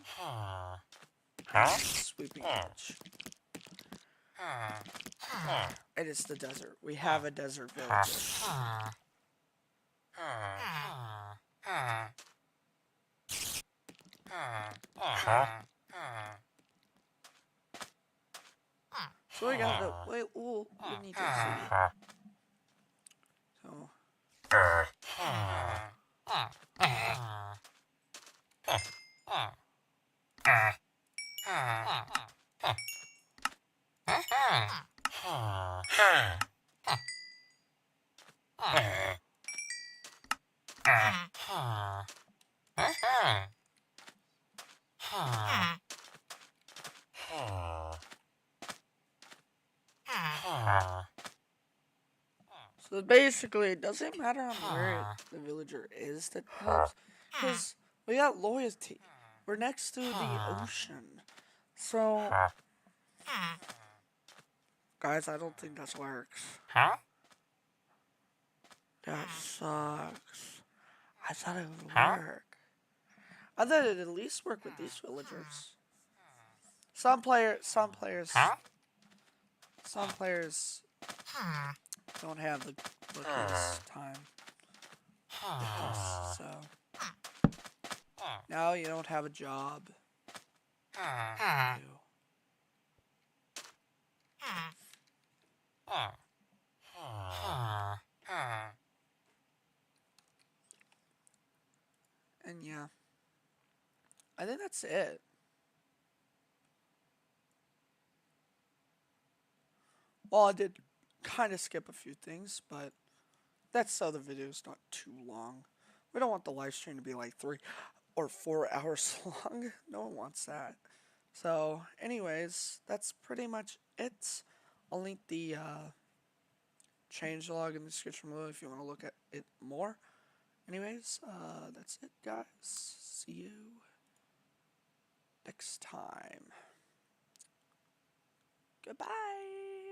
Sweeping edge. It is the desert. We have a desert village. So we got to wait. Ooh, we need to see. So. So basically, it doesn't matter on where the villager is that helps, because we got loyalty. We're next to the ocean. So, guys, I don't think that works. That sucks. I thought it would work. I thought it'd at least work with these villagers. Some players don't have the time. So now you don't have a job. And yeah, I think that's it. Well, I did kind of skip a few things, but that's so the video's not too long. We don't want the live stream to be like 3 or 4 hours long. No one wants that. So, anyways, that's pretty much it. I'll link the changelog in the description below if you want to look at it more. Anyways, that's it, guys. See you next time. Goodbye.